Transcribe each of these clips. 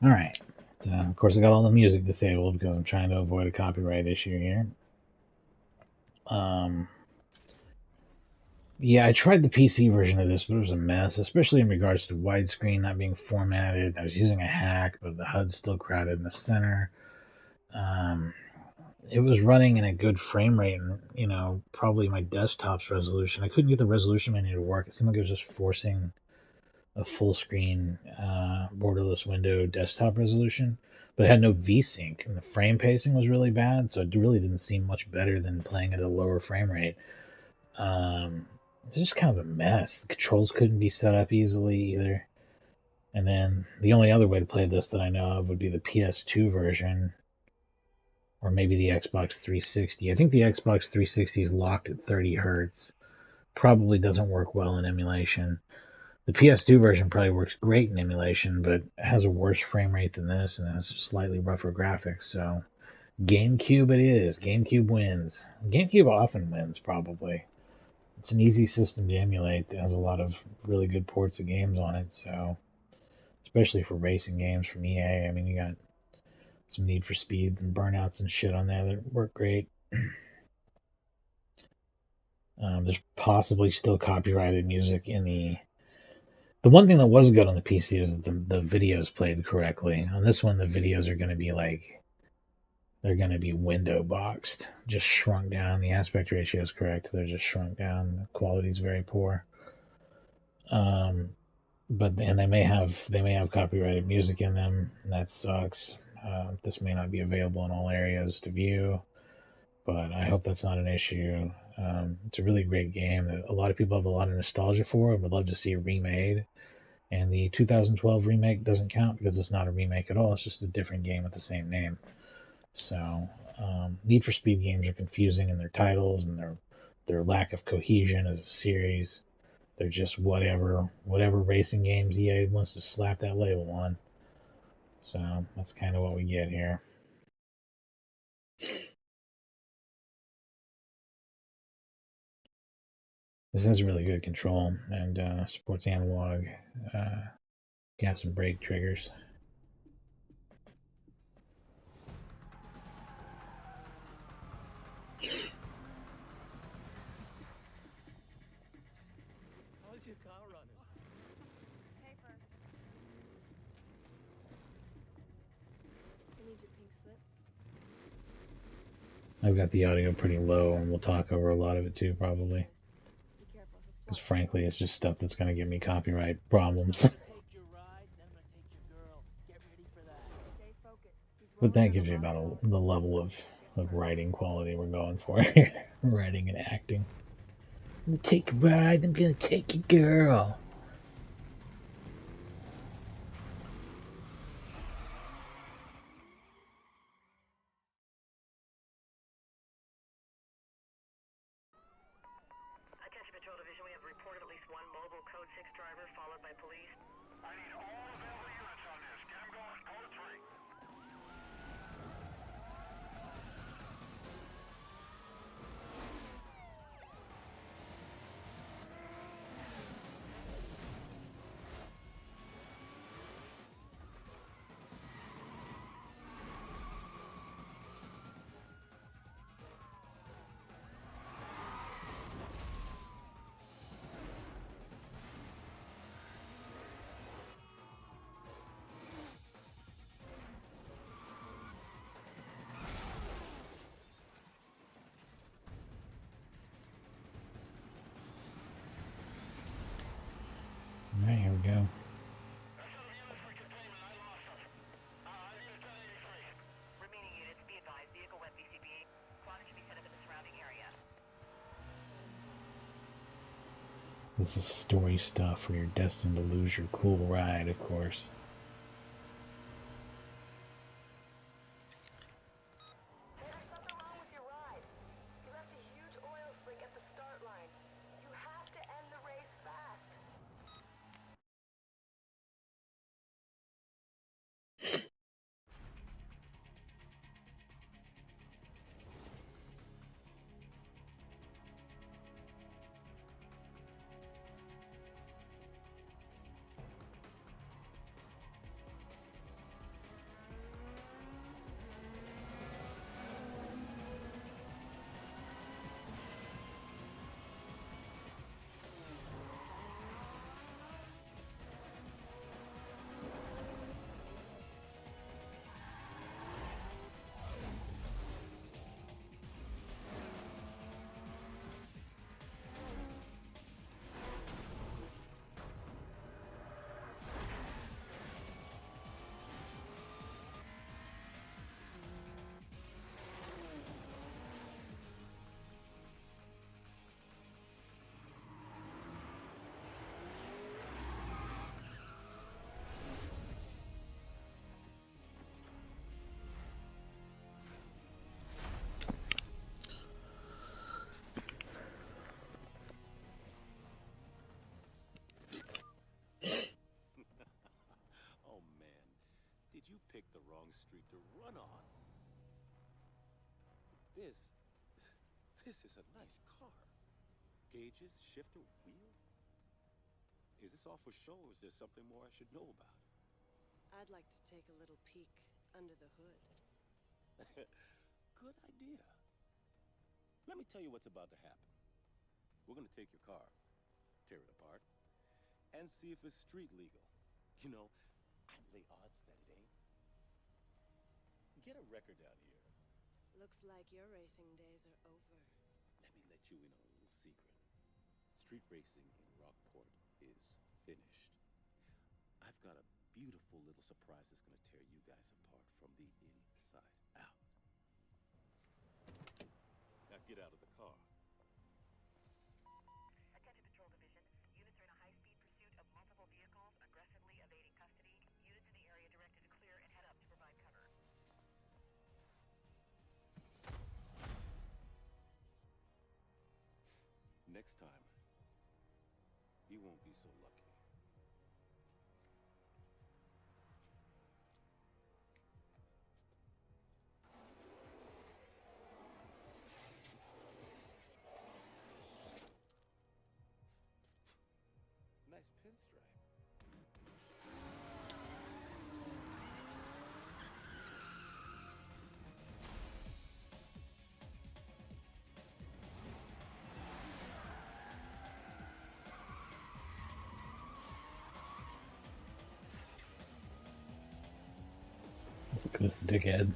Alright. Of course, I got all the music disabled because I'm trying to avoid a copyright issue here. Um, yeah, I tried the PC version of this, but it was a mess, especially in regards to widescreen not being formatted. I was using a hack, but the HUD's still crowded in the center. Um, it was running in a good frame rate, and probably my desktop's resolution. I couldn't get the resolution menu to work. It seemed like it was just forcing a full screen borderless window desktop resolution, but it had no VSync, and the frame pacing was really bad, so it really didn't seem much better than playing at a lower frame rate. It's just kind of a mess. The controls couldn't be set up easily either. And then the only other way to play this that I know of would be the PS2 version, or maybe the Xbox 360. I think the Xbox 360 is locked at 30 hertz. Probably doesn't work well in emulation. The PS2 version probably works great in emulation, but it has a worse frame rate than this and has slightly rougher graphics. So GameCube it is. GameCube wins. GameCube often wins, probably. It's an easy system to emulate. It has a lot of really good ports of games on it. So especially for racing games from EA. I mean, you got some Need for Speeds and Burnouts and shit on there that work great. There's possibly still copyrighted music in the one thing that was good on the PC is that the videos played correctly. On this one, the videos are going to be they're going to be window boxed, just shrunk down. The aspect ratio is correct. They're just shrunk down. The quality is very poor. Um, and they may have copyrighted music in them, and that sucks. This may not be available in all areas to view, but I hope that's not an issue. It's a really great game that a lot of people have a lot of nostalgia for and would love to see remade. And the 2012 remake doesn't count because it's not a remake at all. It's just a different game with the same name. So, Need for Speed games are confusing in their titles and their lack of cohesion as a series. They're just whatever racing games EA wants to slap that label on. So that's kind of what we get here. This has really good control and supports analog gas and brake triggers. How's your car running? Paper. I need your pink slip. I've got the audio pretty low, and we'll talk over a lot of it too, probably. Be careful. Because frankly, it's just stuff that's going to give me copyright problems. Take your ride, then I'm gonna take your girl. Get ready for that. Stay focused. He's But rolling that on gives the you wrong about tracks. the level of writing quality we're going for here. Writing and acting. I'm gonna take a ride, I'm gonna take your girl. Attention Patrol Division, we have reported at least one mobile Code 6 driver followed by police. I need all available units on this. Get them going. Code 3. Alright, here we go. Remaining units, be advised. Vehicle web BCB. Clock should be set up in the surrounding area. This is story stuff where you're destined to lose your cool ride, of course. There's something wrong with your ride. You left a huge oil slick at the start line. You have to end the race fast. picked the wrong street to run on. This is a nice car. Gauges, shifter, wheel. Is this all for show, or is there something more I should know about? I'd like to take a little peek under the hood. Good idea. Let me tell you what's about to happen. We're gonna take your car, tear it apart, and see if it's street legal. You know, I'd lay odds that it ain't. Get a record down here. Looks like your racing days are over. Let me let you in on a little secret. Street racing in Rockport is finished. I've got a beautiful little surprise that's gonna tear you guys apart from the inside out. Now get out of the car. Attention Patrol Division. Units are in a high-speed pursuit of multiple vehicles, aggressively evading custody. Units in the area directed to clear and head up to provide cover. Next time, you won't be so lucky. Nice pinstripe. Look at this dickhead.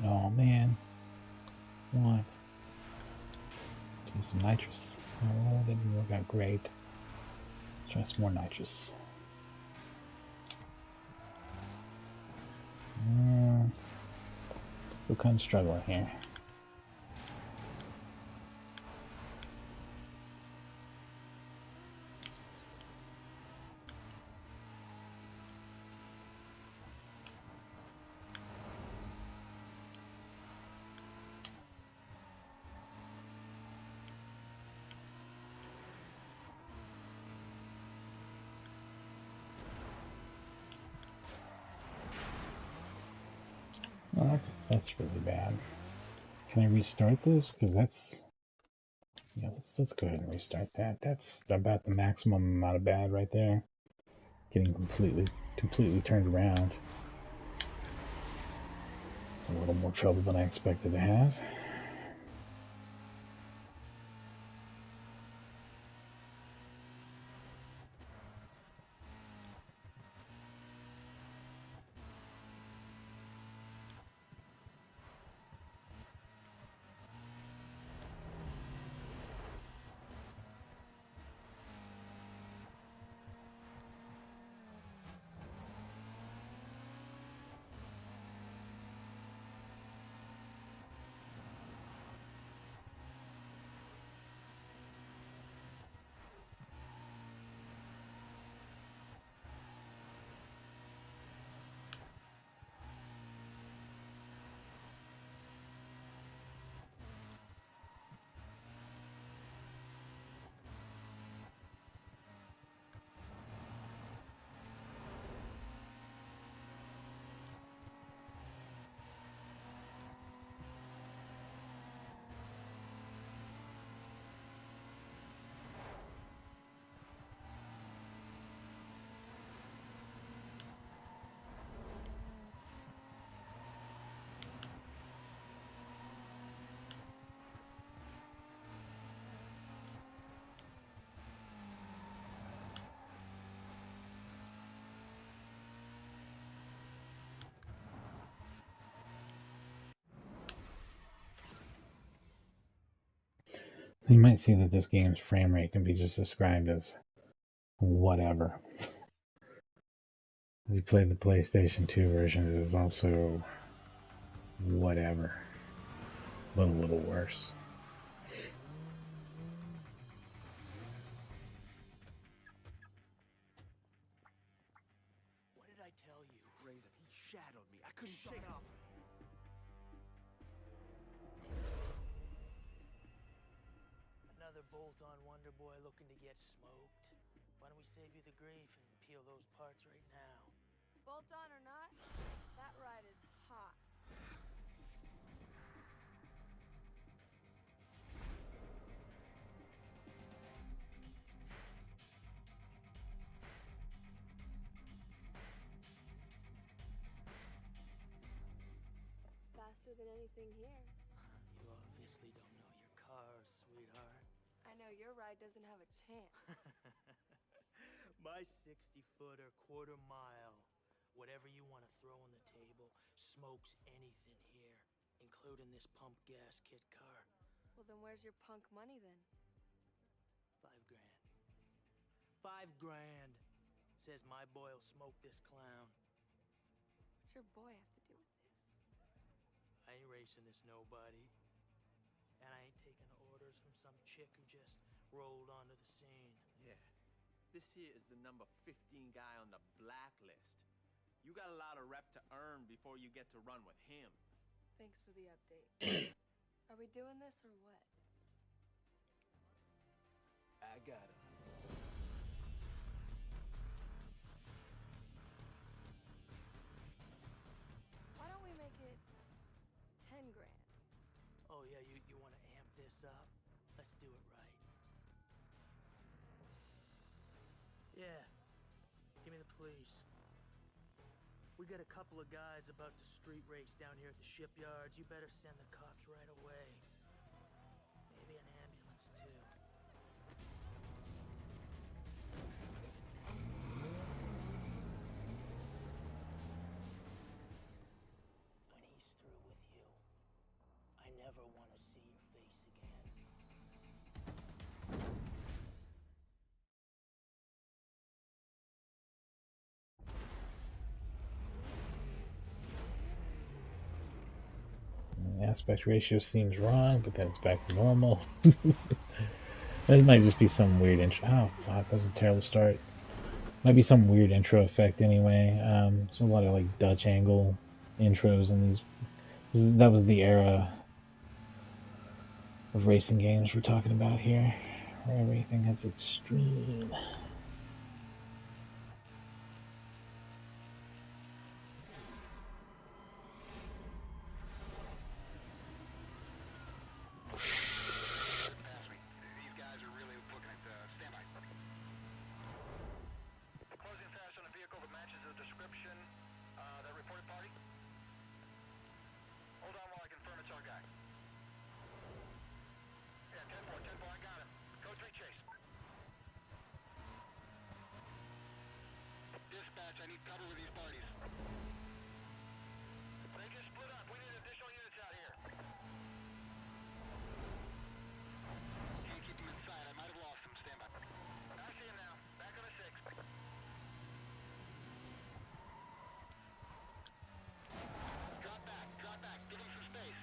Oh man. What? Do some nitrous. Oh, that didn't work out great. Let's try some more nitrous. Still kind of struggling here. Well, that's really bad. Can I restart this? Because yeah. Let's go ahead and restart that. That's about the maximum amount of bad right there. Getting completely turned around. It's a little more trouble than I expected to have. So you might see that this game's frame rate can be just described as whatever. If you played the PlayStation 2 version, it is also whatever, but a little worse. What did I tell you? Raven, he shadowed me. I couldn't shake up. Another bolt-on Wonder Boy looking to get smoked. Why don't we save you the grief and peel those parts right now? Bolt on or not, that ride is hot. Faster than anything here. You obviously don't know your cars, sweetheart. I know your ride doesn't have a chance. My 60-footer, quarter mile, whatever you want to throw on the table, smokes anything here, including this pump gas kit car. Well, then where's your punk money then? $5 grand. $5 grand. Says my boy'll smoke this clown. What's your boy have to do with this? I ain't racing this nobody. And I ain't taking orders from some chick who just rolled onto the scene. Yeah. This here is the number 15 guy on the blacklist. You got a lot of rep to earn before you get to run with him. Thanks for the update. Are we doing this or what? I got him. Why don't we make it 10 grand? Oh yeah, you want to amp this up? Let's do it right. Yeah. Give me the police. We got a couple of guys about to street race down here at the shipyards. You better send the cops right away. Maybe an ambulance, too. When he's through with you, I never want to see your face again. The aspect ratio seems wrong, but then it's back to normal. That might just be some weird intro. Oh, fuck, that was a terrible start. Might be some weird intro effect anyway. There's a lot of like Dutch angle intros in these. That was the era of racing games we're talking about here, where everything has extreme. These guys are really looking at standby. Closing fast on a vehicle that matches the description. That reported party? Hold on while I confirm it's our guy. Yeah, 10-4, 10-4, I got him. Code 3 chase. Dispatch, I need cover with these parties. They just split up. We need additional units out here. Can't keep them inside. I might have lost them. Stand by. I see him now. Back on a 6. Drop back. Drop back. Give him some space.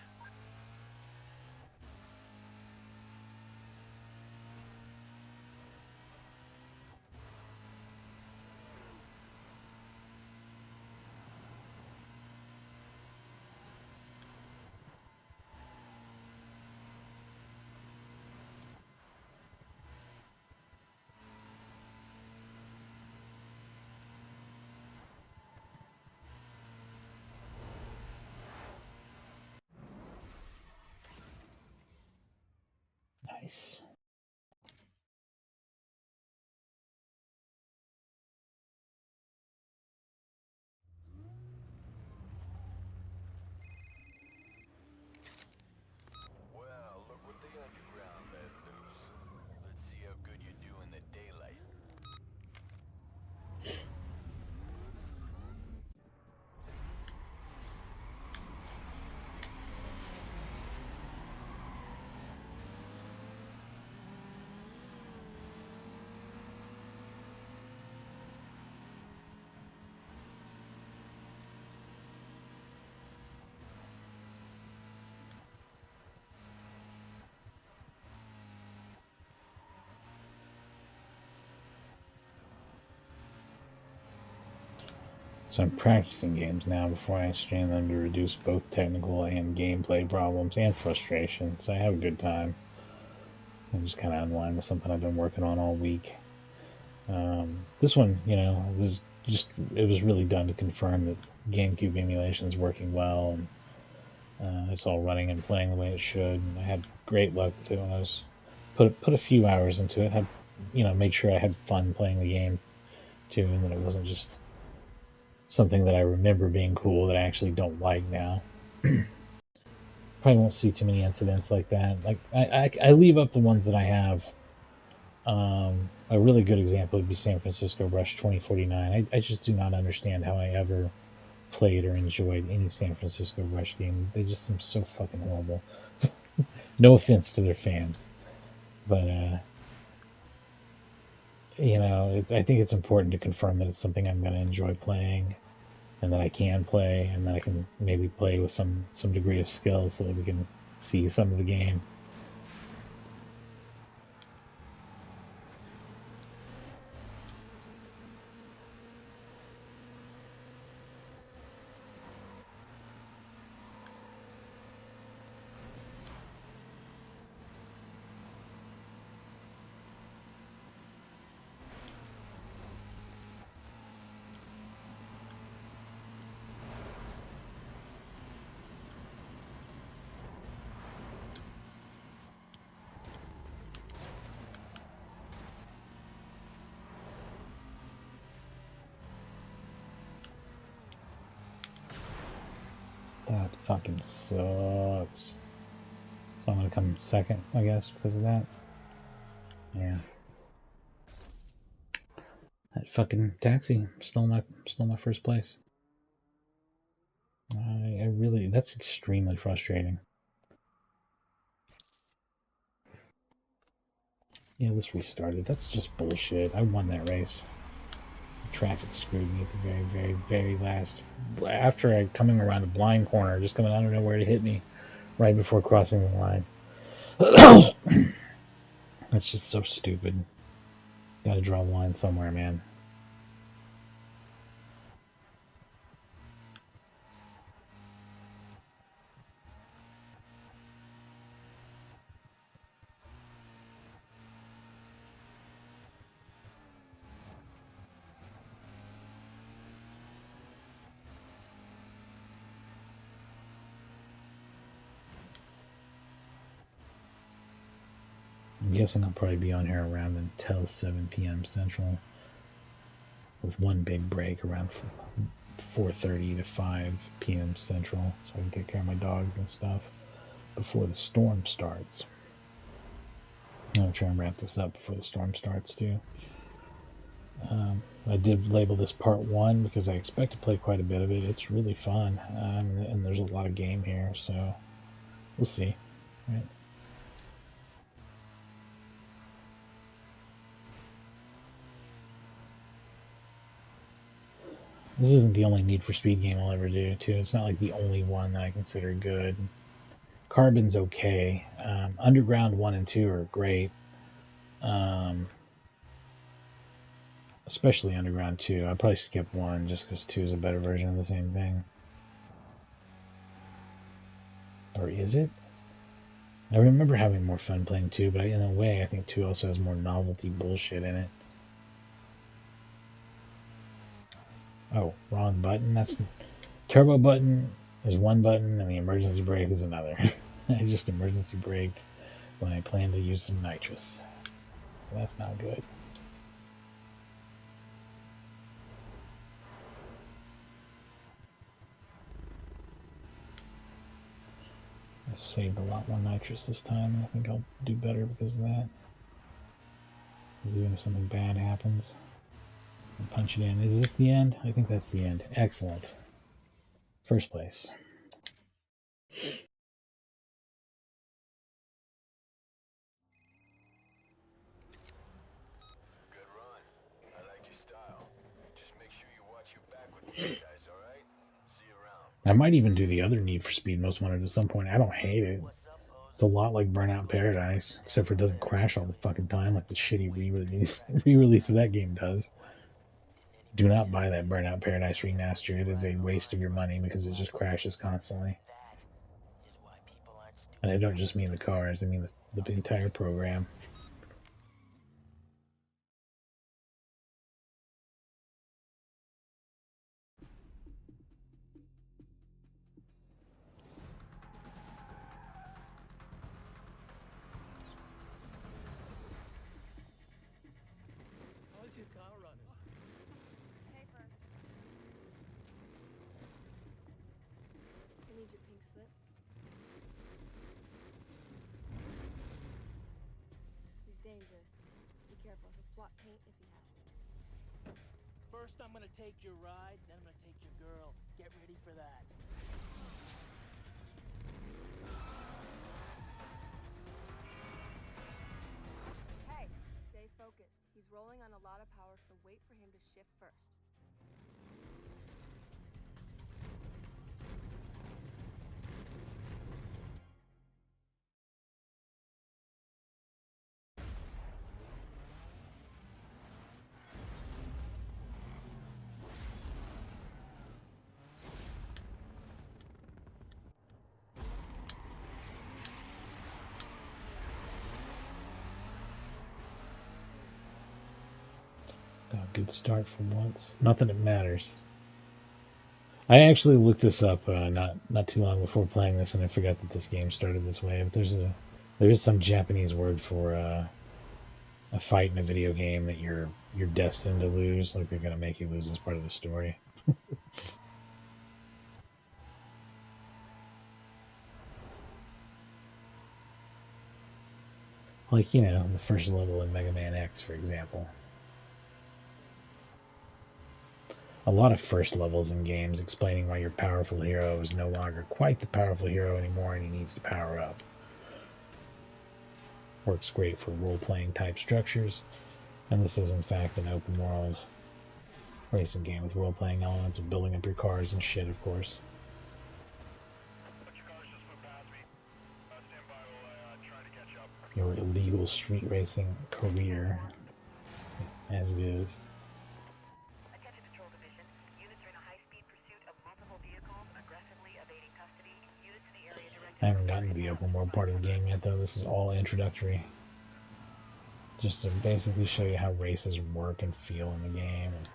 Nice. Well, look what the underground let loose. Let's see how good you do in the daylight. So I'm practicing games now before I stream them to reduce both technical and gameplay problems and frustration, so I have a good time. I just kind of unwind with something I've been working on all week. This one, you know, it was really done to confirm that GameCube emulation is working well, and it's all running and playing the way it should. And I had great luck with it when I was put a few hours into it. Had, you know, made sure I had fun playing the game too, and that it wasn't just something that I remember being cool that I actually don't like now. Probably won't see too many incidents like that. Like I leave up the ones that I have. A really good example would be San Francisco Rush 2049. I just do not understand how I ever played or enjoyed any San Francisco Rush game. They just seem so fucking horrible. No offense to their fans, but you know, I think it's important to confirm that it's something I'm going to enjoy playing, and that I can play, and that I can maybe play with some degree of skill so that we can see some of the game. That fucking sucks. So I'm gonna come second, I guess, because of that. Yeah. That fucking taxi stole my first place. I really, that's extremely frustrating. Yeah, let's restart it. That's just bullshit. I won that race. Traffic screwed me at the very, very, very last. After I coming around a blind corner, just coming out of nowhere to hit me right before crossing the line. That's just so stupid. Gotta draw a line somewhere, man. I'm guessing I'll probably be on here around until 7 p.m. Central, with one big break around 4:30 to 5 p.m. Central, so I can take care of my dogs and stuff before the storm starts. I'm gonna try and wrap this up before the storm starts too. I did label this part 1 because I expect to play quite a bit of it. It's really fun, and there's a lot of game here, so we'll see. Right? This isn't the only Need for Speed game I'll ever do, too. It's not like the only one that I consider good. Carbon's okay. Underground 1 and 2 are great. Especially Underground 2. I'd probably skip 1 just because 2 is a better version of the same thing. Or is it? I remember having more fun playing 2, but in a way I think 2 also has more novelty bullshit in it. Oh, wrong button. That's turbo button is one button and the emergency brake is another. I just emergency braked when I planned to use some nitrous. That's not good. I saved a lot more nitrous this time, and I think I'll do better because of that. Because even if something bad happens, I'll punch it in. Is this the end? I think that's the end. Excellent. First place. Good run. I like your style. Just make sure you watch your back with these guys, alright? See you around. I might even do the other Need for Speed Most Wanted at some point. I don't hate it. It's a lot like Burnout Paradise, except for it doesn't crash all the fucking time like the shitty re-release of that game does. Do not buy that Burnout Paradise remaster. It is a waste of your money because it just crashes constantly. That is why people aren't stupid. And I don't just mean the cars, I mean the entire program. How's your car running? Pay first. I need your pink slip. He's dangerous. Be careful. He'll swap paint if he has to. First, I'm gonna take your ride, then I'm gonna take your girl. Get ready for that. Hey, stay focused. He's rolling on a lot of power, so wait for him to shift first. Got a good start for once. Not that it matters. I actually looked this up not too long before playing this, and I forgot that this game started this way. But there is some Japanese word for a fight in a video game that you're destined to lose, like they're gonna make you lose as part of the story. Like, you know, the first level in Mega Man X, for example. A lot of first levels in games explaining why your powerful hero is no longer quite the powerful hero anymore and he needs to power up. Works great for role-playing type structures, and this is in fact an open world racing game with role-playing elements of building up your cars and shit, of course. Your illegal street racing career, as it is. Attention Patrol Division. Units are in a high-speed pursuit of multiple vehicles, aggressively evading custody. Units in the area directed... I haven't gotten to the open world part of the game yet, though. This is all introductory. Just to basically show you how races work and feel in the game, and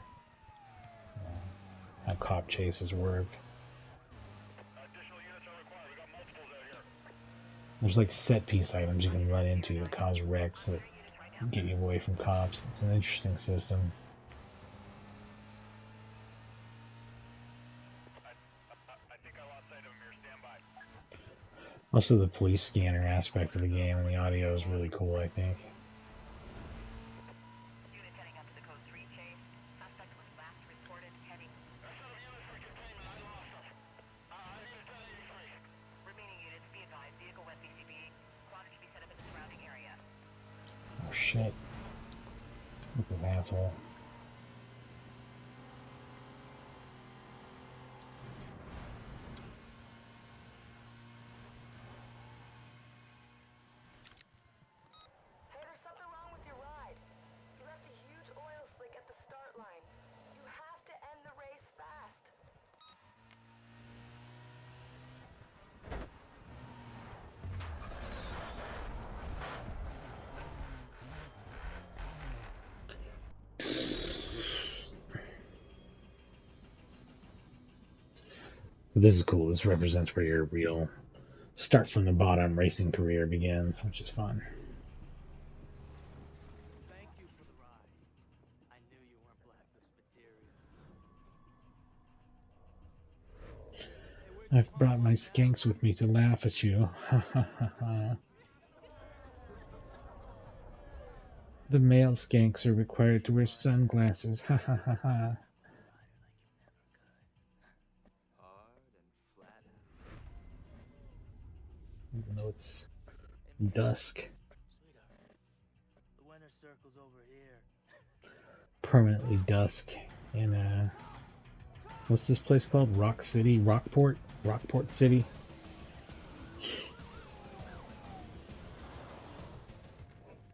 how cop chases work. There's like set piece items you can run into that cause wrecks that get you away from cops. It's an interesting system. Also, the police scanner aspect of the game and the audio is really cool, I think. Units heading up to the Code 3 chase. Suspect was last reported heading... Remaining units, be advised. Vehicle west BCB. Clocks can be set up in the surrounding area. Oh shit. Look at this asshole. Hey, there's something wrong with your ride. You left a huge oil slick at the start line. You have to end the race fast. This is cool. This represents where your real start from the bottom racing career begins, which is fun. Thank you for the ride. I knew you weren't blacklist material. I've brought my skanks with me to laugh at you. Ha ha ha ha. The male skanks are required to wear sunglasses. Ha ha ha ha. Even though it's dusk. Sweetheart, the winner circle's over here. Permanently dusk in what's this place called? Rock City? Rockport? Rockport City?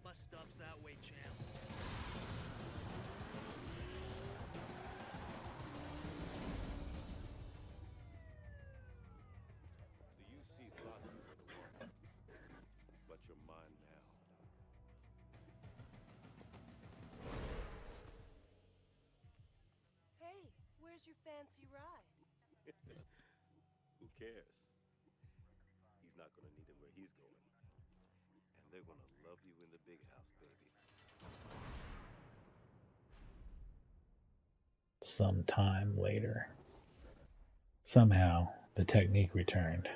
Bus stop's that way, champ. fancy ride. Who cares? He's not gonna need him where he's going. And they're gonna love you in the big house, baby. Sometime later. Somehow, the technique returned.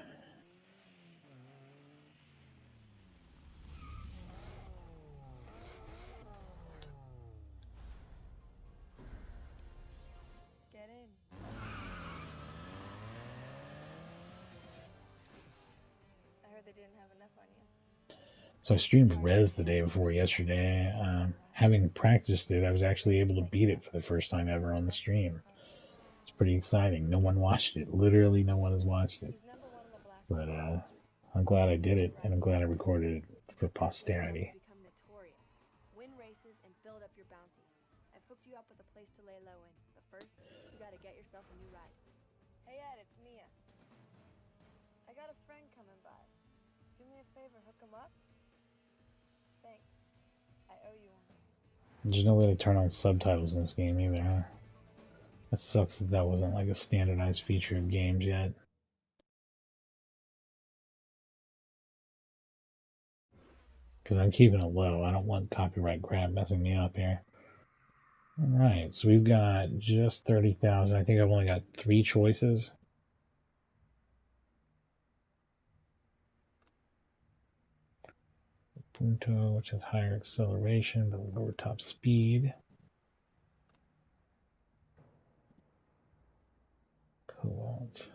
Get in. I heard they didn't have enough on you. So I streamed Rez the day before yesterday. Having practiced it, I was actually able to beat it for the first time ever on the stream. It's pretty exciting. No one watched it. Literally, no one has watched it. He's number one on the black. But I'm glad I did it, and I'm glad I recorded it for posterity. Become notorious. Win races and build up your bounty. I've hooked you up with a place to lay low in. But first, you gotta get yourself a new ride. Hey Ed, it's Mia. I got a friend coming by. Do me a favor, hook him up? Thanks. I owe you one. There's no way to turn on subtitles in this game either, huh? That sucks that that wasn't like a standardized feature of games yet. Because I'm keeping it low. I don't want copyright crap messing me up here. Alright, so we've got just 30,000. I think I've only got 3 choices. Punto, which has higher acceleration but lower top speed. Cobalt.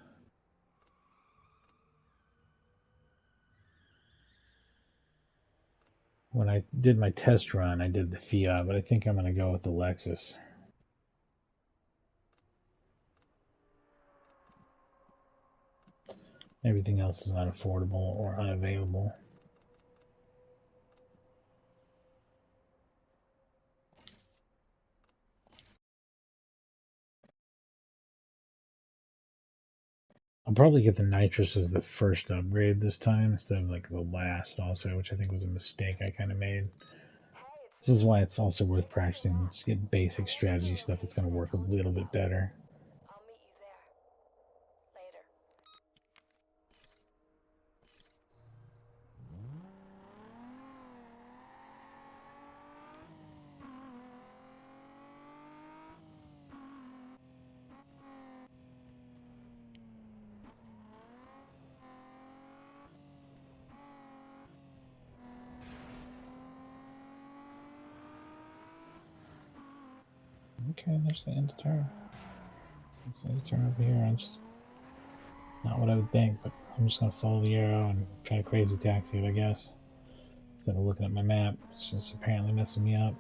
When I did my test run, I did the Fiat, but I think I'm going to go with the Lexus. Everything else is unaffordable or unavailable. I'll probably get the nitrous as the first upgrade this time instead of like the last also, which I think was a mistake I kind of made. This is why it's also worth practicing. Just get basic strategy stuff that's going to work a little bit better. I'll meet you there. Later. Okay, there's the end of turn. Let's end the turn over here. I'm just not what I would think, but I'm just gonna follow the arrow and try to crazy taxi it, I guess. Instead of looking at my map, it's just apparently messing me up.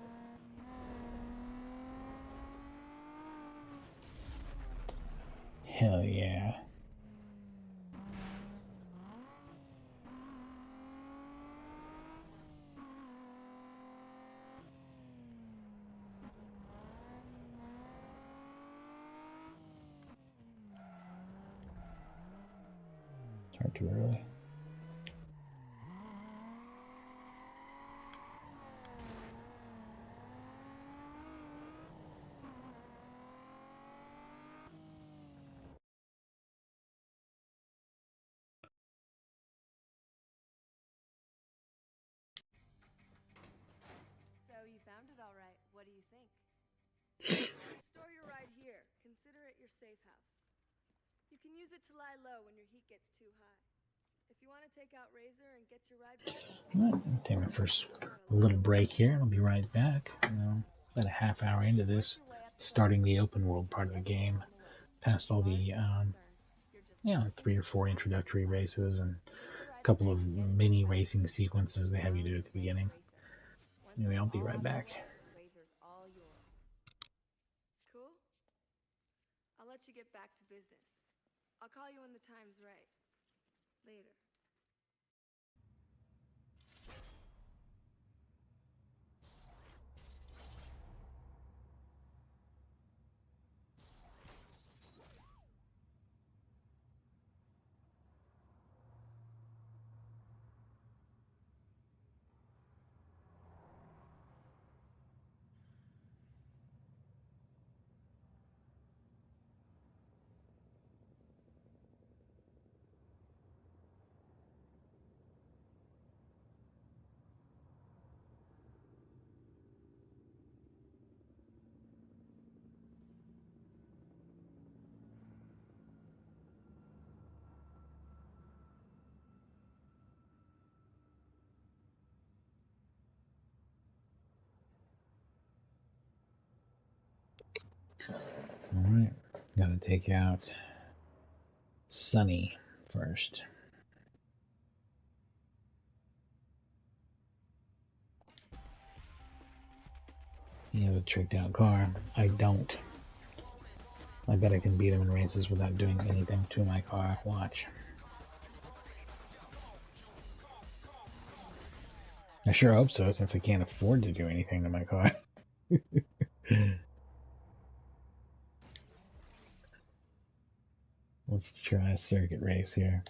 Hell yeah. Start too early. So you found it all right. What do you think? I'd store your ride here. Consider it your safe house. You can use it to lie low when your heat gets too high. If you want to take out Razor and get your ride back, Right, take my first little break here. I'll be right back. About a half hour into this, starting the open world part of the game. Past all the, 3 or 4 introductory races and a couple of mini racing sequences they have you do at the beginning. Anyway, I'll be right back. Razor's all yours. Cool? I'll let you get back to business. I'll call you when the time's right. Later. Gotta take out Sunny first. He has a tricked out car. I don't. I bet I can beat him in races without doing anything to my car. Watch. I sure hope so, since I can't afford to do anything to my car. Let's try a circuit race here.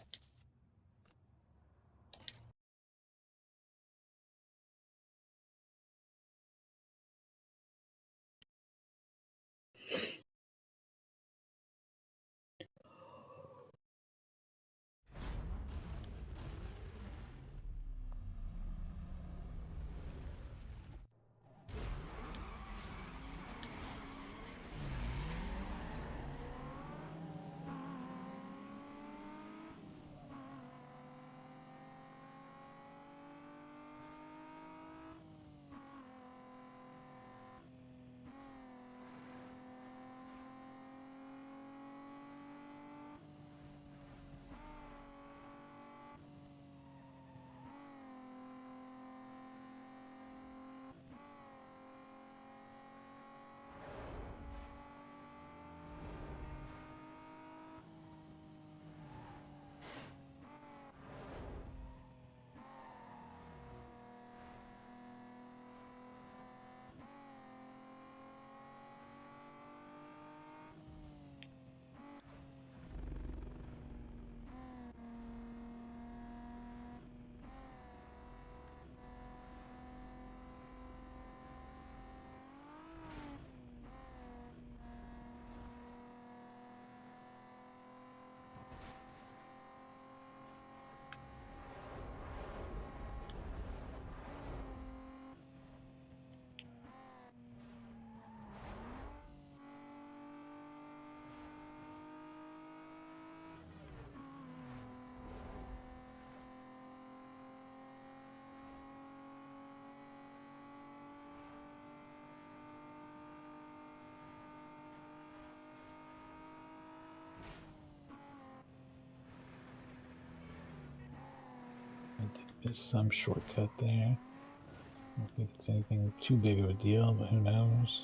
There's some shortcut there. I don't think it's anything too big of a deal, but who knows?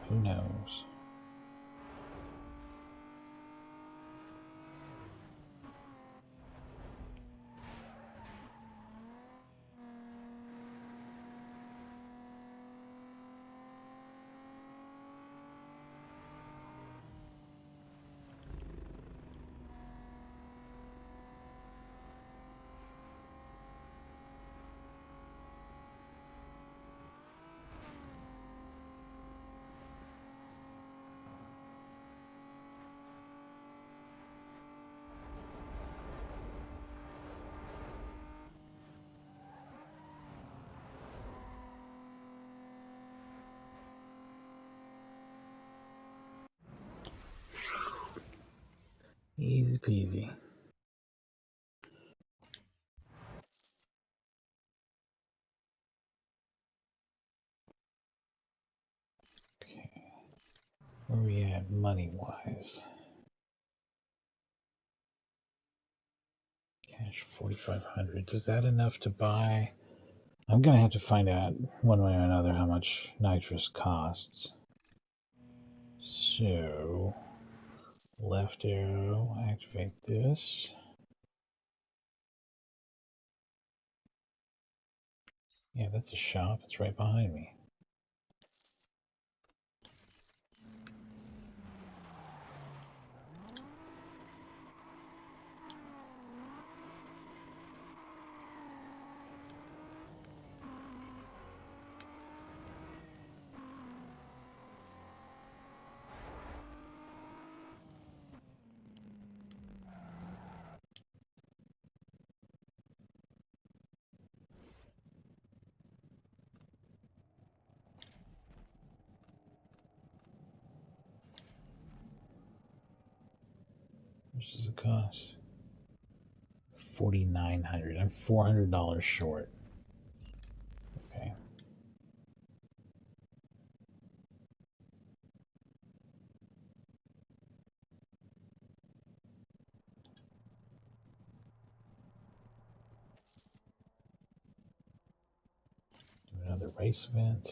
Who knows? Easy peasy. Okay. Where are we at money-wise? Cash 4,500. Is that enough to buy? I'm gonna have to find out one way or another how much nitrous costs. So, left arrow, activate this. Yeah, that's a shop. It's right behind me. How much does it cost? 4,900. I'm $400 short. Okay. the race event.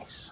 Nice.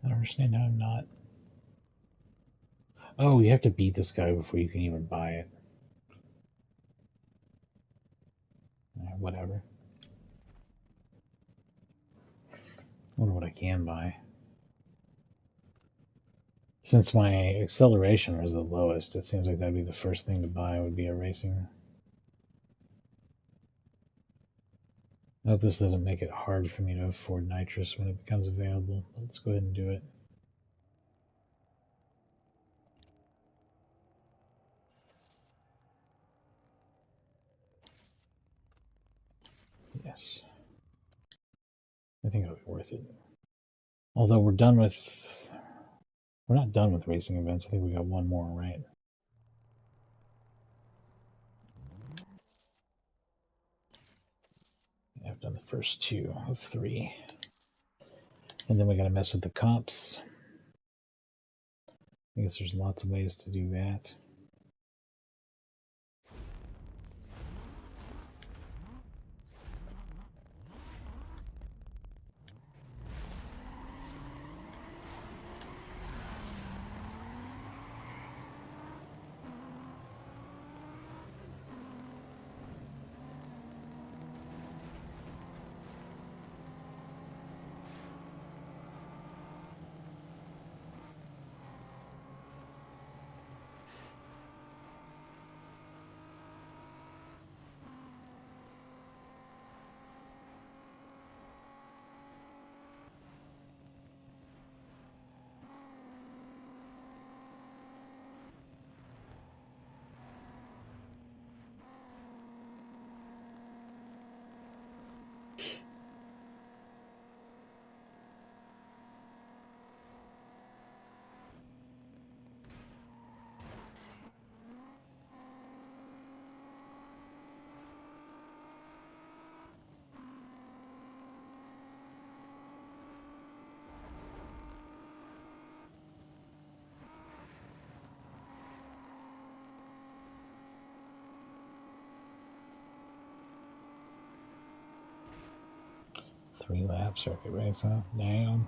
I don't understand how I'm not. Oh, you have to beat this guy before you can even buy it. Whatever. Wonder what I can buy. Since my acceleration was the lowest, it seems like that'd be the first thing to buy would be a racing. I hope this doesn't make it hard for me to afford nitrous when it becomes available. Let's go ahead and do it. Yes. I think it'll be worth it. Although we're done with... We're not done with racing events. I think we got one more, right? I've done the first 2 of 3. And then we gotta mess with the comps. I guess there's lots of ways to do that. 3-lap circuit race, huh? Damn.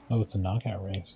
Oh, it's a knockout race.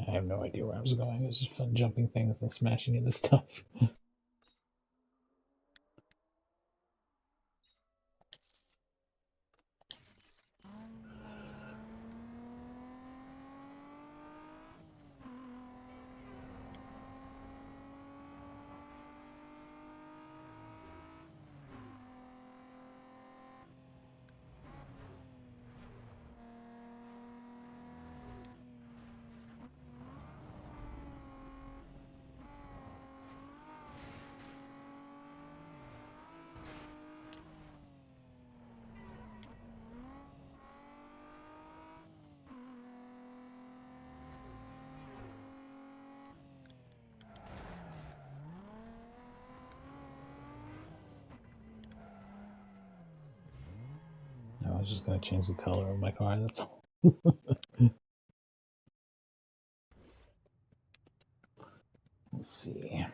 I have no idea where I was going. It was just fun jumping things and smashing into stuff. I was just gonna change the color of my car, that's all. Let's see.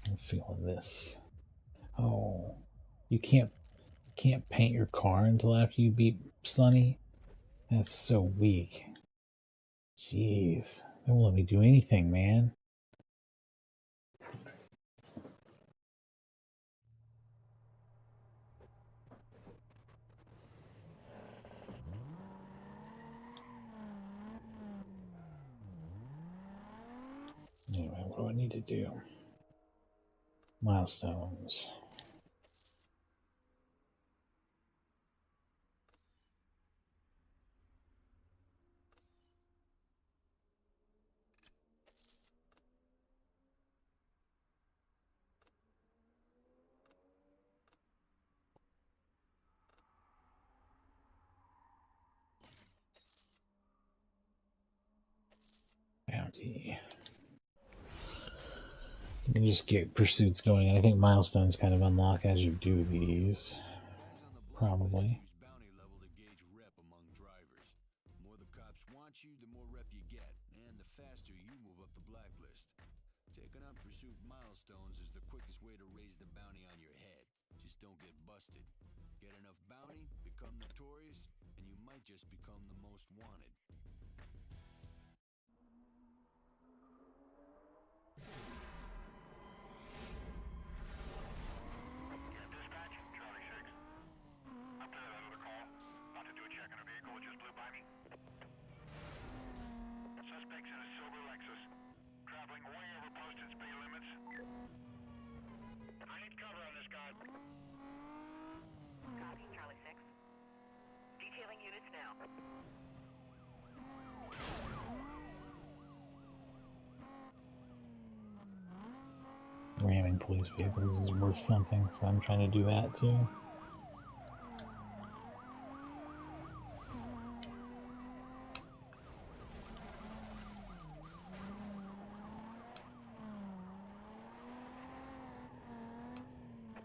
I'm feeling this. Oh, you can't paint your car until after you beat Sunny? That's so weak. Jeez. They won't let me do anything, man. Anyway, what do I need to do? Milestones. Bounty. You can just get pursuits going, and I think milestones kind of unlock as you do these. Probably. Bounty level to gauge rep among drivers. The more the cops want you, the more rep you get, and the faster you move up the blacklist. Taking on pursuit milestones is the quickest way to raise the bounty on your head. Just don't get busted. Get enough bounty, become notorious, and you might just become the most wanted. Dispatch, Charlie 6. Up to that other call. About to do a check on a vehicle that just blew by me. Suspects in a silver Lexus. Traveling way over posted speed limits. I need cover on this guy. Copy, Charlie 6. Detailing units now. Ramming police vehicles is worth something, so I'm trying to do that too.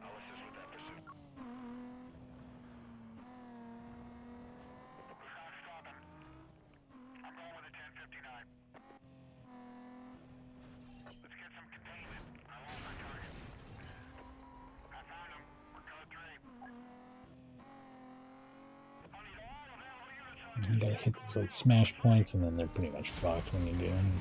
I'll assist with that pursuit. Who's not stopping? I'm going with a 1059. Let's get some containment. I lost my target. I found him. We're code 3. I need all available units on You gotta hit these like smash points, and then they're pretty much fucked when you do. And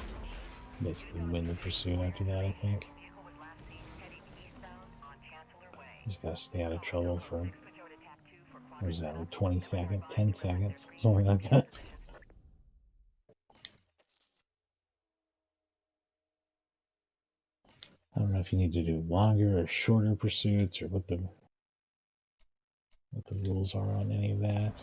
basically win the pursuit after that, I think. Vehicle was last seen heading eastbound on Chancellor Way. You just gotta stay out of trouble for, Switch over to TAC 2 for what is that, quadruple like 20 seconds, 10 seconds, something like that. I don't know if you need to do longer or shorter pursuits, or what the rules are on any of that.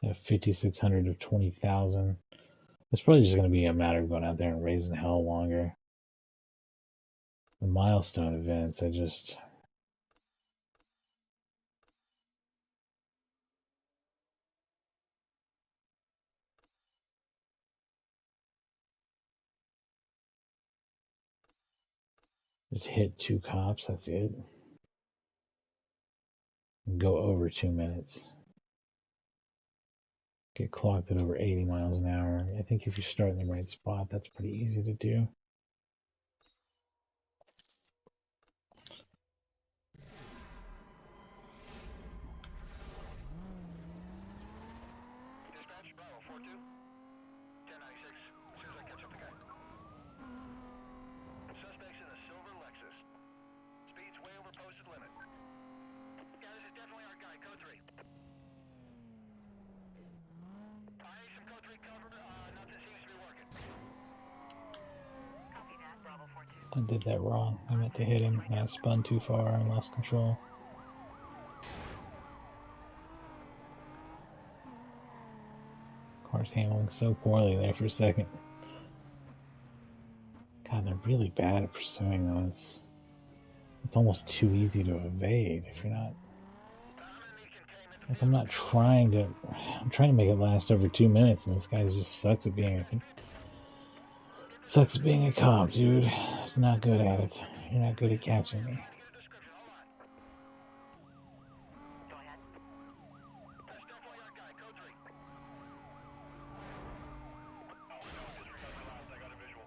I have 5,600 of 20,000. It's probably just going to be a matter of going out there and raising hell longer. The milestone events, I just... just hit 2 cops, that's it. Go over 2 minutes. Get clocked at over 80 miles an hour. I think if you start in the right spot, that's pretty easy to do. Dispatch, Bravo 4-2. 1096. As soon as I catch up the guy. Suspects in a silver Lexus. Speed's way over posted limit. Yeah, this is definitely our guy, code 3. I need some code 3 cover. Nothing seems to be working. Copy that, Bravo 4-2. I did that wrong. I meant to hit him. I spun too far and lost control. Car's handling so poorly there for a second. God, they're really bad at pursuing those. It's almost too easy to evade if you're not... Like, I'm trying to make it last over 2 minutes, and this guy just sucks at being a cop, dude. He's not good at it. You're not good at catching me. Go ahead. That's definitely our guy, code 3. I got a visual.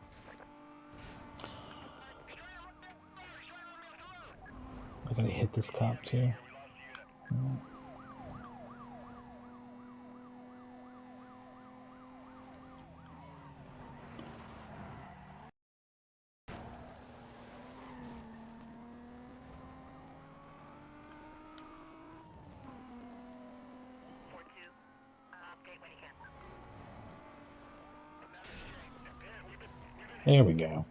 I gotta hit this cop too. There we go.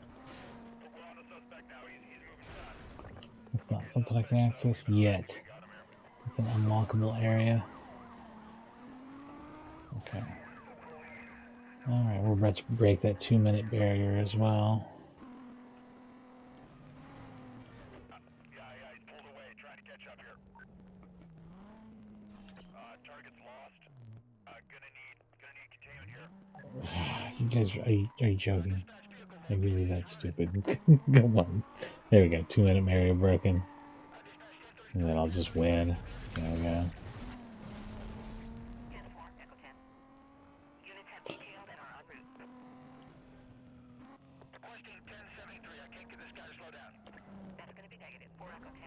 It's not something I can access yet. It's an unlockable area. Okay. Alright, we're about to break that 2-minute barrier as well. Yeah, he's pulled away, trying to catch up here. Target's lost. You guys, are you joking? Are you really that stupid? Come on. There we go. 2-minute Mario broken. And then I'll just win. There we go. Units have detailed and are en route. Question 1073, I can't get this guy to slow down. That's going to be negative. 4 Echo 10.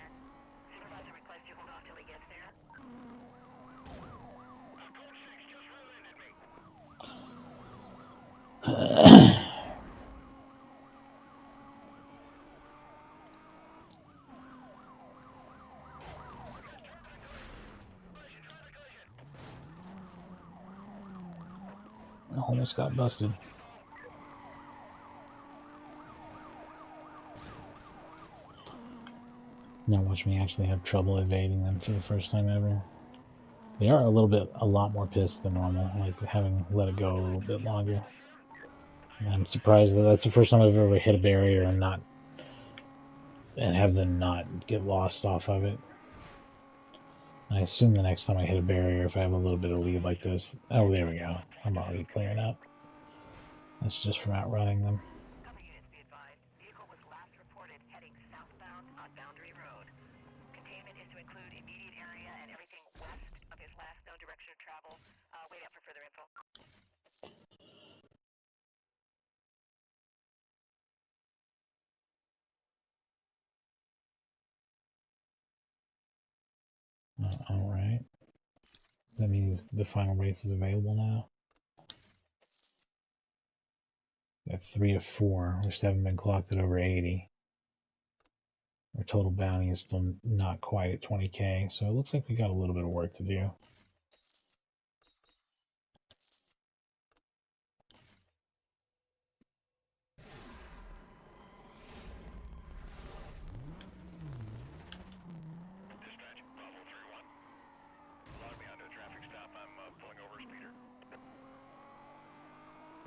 Supervisor requests you hold off till he gets there. Code 6 just rear-ended me. Almost got busted. Now watch me actually have trouble evading them for the first time ever. They are a lot more pissed than normal, like having let it go a little bit longer. And I'm surprised that that's the first time I've ever hit a barrier and have them not get lost off of it. I assume the next time I hit a barrier, if I have a little bit of lead like this, oh, there we go. I'm already clearing up. That's just from outrunning them. Cover units be advised. Vehicle was last reported heading southbound on Boundary Road. Containment is to include immediate area and everything west of his last known direction of travel. Wait up for further info. Alright. That means the final race is available now. Got 3 of 4. We still haven't been clocked at over 80. Our total bounty is still not quite at 20k, so it looks like we got a little bit of work to do. Dispatch, Bravo 3-1. Log me onto a traffic stop. I'm pulling over a speeder.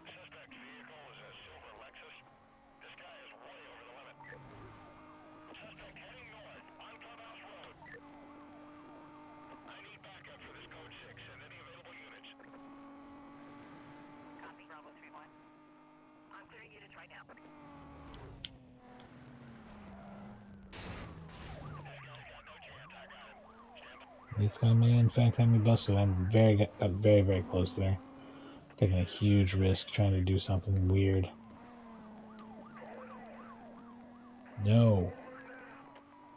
Suspect vehicle is a silver Lexus. This guy is way over the limit. Suspect heading north on Clubhouse Road. I need backup for this code 6 and any available units. Copy, Bravo 3-1. I'm clearing units right now. This guy may in fact have me busted. I'm got very, very close there. Taking a huge risk trying to do something weird. No.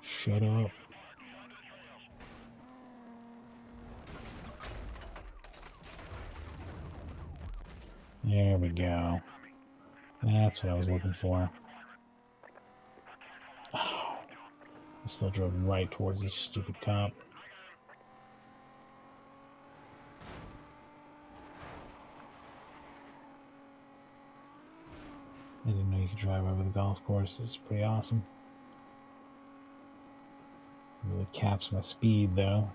Shut up. There we go. That's what I was looking for. Oh, I still drove right towards this stupid cop. I didn't know you could drive over the golf course. This is pretty awesome. Really caps my speed though.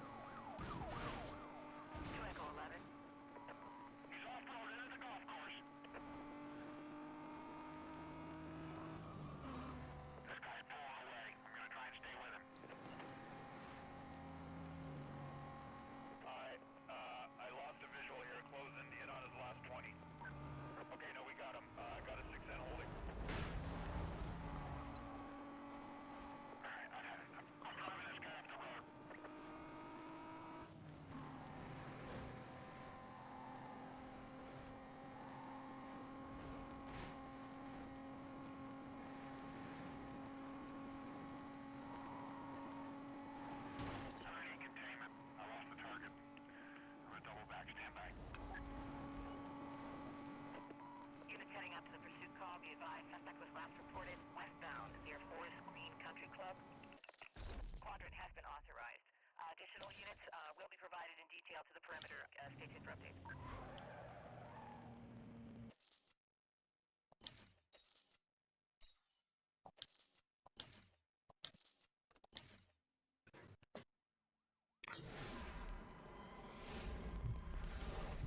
Additional units will be provided in detail to the perimeter. Stay tuned for updates.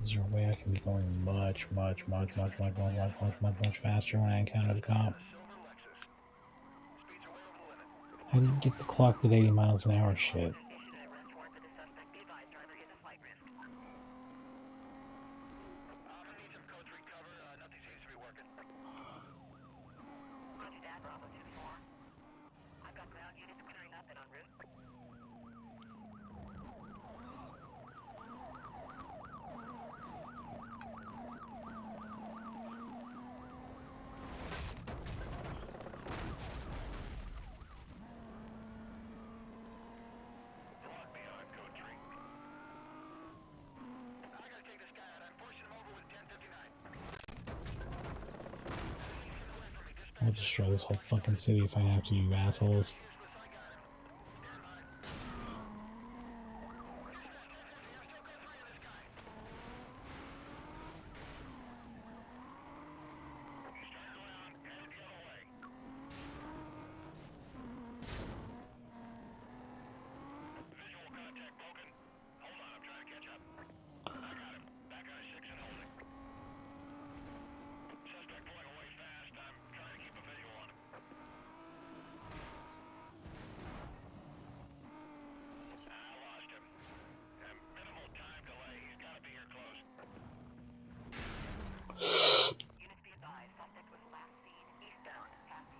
Is there a way I can be going much faster when I encounter the cop? How do you get the clock at 80 miles an hour shit? I'll destroy this whole fucking city if I have to, you assholes.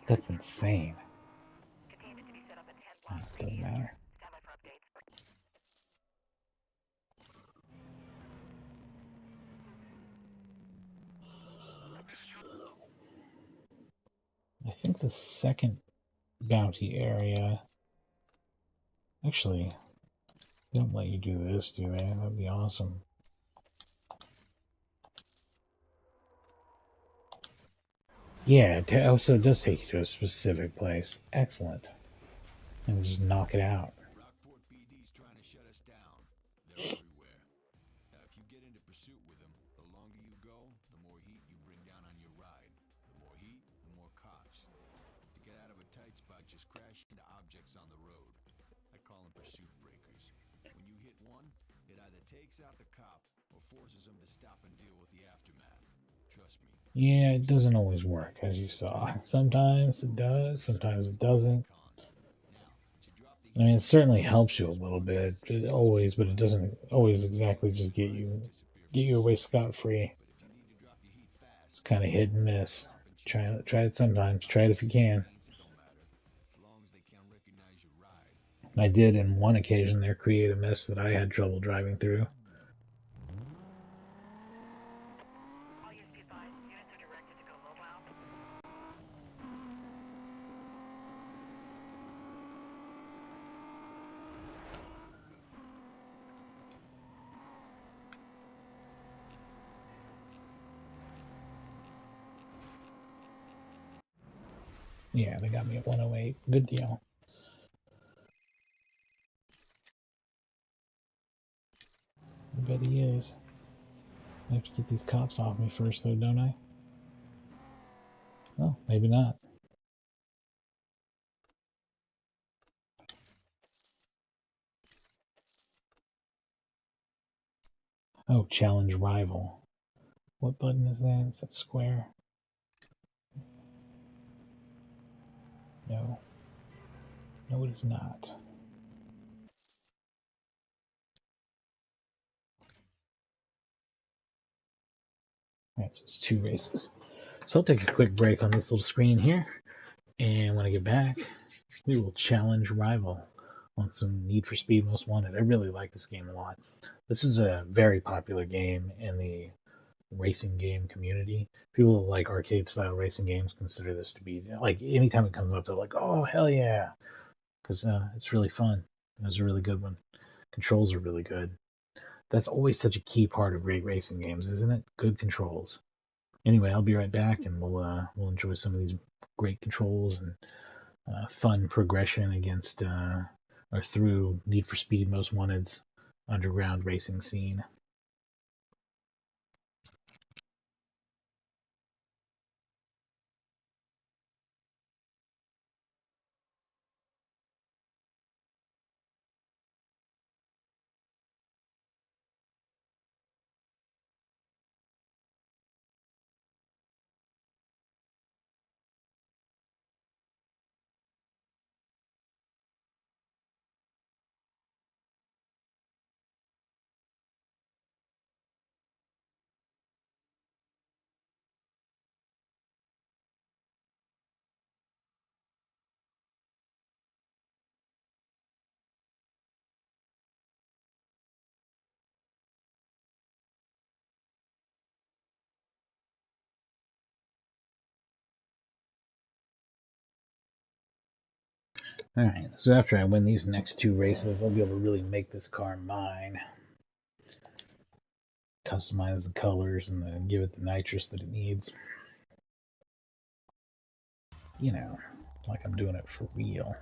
That's insane. Oh, it doesn't matter. I think the second bounty area... Actually, they don't let you do this, do they? That'd be awesome. Yeah, oh, so it does take you to a specific place. Excellent. And just knock it out. Rockport PD's trying to shut us down. They're everywhere. Now, if you get into pursuit with them, the longer you go, the more heat you bring down on your ride. The more heat, the more cops. To get out of a tight spot, just crash into objects on the road. I call them pursuit breakers. When you hit one, it either takes out the cop or forces them to stop and deal with the aftermath. Trust me. Yeah, it doesn't always work, as you saw. Sometimes it does, sometimes it doesn't. I mean, it certainly helps you a little bit, always, but it doesn't always exactly just get you away scot-free. It's kind of hit and miss. Try it sometimes. Try it if you can. I did, in one occasion, there create a mess that I had trouble driving through. Yeah, they got me at 108. Good deal. I bet he is. I have to get these cops off me first, though, don't I? Oh, maybe not. Oh, challenge rival. What button is that? Is that square? No. No, it is not. Alright, so it's 2 races. So I'll take a quick break on this little screen here. And when I get back, we will challenge rival on some Need for Speed Most Wanted. I really like this game a lot. This is a very popular game in the racing game community. People who like arcade style racing games consider this to be, like, anytime it comes up, they're like, oh, hell yeah. Because it's really fun. It's a really good one. Controls are really good. That's always such a key part of great racing games, isn't it? Good controls. Anyway, I'll be right back, and we'll enjoy some of these great controls and fun progression against or through Need for Speed Most Wanted's underground racing scene. Alright, so after I win these next 2 races, I'll be able to really make this car mine. Customize the colors and then give it the nitrous that it needs. you know, like I'm doing it for real.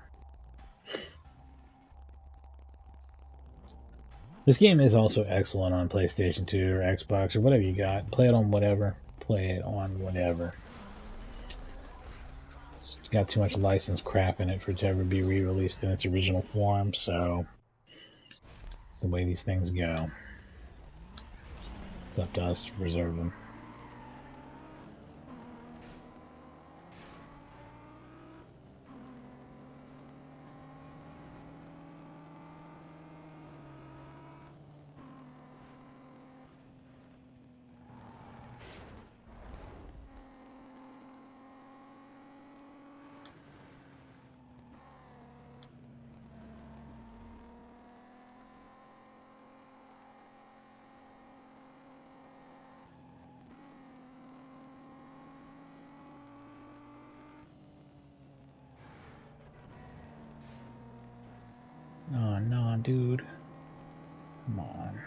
This game is also excellent on PlayStation 2 or Xbox or whatever you got. Play it on whatever. Play it on whatever. It's got too much licensed crap in it for it to ever be re-released in its original form, so it's the way these things go. It's up to us to preserve them. Oh, no, dude. Come on.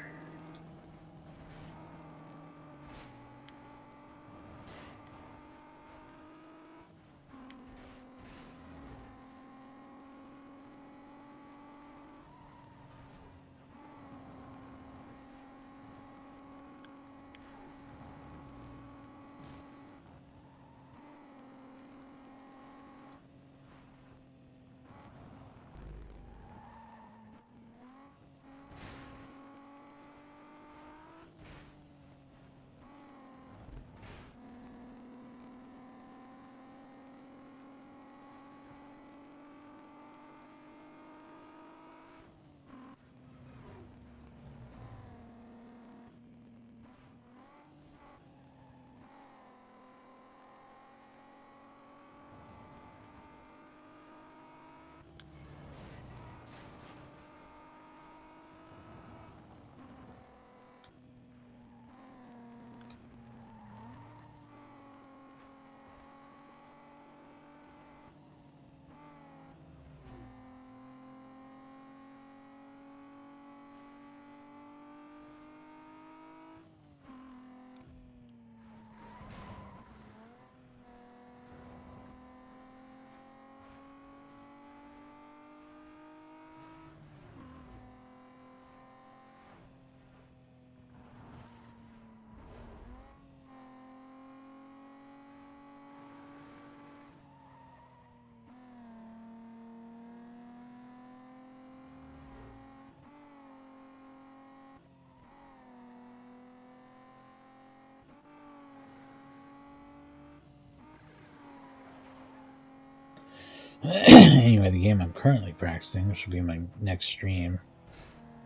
Anyway, the game I'm currently practicing, which will be my next stream,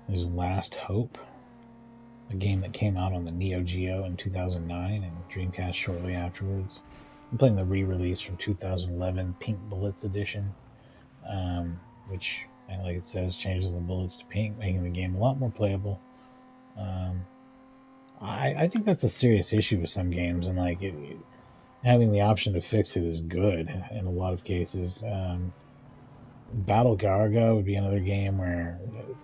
is Last Hope, a game that came out on the Neo Geo in 2009 and Dreamcast shortly afterwards. I'm playing the re-release from 2011 Pink Bullets Edition, which, like it says, changes the bullets to pink, making the game a lot more playable. I think that's a serious issue with some games, and like having the option to fix it is good in a lot of cases. Battle Garga would be another game where,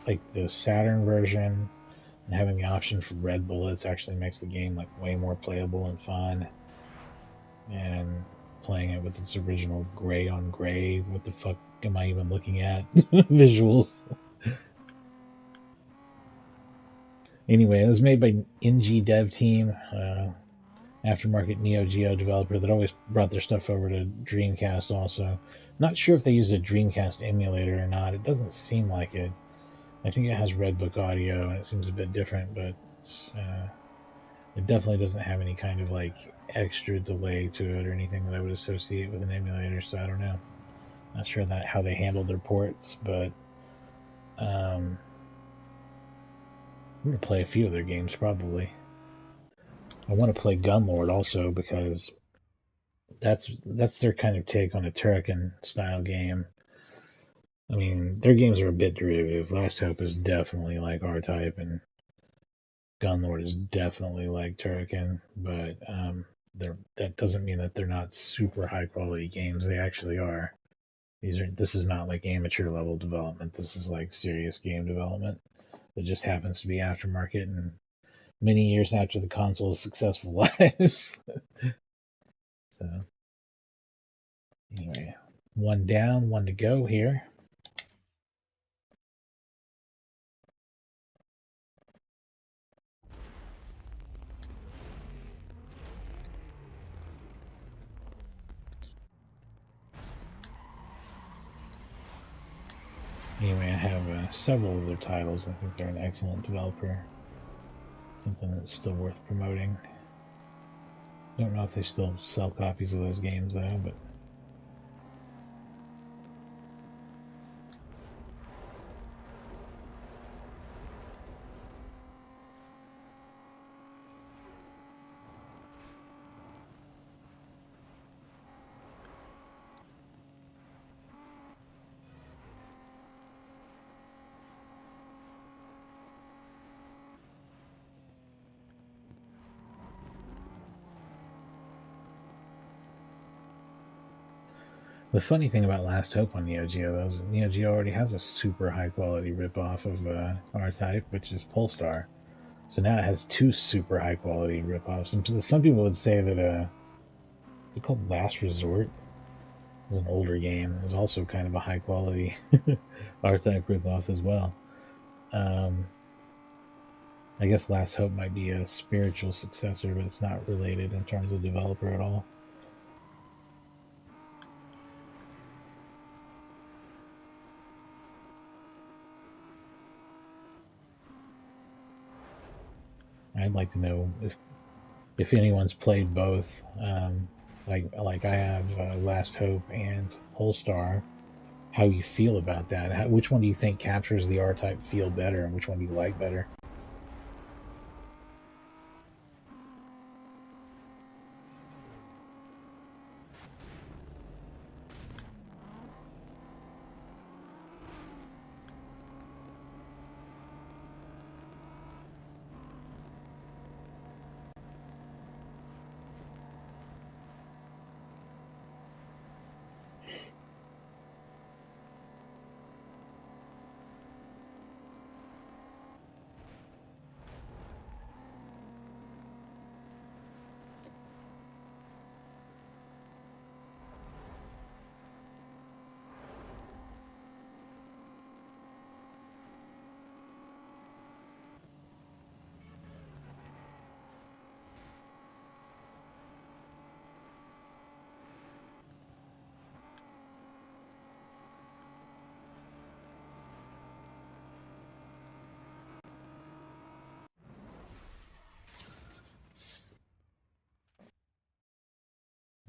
like the Saturn version, and having the option for red bullets actually makes the game like way more playable and fun. And playing it with its original gray on gray, what the fuck am I even looking at? Visuals. Anyway, it was made by NG Dev Team, aftermarket Neo Geo developer that always brought their stuff over to Dreamcast also. Not sure if they used a Dreamcast emulator or not. It doesn't seem like it. I think it has Redbook audio and it seems a bit different, but it definitely doesn't have any kind of like extra delay to it or anything that I would associate with an emulator, so I don't know. Not sure that how they handled their ports, but I'm going to play a few of their games probably. I want to play Gunlord also because that's their kind of take on a Turrican style game. I mean, their games are a bit derivative. Last Hope is definitely like R-Type, and Gunlord is definitely like Turrican, but that doesn't mean that they're not super high quality games. They actually are. This is not like amateur level development. This is like serious game development that just happens to be aftermarket and many years after the console's successful lives. So Anyway, one down, one to go here. Anyway, I have several of their titles. I think they're an excellent developer. Something that's still worth promoting. Don't know if they still sell copies of those games though, but the funny thing about Last Hope on Neo Geo though is that Neo Geo already has a super high quality ripoff of R-Type, which is Polestar. So now it has two super high quality ripoffs. And some people would say that it's called Last Resort. It's an older game. It's also kind of a high quality R-Type ripoff as well. I guess Last Hope might be a spiritual successor, but it's not related in terms of developer at all. I'd like to know if anyone's played both, like I have Last Hope and Polestar, how you feel about that. Which one do you think captures the R-Type feel better, and which one do you like better?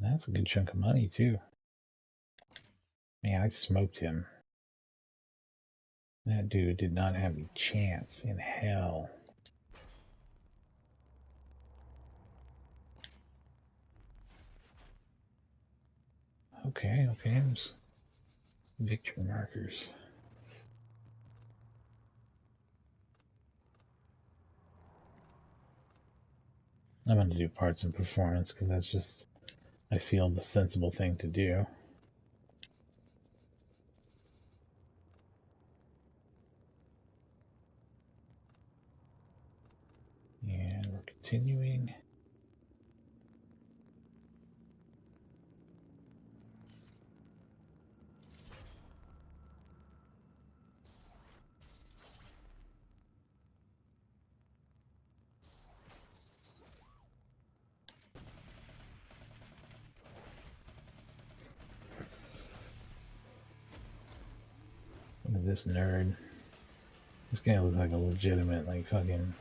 That's a good chunk of money, too. Man, I smoked him. That dude did not have a chance in hell. Okay. Victory markers. I'm going to do parts and performance because that's just, I feel, the sensible thing to do. And we're continuing. Look at this nerd. This guy looks like a legitimate, like, fucking...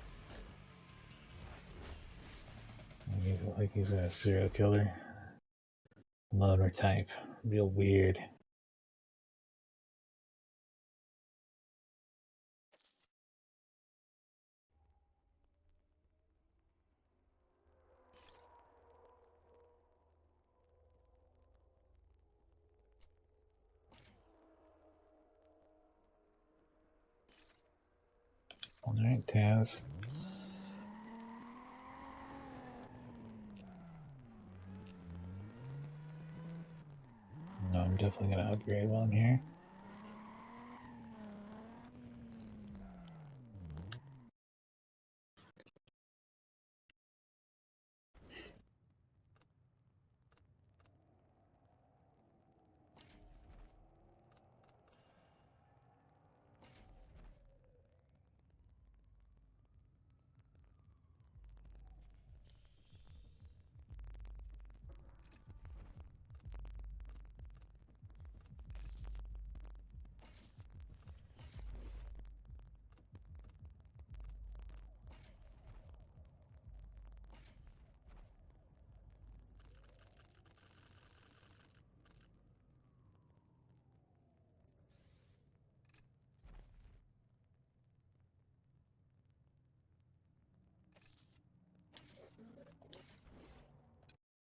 Like he's a serial killer. Loner type. Real weird. Alright, Taz. No, I'm definitely gonna upgrade while I'm here.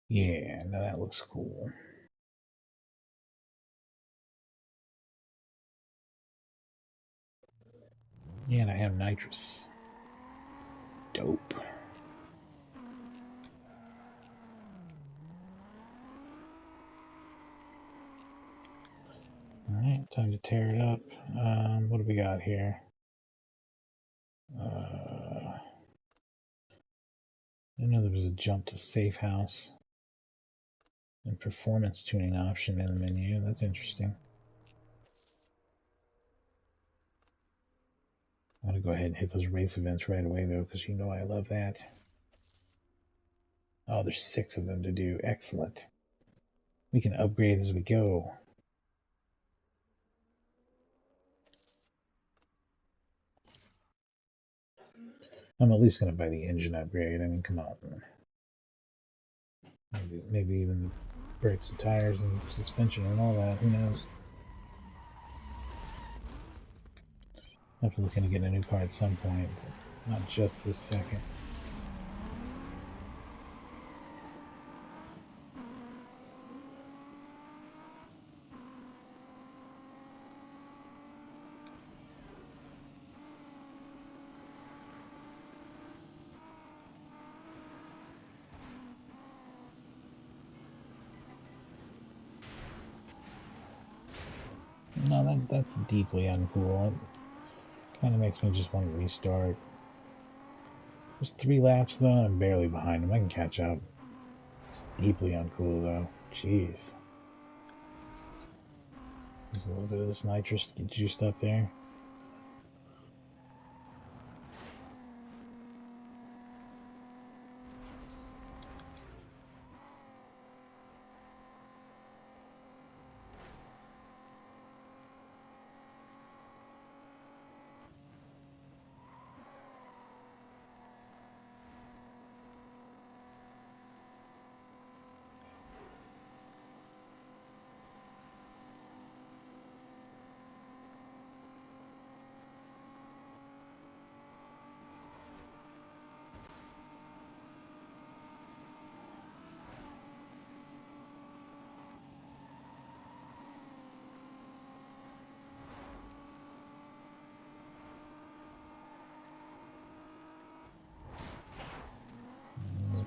Yeah, now that looks cool. Yeah, and I have nitrous. Dope. Alright, time to tear it up. What do we got here? I know there was a jump to safe house and performance tuning option in the menu. That's interesting. I want to go ahead and hit those race events right away, though, because you know I love that. Oh, there's 6 of them to do. Excellent. We can upgrade as we go. I'm at least going to buy the engine upgrade. I mean, come on. Maybe even the brakes and tires and suspension and all that. Who knows? I'm looking to get a new car at some point, but not just this second. No, that's deeply uncool. It kind of makes me just want to restart. There's 3 laps though, and I'm barely behind him. I can catch up. It's deeply uncool though. Jeez. There's a little bit of this nitrous to get juiced up there.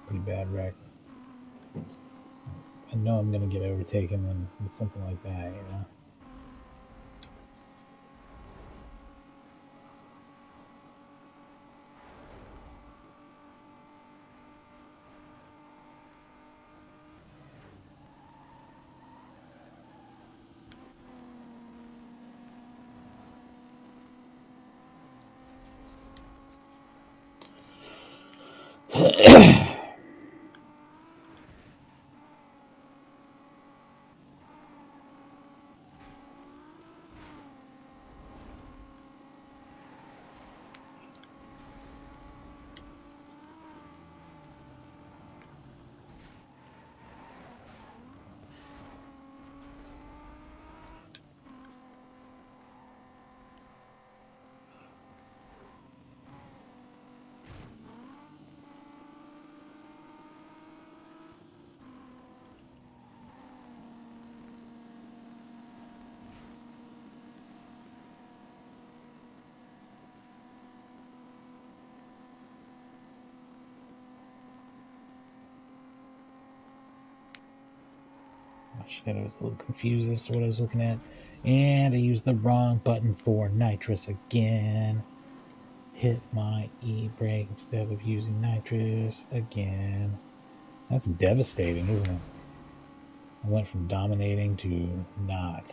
Pretty bad wreck. I know I'm gonna get overtaken with something like that, you know. I was a little confused as to what I was looking at. And I used the wrong button for nitrous again. Hit my E-brake instead of using nitrous again. That's devastating, isn't it? I went from dominating to not.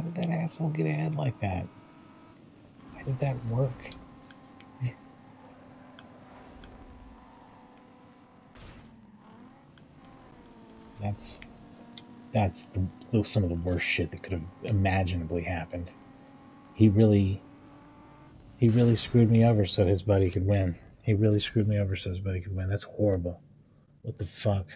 did that asshole get ahead like that? Why did that work? That's some of the worst shit that could have imaginably happened. He really screwed me over so his buddy could win. He really screwed me over so his buddy could win. That's horrible. What the fuck?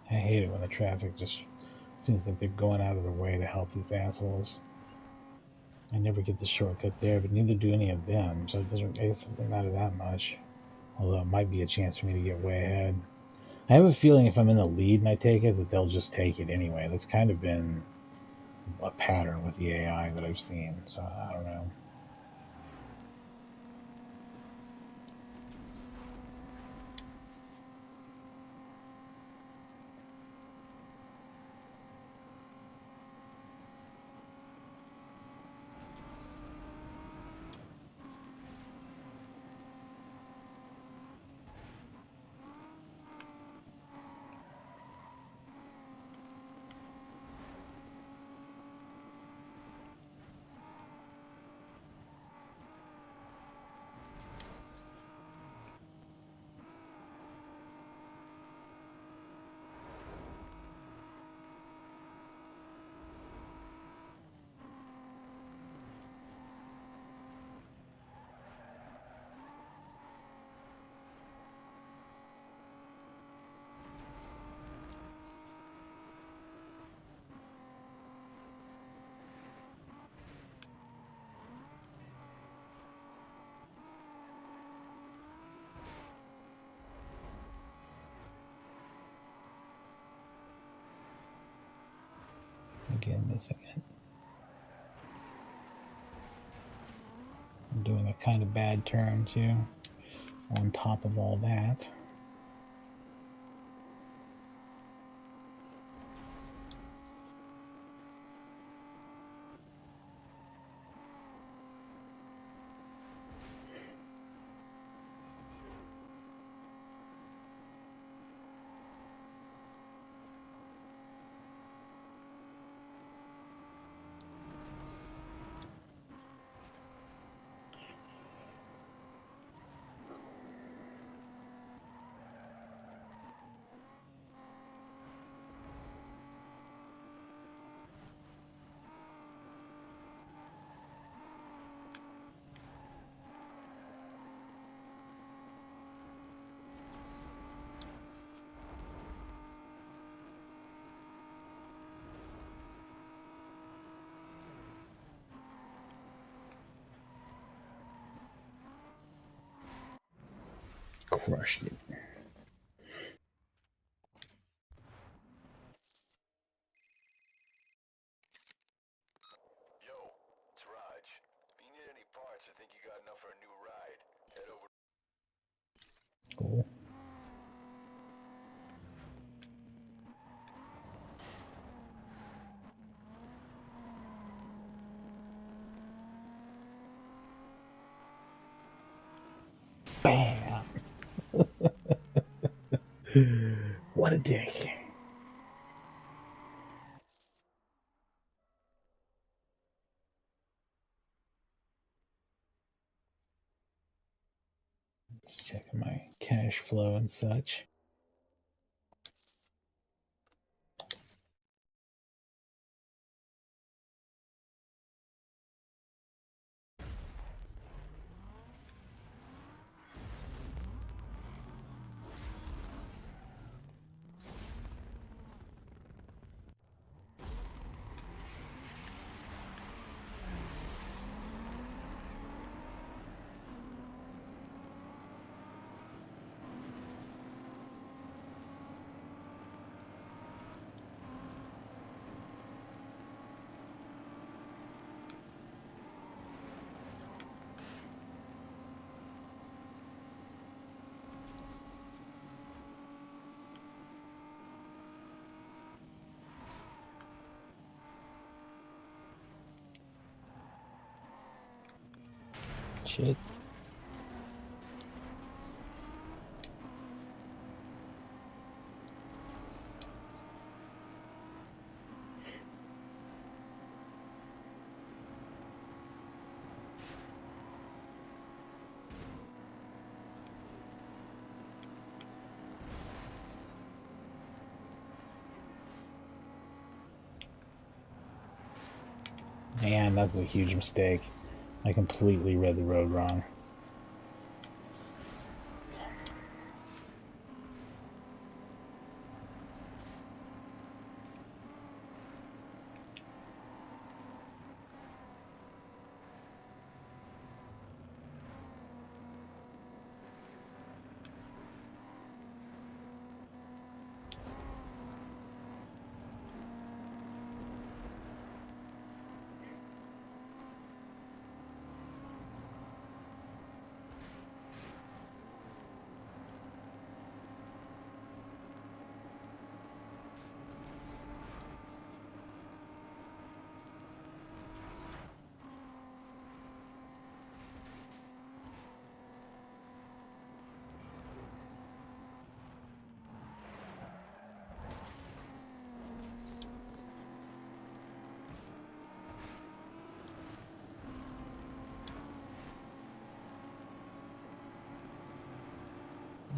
I hate it when the traffic just feels like they're going out of their way to help these assholes. I never get the shortcut there, but neither do any of them, so I guess it doesn't matter that much. Although it might be a chance for me to get way ahead. I have a feeling if I'm in the lead and I take it, that they'll just take it anyway. That's kind of been a pattern with the AI that I've seen, so I don't know. Again, missing it. I'm doing a kind of bad turn too, on top of all that. crushed it. Yo, it's Raj. If you need any parts or think you got enough for a new ride, head over. Cool. Bam! What a dick. Just checking my cash flow and such. Shit. Man, that's a huge mistake. I completely read the road wrong.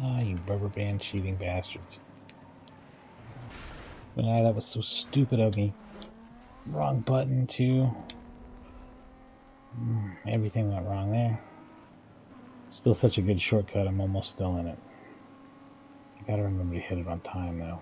Ah, you rubber band cheating bastards. Ah, that was so stupid of me. Wrong button, too. Everything went wrong there. Still such a good shortcut, I'm almost still in it. I gotta remember to hit it on time, though.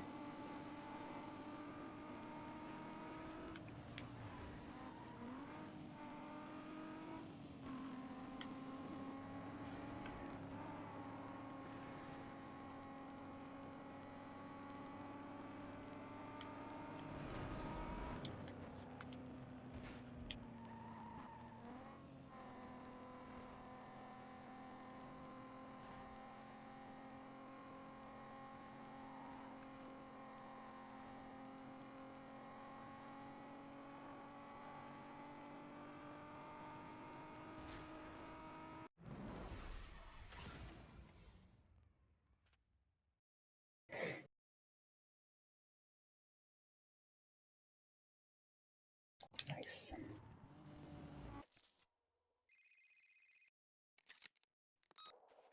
Nice.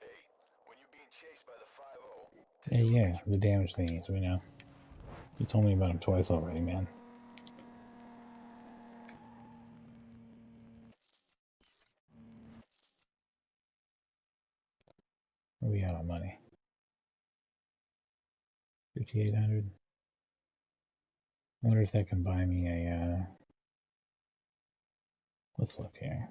Hey, when you're being chased by the 5-0... Hey, yeah, the damage thingies, we know. You told me about them twice already, man. Where we out on money? 5,800. I wonder if that can buy me a, let's look here.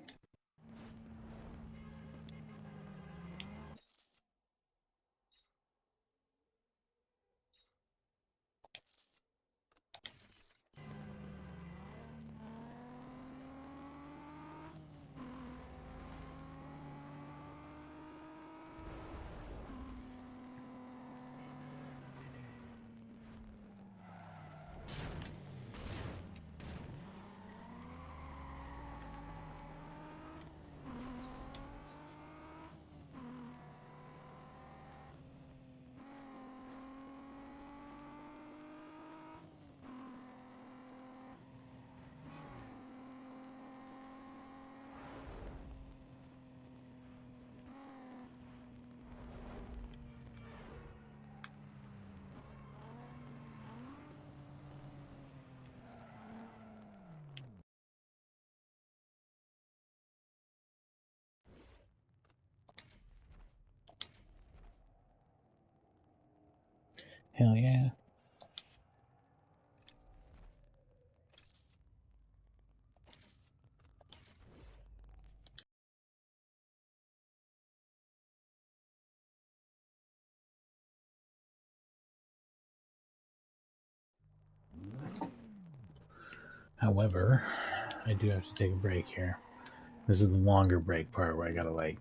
Hell yeah. However, I do have to take a break here. This is the longer break part where I gotta like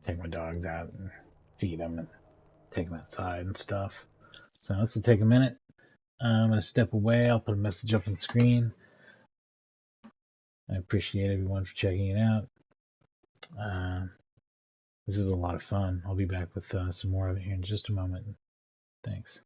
take my dogs out and feed them and take them outside and stuff. So this will take a minute. I'm gonna step away. I'll put a message up on the screen. I appreciate everyone for checking it out. This is a lot of fun. I'll be back with some more of it here in just a moment. Thanks.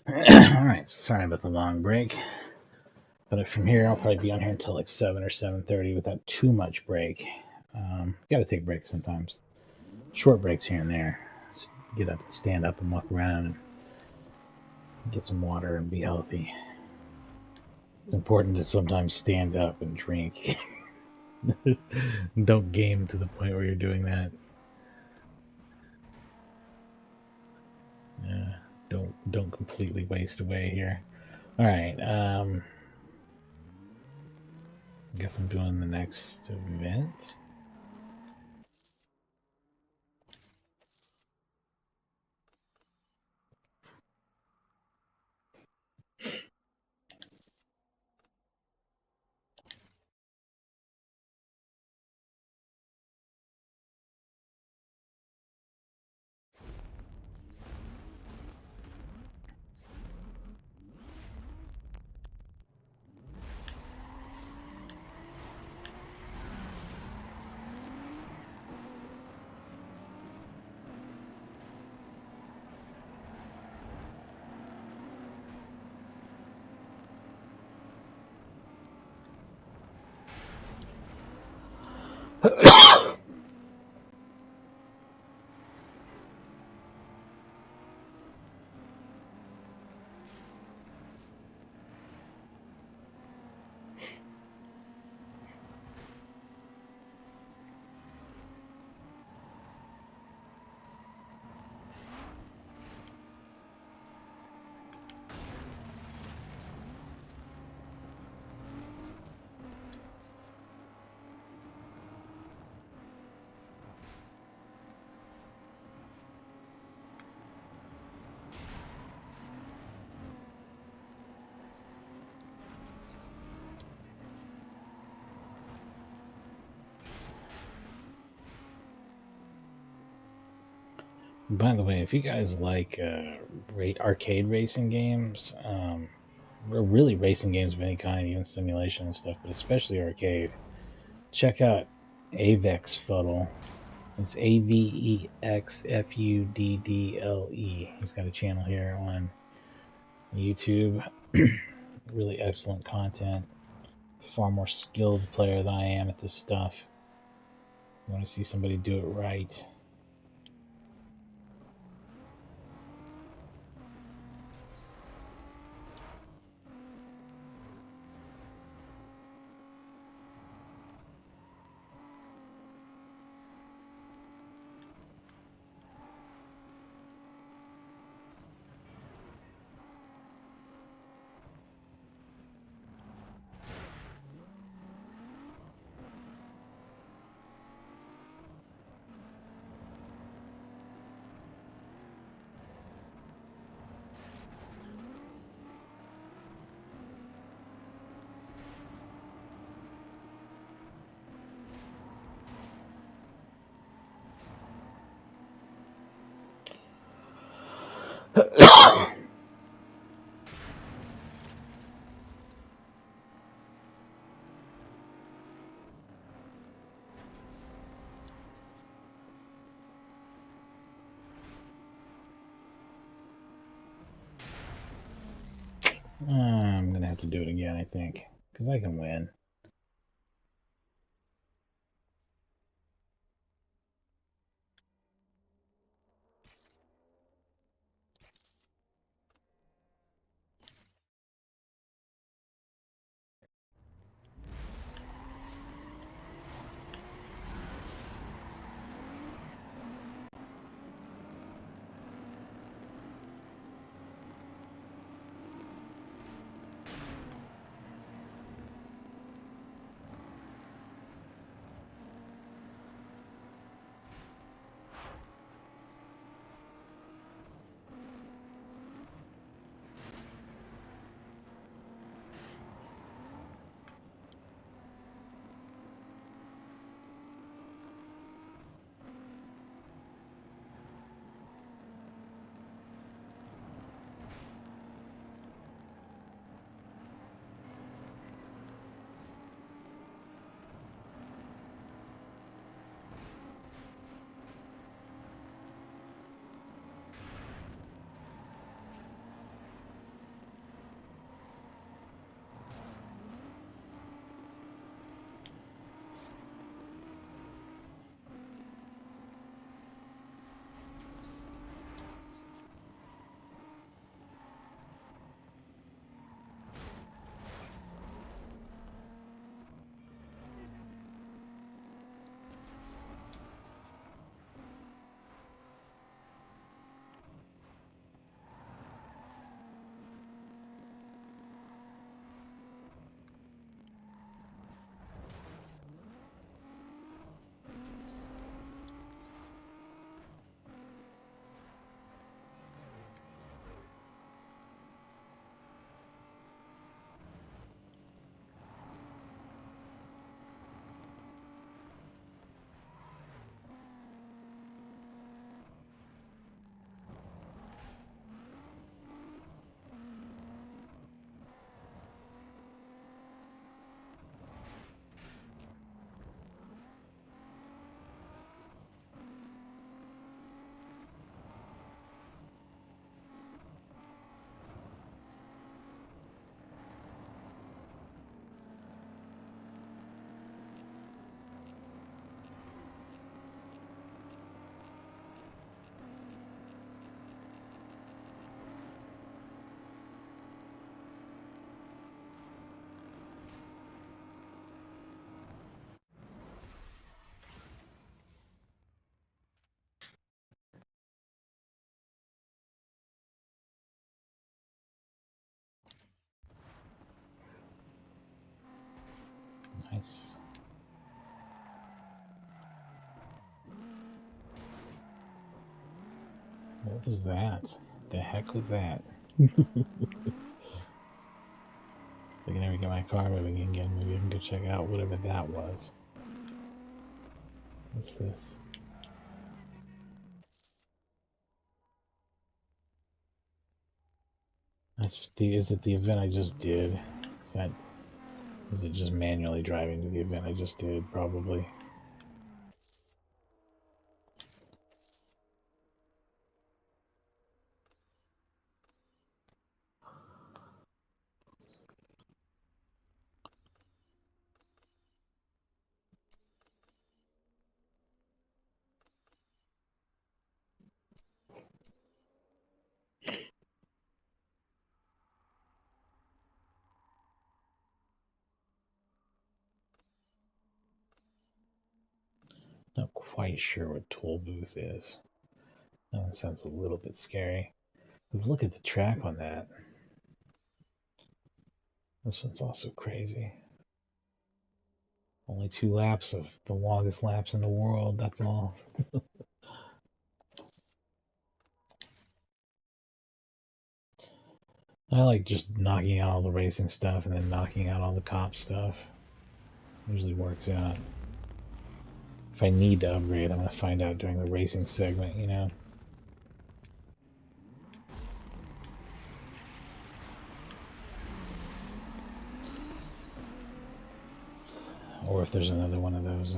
Alright, sorry about the long break. But from here, I'll probably be on here until like 7 or 7:30 without too much break. Gotta take breaks sometimes. Short breaks here and there. Just get up, stand up, and walk around, and get some water and be healthy. It's important to sometimes stand up and drink. Don't game to the point where you're doing that. Don't completely waste away here. All right. I guess I'm doing the next event. By the way, if you guys like arcade racing games, or really racing games of any kind, even simulation and stuff, but especially arcade, check out Avex Fuddle. It's AVEXFUDDLE. He's got a channel here on YouTube. Really excellent content. Far more skilled player than I am at this stuff. You want to see somebody do it right. I'm gonna have to do it again, I think, because I can win. Nice. What was that? The heck was that? I can never get my car moving again. Maybe I can go check out whatever that was. What's this? Is it the event I just did? Is it just manually driving to the event I just did? Probably. Not quite sure what toll booth is. That one sounds a little bit scary. Because look at the track on that. This one's also crazy. Only 2 laps of the longest laps in the world, that's all. I like just knocking out all the racing stuff and then knocking out all the cop stuff. Usually works out. If I need to upgrade, I'm going to find out during the racing segment, you know? Or if there's another one of those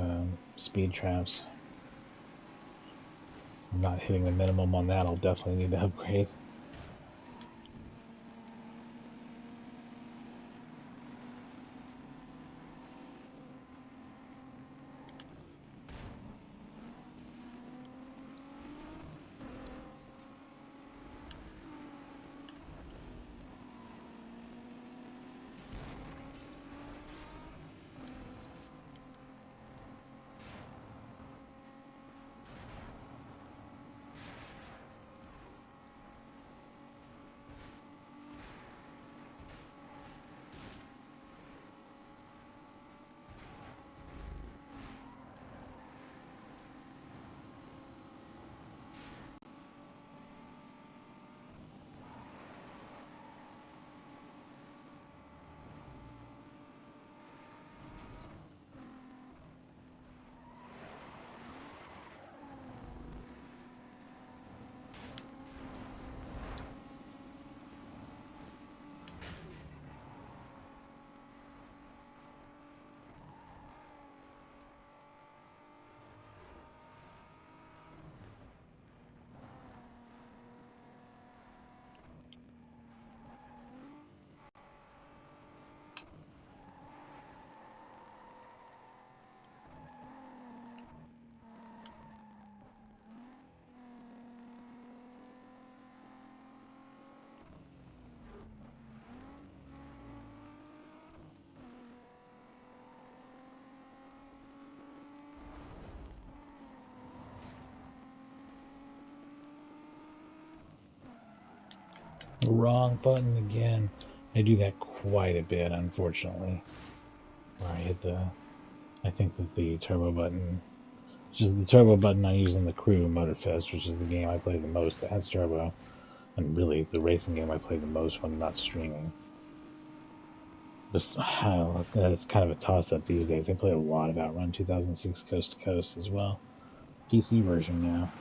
speed traps. I'm not hitting the minimum on that, I'll definitely need to upgrade. Wrong button again. I do that quite a bit, unfortunately. Where I hit I think that the turbo button, which is the turbo button I use in the Crew Motorfest, which is the game I play the most that has turbo, and really the racing game I play the most when I'm not streaming. It's kind of a toss-up these days. I play a lot of Outrun 2006 Coast to Coast as well. PC version now.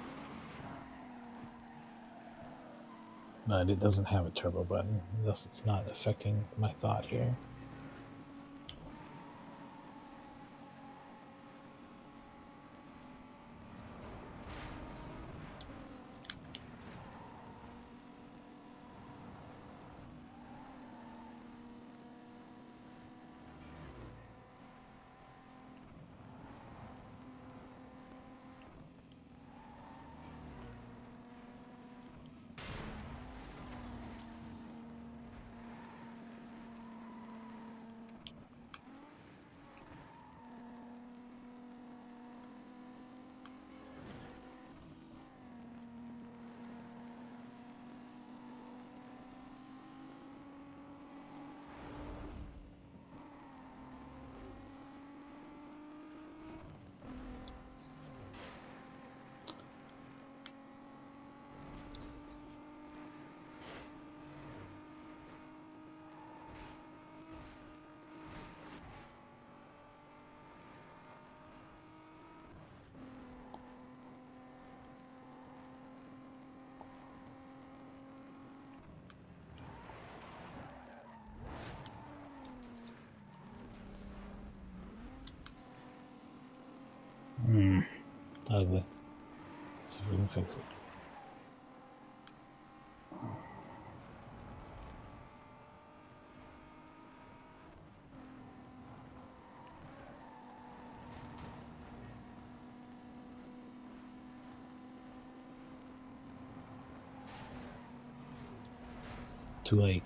But it doesn't have a turbo button, thus it's not affecting my thought here. ugly. Let's see if we can fix it. Too late.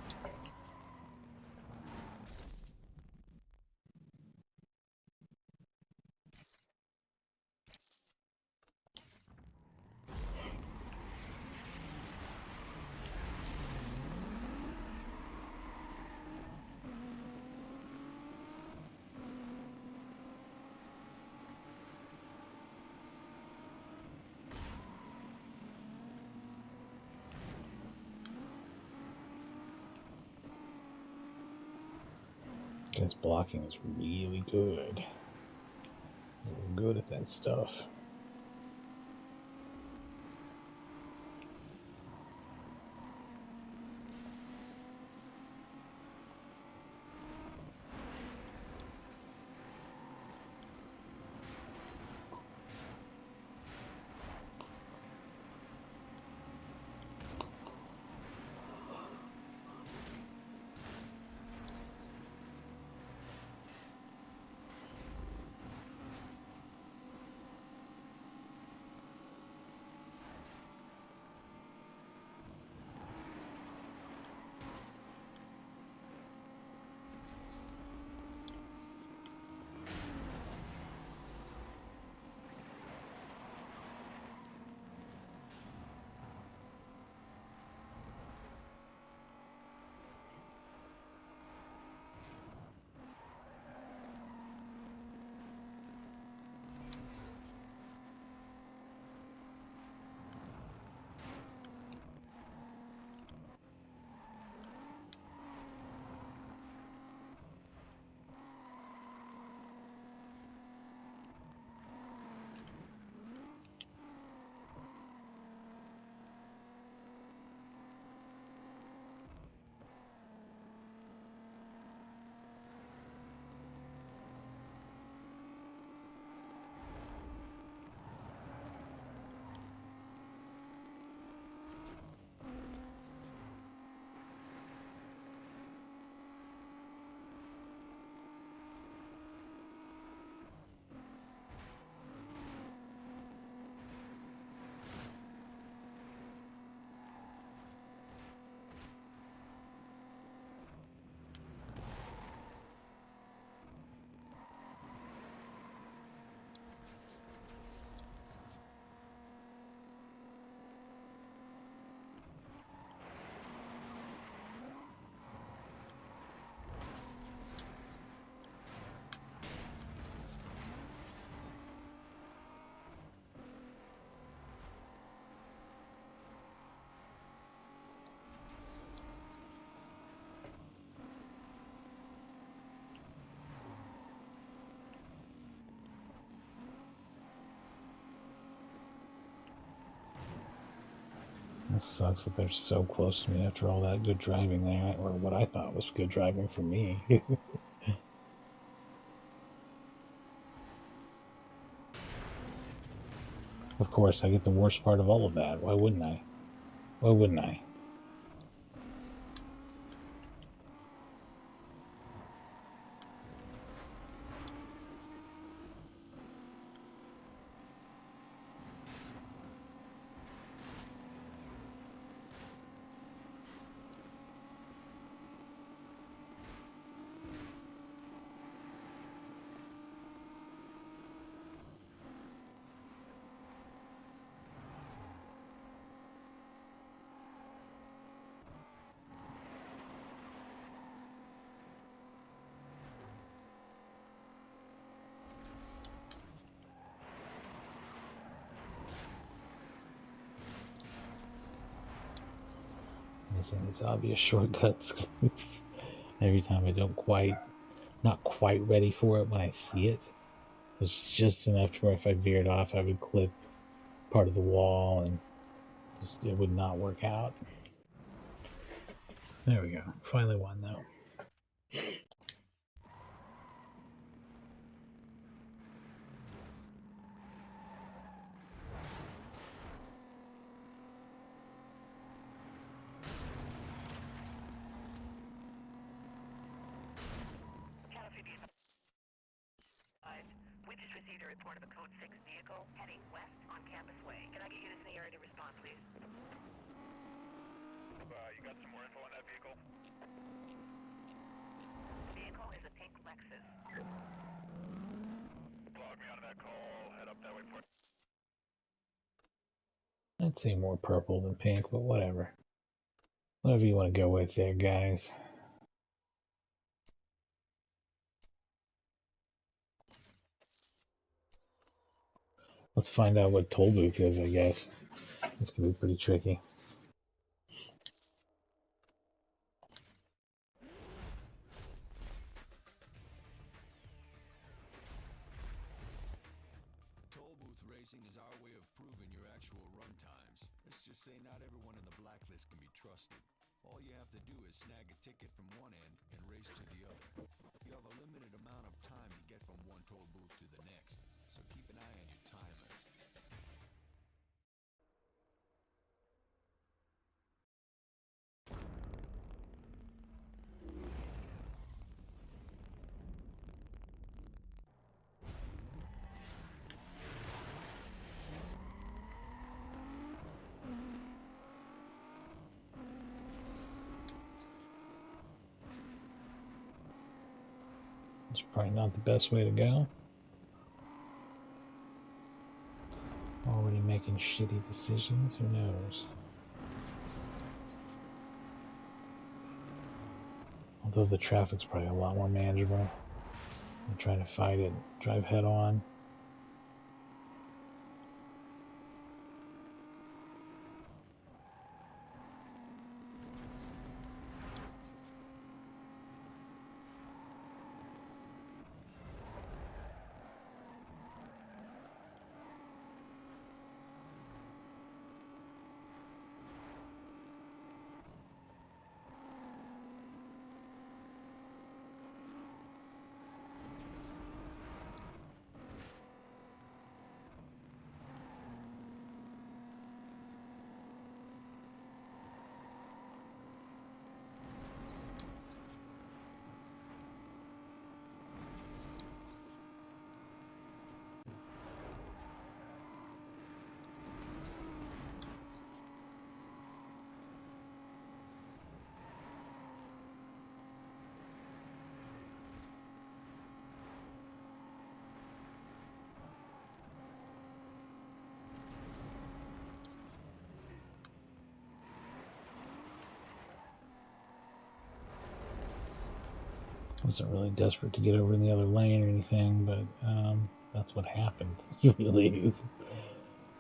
His blocking is really good. He's good at that stuff. It sucks that they're so close to me after all that good driving there, or what I thought was good driving for me. Of course, I get the worst part of all of that. Why wouldn't I? Why wouldn't I? Missing these obvious shortcuts. Every time I don't not quite ready for it when I see it. It's just enough to where if I veered off, I would clip part of the wall and it would not work out. There we go. Finally won though. we just received a report of a Code 6 vehicle heading west on Campus Way. Can I get units in the area to respond, please? You got some more info on that vehicle? The vehicle is a pink Lexus. Log me onto that call. Head up that way for it. I'd say more purple than pink, but whatever. Whatever you want to go with there, guys. Let's find out what toll booth is, I guess. This could be pretty tricky. Toll booth racing is our way of proving your actual run times. Let's just say not everyone in the blacklist can be trusted. All you have to do is snag a ticket from one end and race to the other. You have a limited amount of time to get from one toll booth to the next, so keep an eye on your timer. It's probably not the best way to go. Already making shitty decisions, who knows? Although the traffic's probably a lot more manageable. I'm trying to fight it, drive head on. Wasn't really desperate to get over in the other lane or anything, but that's what happened. Really,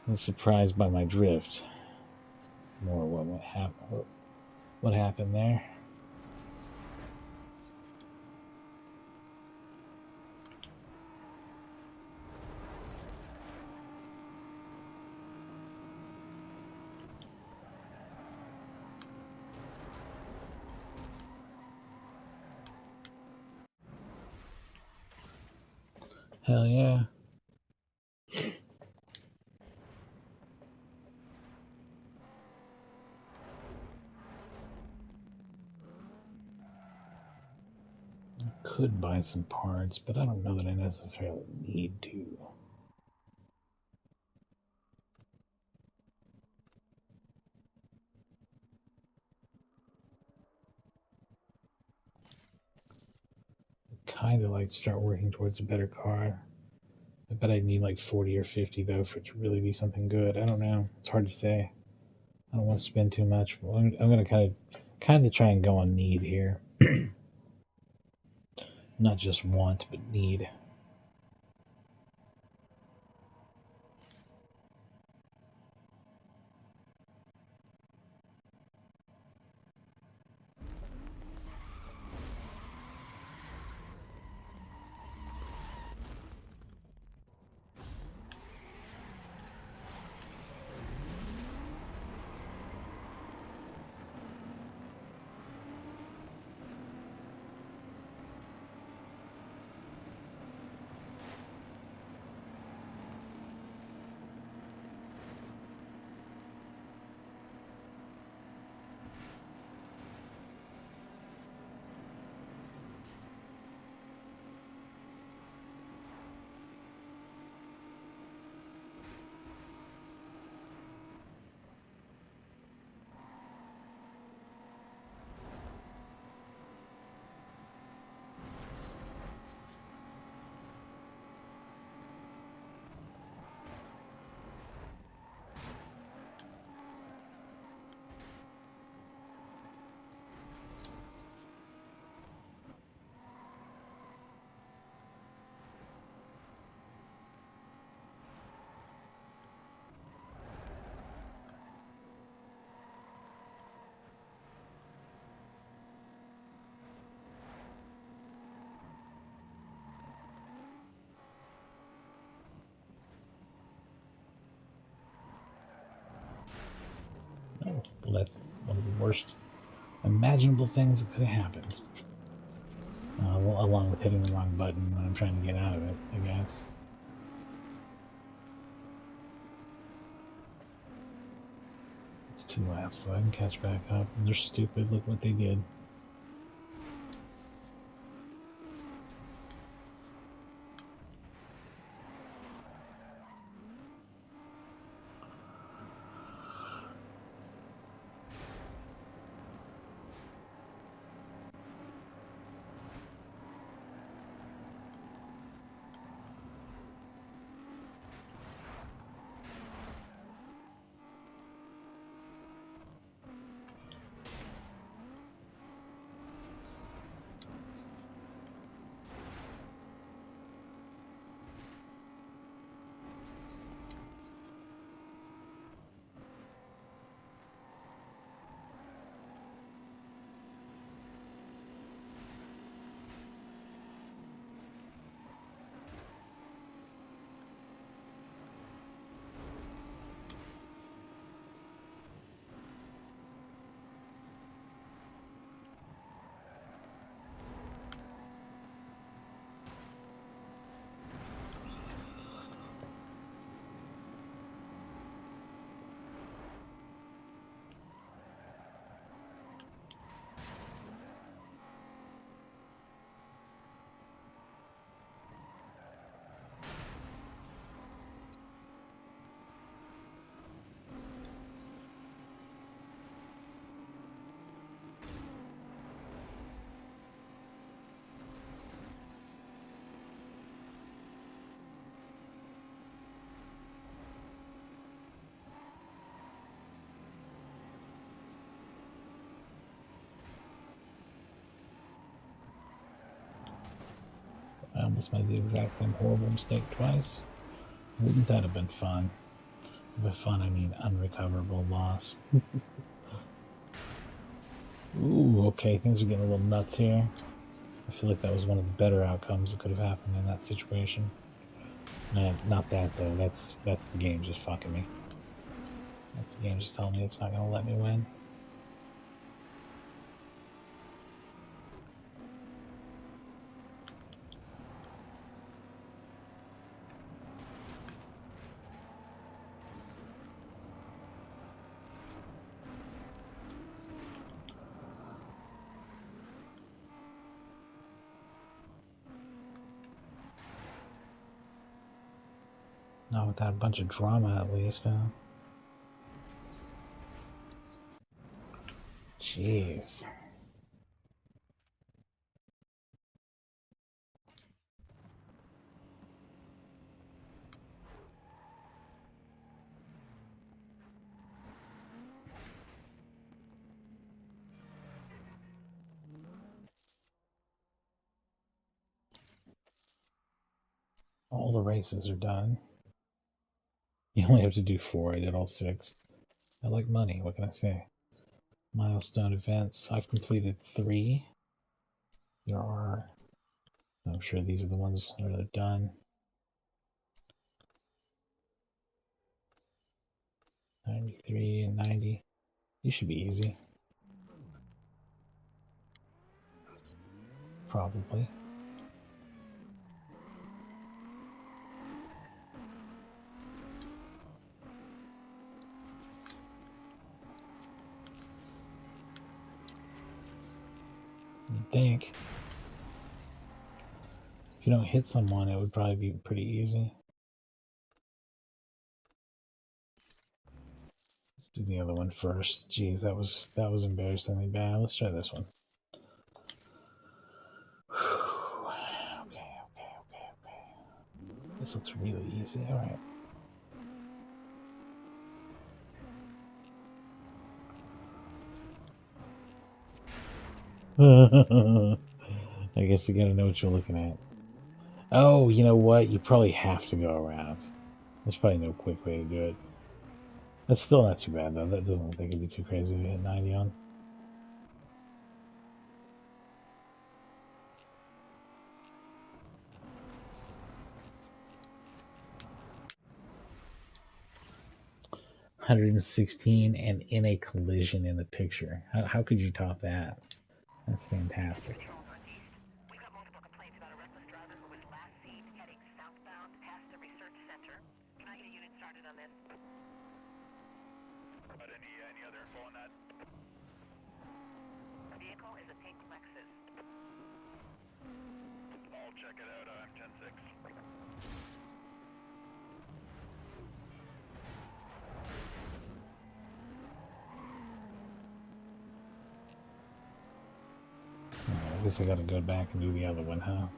I was surprised by my drift. More what happened there. Hell yeah. I could buy some parts, but I don't know that I necessarily need to. Kind of like start working towards a better car. I bet I'd need like 40 or 50 though for it to really be something good. I don't know. It's hard to say. I don't want to spend too much. I'm going to kind of try and go on need here. Not just want, but need. That's one of the worst imaginable things that could have happened. Along with hitting the wrong button when I'm trying to get out of it, I guess. It's 2 laps, so I can catch back up. And they're stupid, look what they did. I almost made the exact same horrible mistake twice. Wouldn't that have been fun? By fun, I mean unrecoverable loss. Ooh, okay, things are getting a little nuts here. I feel like that was one of the better outcomes that could have happened in that situation. Not that, though. That's the game just fucking me. That's the game just telling me it's not going to let me win. Not without a bunch of drama, at least, huh? Jeez. All the races are done. You only have to do 4. I did all 6. I like money, what can I say? Milestone events. I've completed 3. There are... I'm sure these are the ones that are done. 93 and 90. These should be easy. Probably. You'd think. If you don't hit someone, it would probably be pretty easy. Let's do the other one first. Jeez, that was embarrassingly bad. Let's try this one. Okay. This looks really easy. Alright. I guess you gotta know what you're looking at. Oh, you know what? You probably have to go around. There's probably no quick way to do it. That's still not too bad, though. That doesn't look like it'd be too crazy to hit 90 on. 116 and in a collision in the picture. How could you top that? That's fantastic. Patrol Northeast. We've got multiple complaints about a reckless driver who was last seen heading southbound past the research center. Can I get a unit started on this? But any other info on that? The vehicle is a pink Lexus. I'll check it out. I'm 10-6. I guess I gotta go back and do the other one, huh?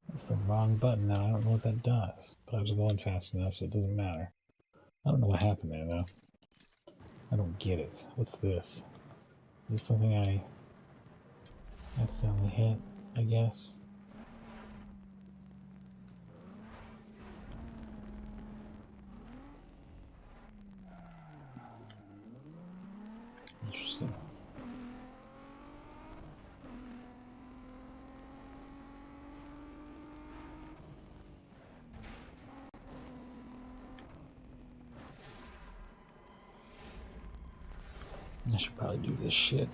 That's the wrong button now. I don't know what that does. But I was going fast enough, so it doesn't matter. I don't know what happened there, though. I don't get it. What's this? Is this something I accidentally hit, I guess? Interesting. I should probably do this shit.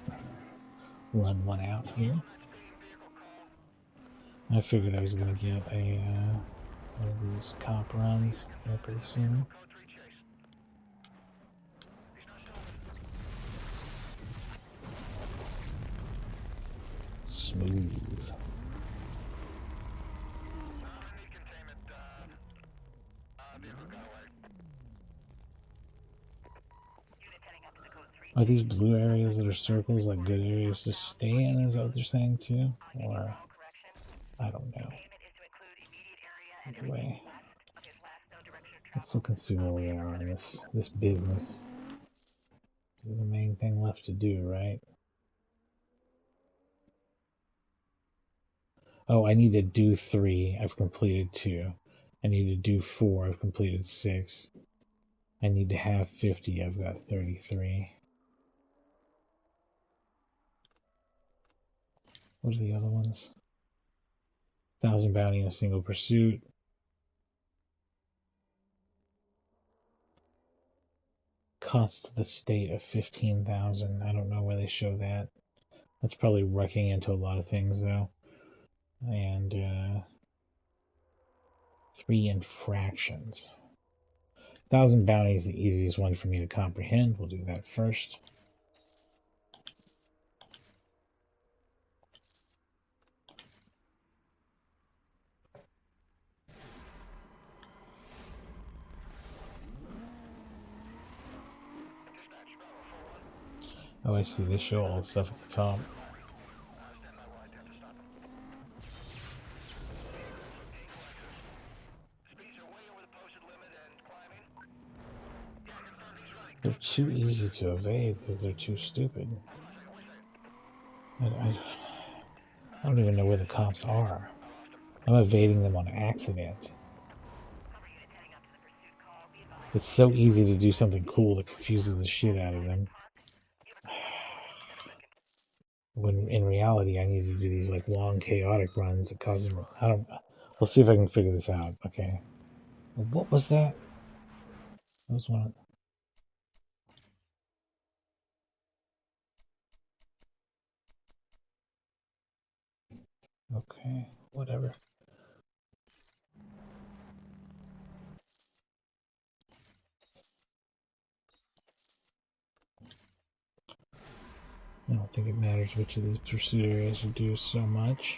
Run one out here. I figured I was gonna get a one of these cop runs here pretty soon. Smooth. Are these blue areas that are circles like good areas to stay in? Is that what they're saying too? Or I don't know. Anyway, let's look and see where we are in this business. This is the main thing left to do, right? Oh, I need to do 3. I've completed 2. I need to do 4. I've completed 6. I need to have 50. I've got 33. What are the other ones? 1,000 bounty in a single pursuit. Cost to the state of 15,000. I don't know where they show that. That's probably wrecking into a lot of things though. And 3 infractions. 1,000 bounty is the easiest one for me to comprehend. We'll do that first. Oh, I see. They show all the stuff at the top. They're too easy to evade because they're too stupid. I don't even know where the cops are. I'm evading them on accident. It's so easy to do something cool that confuses the shit out of them. When in reality, I need to do these like long, chaotic runs that cause them. I don't. We'll see if I can figure this out. Okay. What was that? That was one. Okay. Whatever. I don't think it matters which of these pursuit areas you do so much.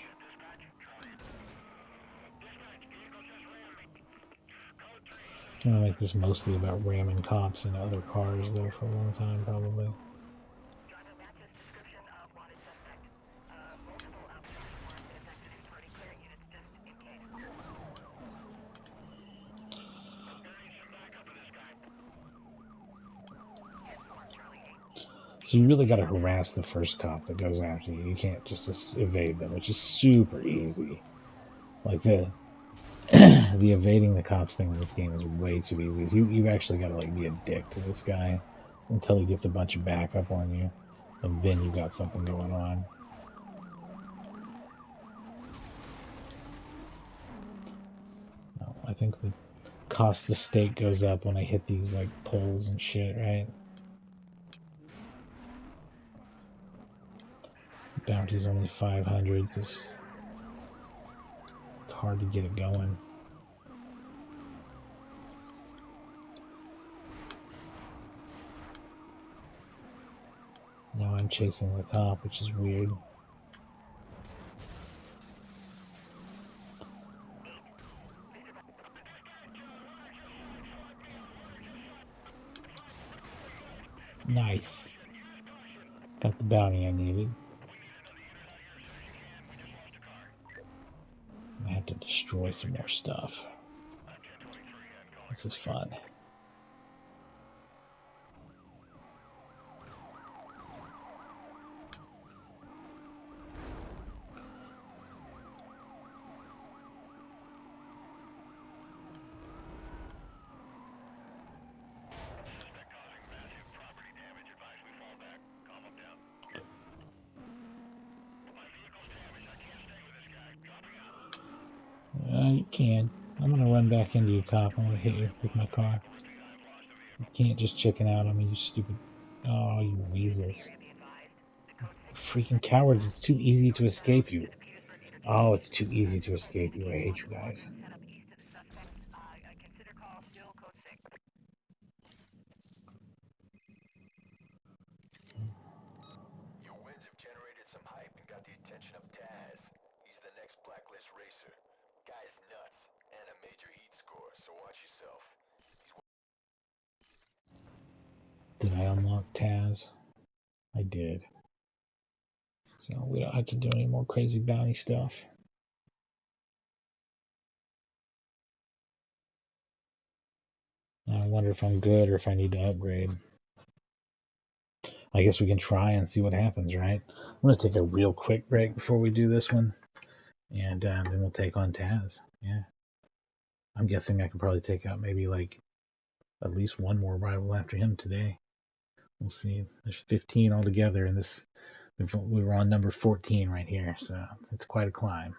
I'm gonna make this mostly about ramming cops and other cars though for a long time probably. So you really got to harass the first cop that goes after you. You can't just evade them, which is super easy. Like the evading the cops thing in this game is way too easy. You actually got to like be a dick to this guy until he gets a bunch of backup on you, and then you got something going on. Oh, I think the cost of steak goes up when I hit these like poles and shit, right? Bounty's only 500 because it's hard to get it going. Now I'm chasing the cop, which is weird. Nice. Got the bounty I needed. I have to destroy some more stuff. This is fun. You can. I'm gonna run back into you, cop. I'm gonna hit you with my car. You can't just chicken out on me, you stupid. Oh, you weasels. Freaking cowards, it's too easy to escape you. Oh, it's too easy to escape you. I hate you guys. Your wins have generated some hype and got the attention of Taz. He's the next Blacklist racer. Guy's nuts and a major heat score, so watch yourself. Did I unlock Taz? I did. So we don't have to do any more crazy bounty stuff. I wonder if I'm good or if I need to upgrade. I guess we can try and see what happens, right? I'm going to take a real quick break before we do this one. And then we'll take on Taz. Yeah. I'm guessing I can probably take out maybe like at least one more rival after him today. We'll see. There's 15 altogether, and this we were on number 14 right here, so it's quite a climb.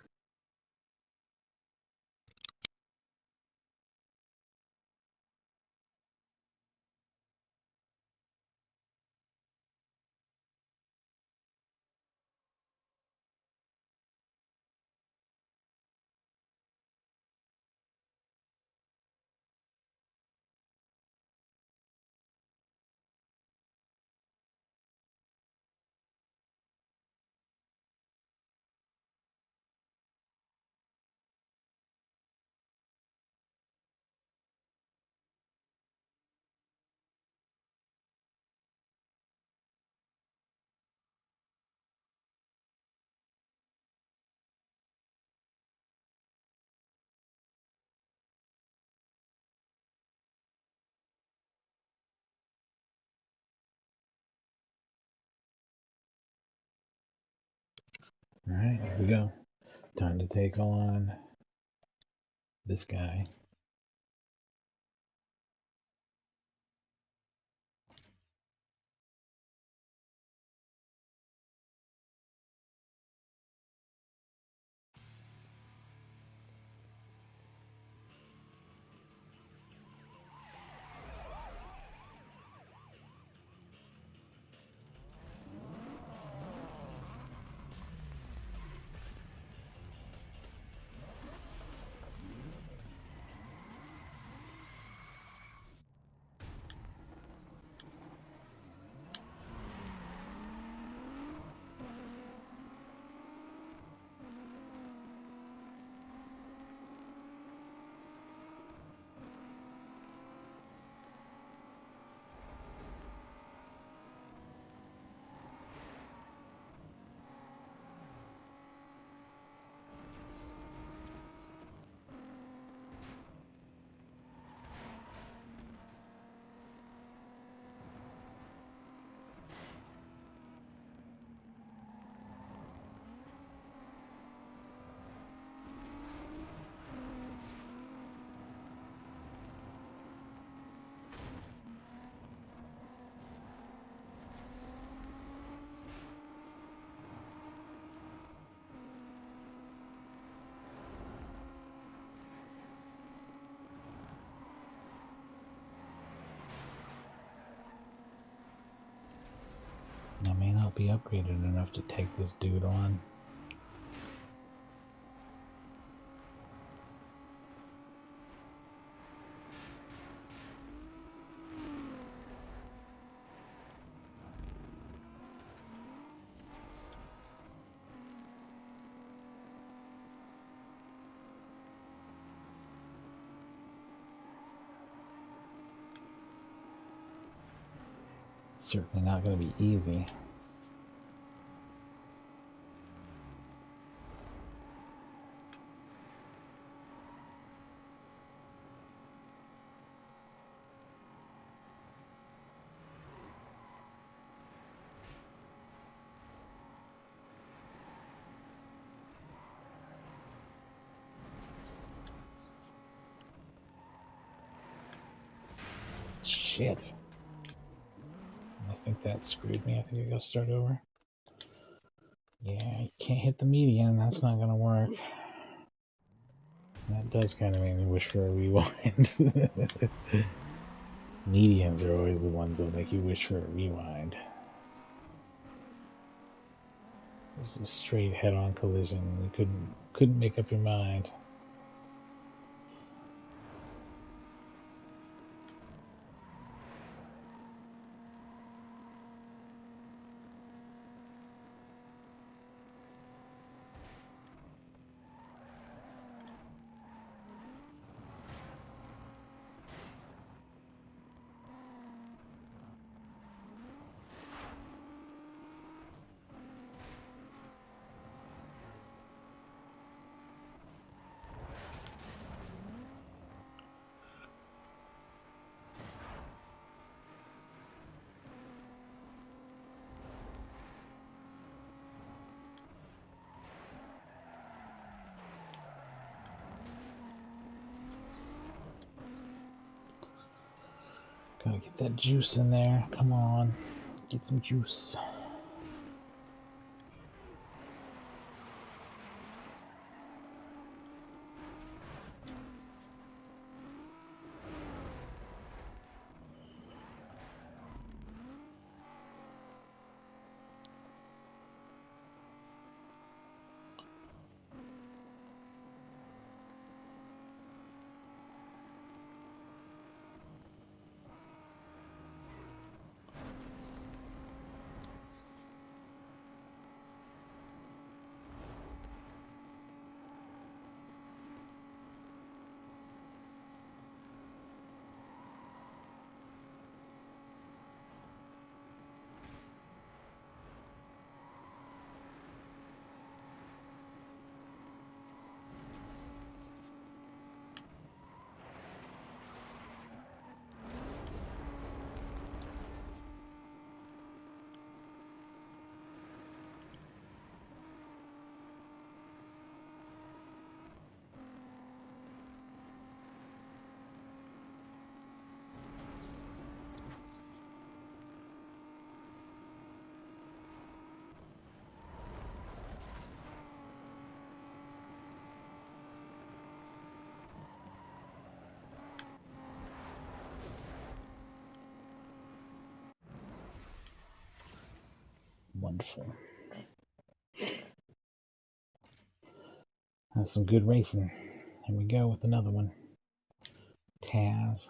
All right, here we go. Time to take on this guy. not be upgraded enough to take this dude on. Certainly not going to be easy. Shit. I think that screwed me. I think I gotta start over. Yeah, you can't hit the median. That's not gonna work. That does kind of make me wish for a rewind. Medians are always the ones that make you wish for a rewind. This is a straight head-on collision. You couldn't make up your mind. Gotta get that juice in there. Come on. Get some juice. Wonderful. That's some good racing. Here we go with another one. Taz.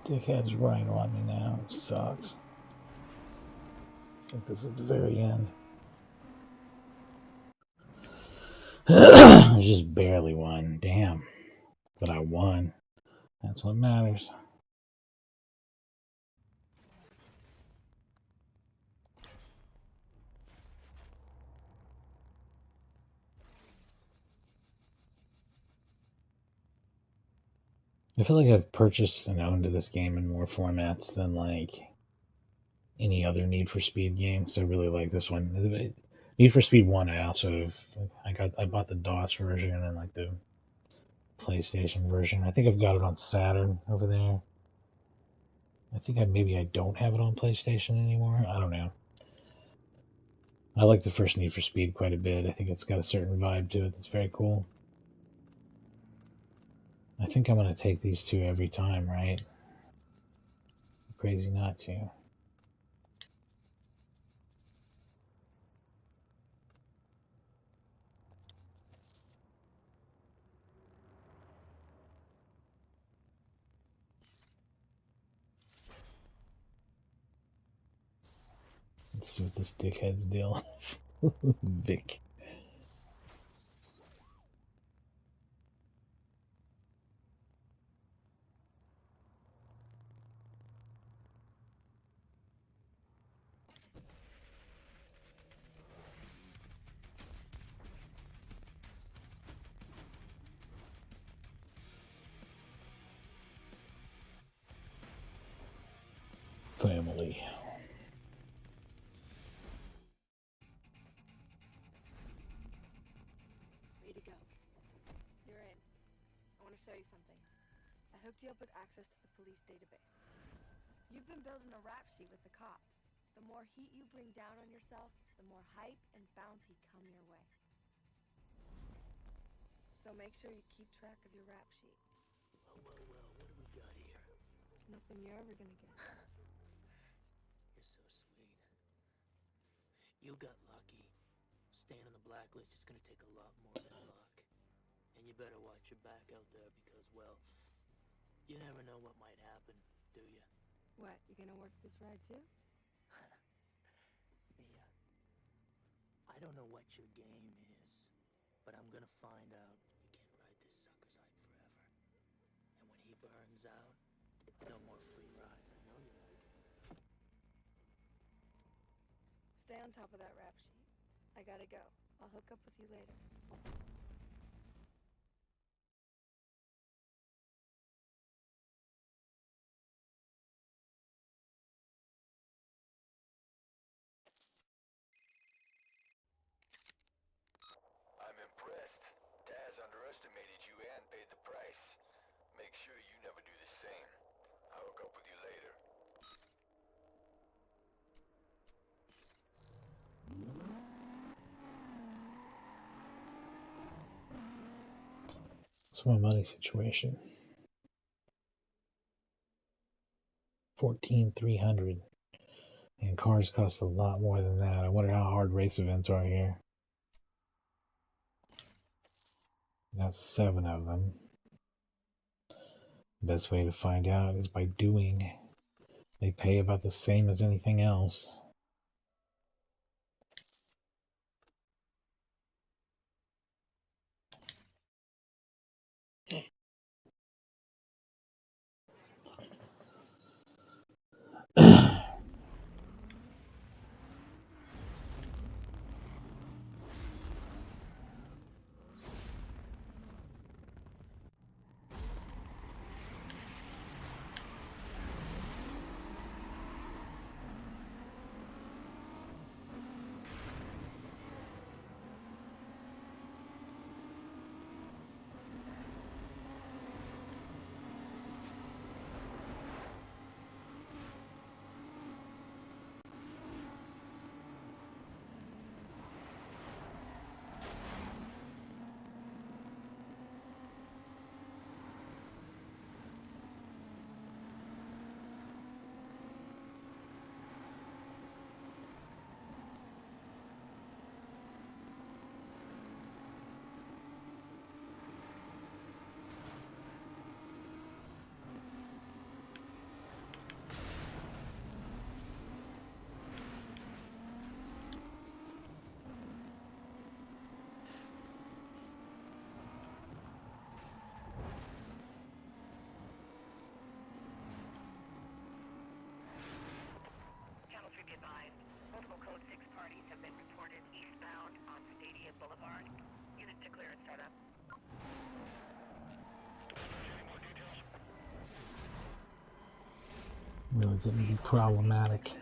Dickhead's running on me now. It sucks. I think this is the very end. I just barely won. Damn. But I won. That's what matters. I feel like I've purchased and owned this game in more formats than like any other Need for Speed game, so I really like this one. Need for Speed 1 I bought the DOS version and like the PlayStation version. I think I've got it on Saturn over there. I think maybe I don't have it on PlayStation anymore. I don't know. I like the first Need for Speed quite a bit. I think it's got a certain vibe to it that's very cool. I think I'm going to take these two every time, right? Crazy not to. Let's see what this dickhead's deal is. Vic. Family. Way to go. You're in. I want to show you something. I hooked you up with access to the police database. You've been building a rap sheet with the cops. The more heat you bring down on yourself, the more hype and bounty come your way. So make sure you keep track of your rap sheet. Well, what do we got here? Nothing you're ever gonna get. You're so sweet. You got lucky. Staying on the blacklist is gonna take a lot more than luck. And you better watch your back out there because, well, you never know what might happen, do you? What, you gonna work this ride too? Mia, I don't know what your game is, but I'm gonna find out you can't ride this sucker's hype forever. And when he burns out, no more free rides. I know you like it. Stay on top of that rap sheet. I gotta go. I'll hook up with you later. I'm impressed. Daz underestimated you and paid the price. Make sure you never do the same. I'll hook up with you later. What's my money situation? 14,300. And cars cost a lot more than that. I wonder how hard race events are here. That's 7 of them. Best way to find out is by doing. They pay about the same as anything else. parties have been reported eastbound on Stadium Boulevard. Units to clear and start up. Really getting to be problematic.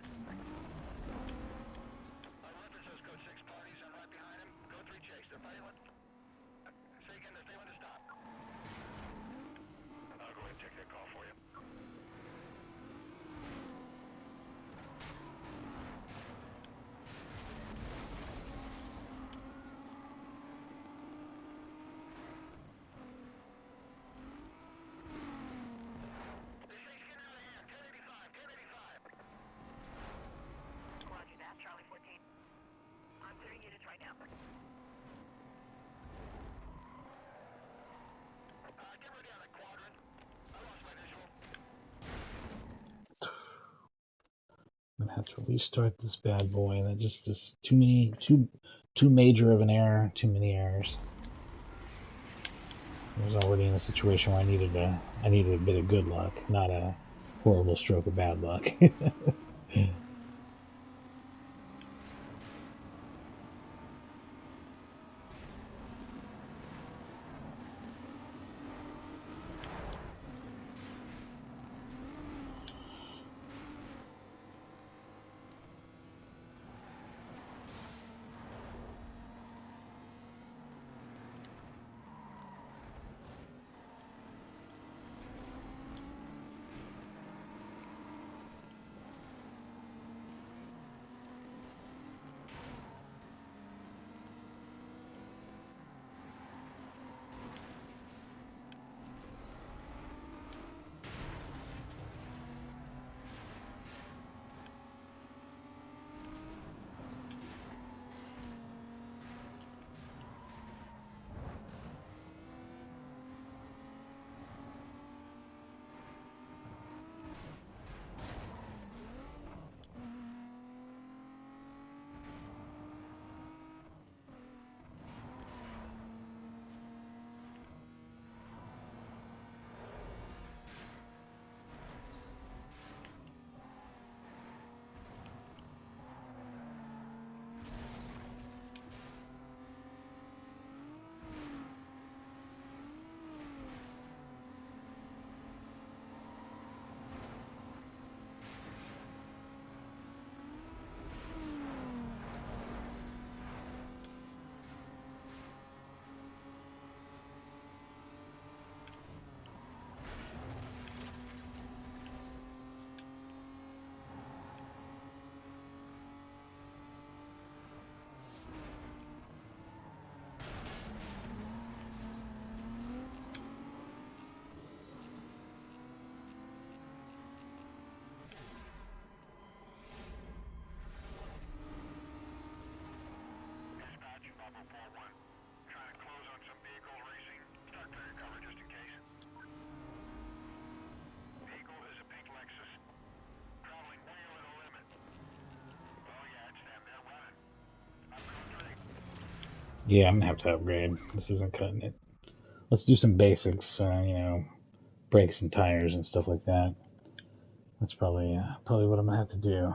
Roger that, Charlie 14. I'm clearing units right now. Get ready on the quadrant. I lost my visual. I'm gonna have to restart this bad boy. That just too major of an error. Too many errors. I was already in a situation where I needed a bit of good luck, not a horrible stroke of bad luck. Yeah, I'm gonna have to upgrade. This isn't cutting it. Let's do some basics, brakes and tires and stuff like that. That's probably what I'm gonna have to do.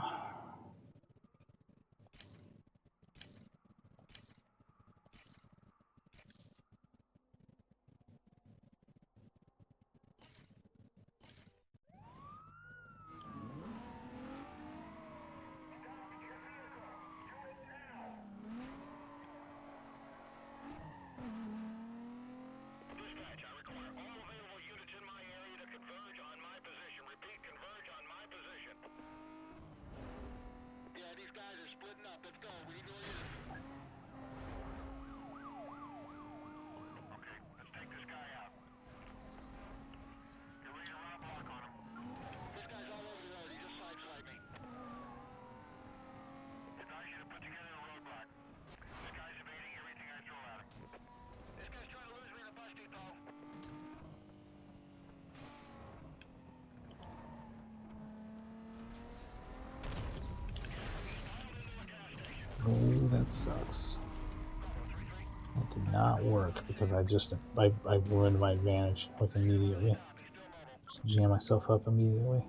Oh, that sucks. That did not work because I ruined my advantage like immediately. Just jam myself up immediately.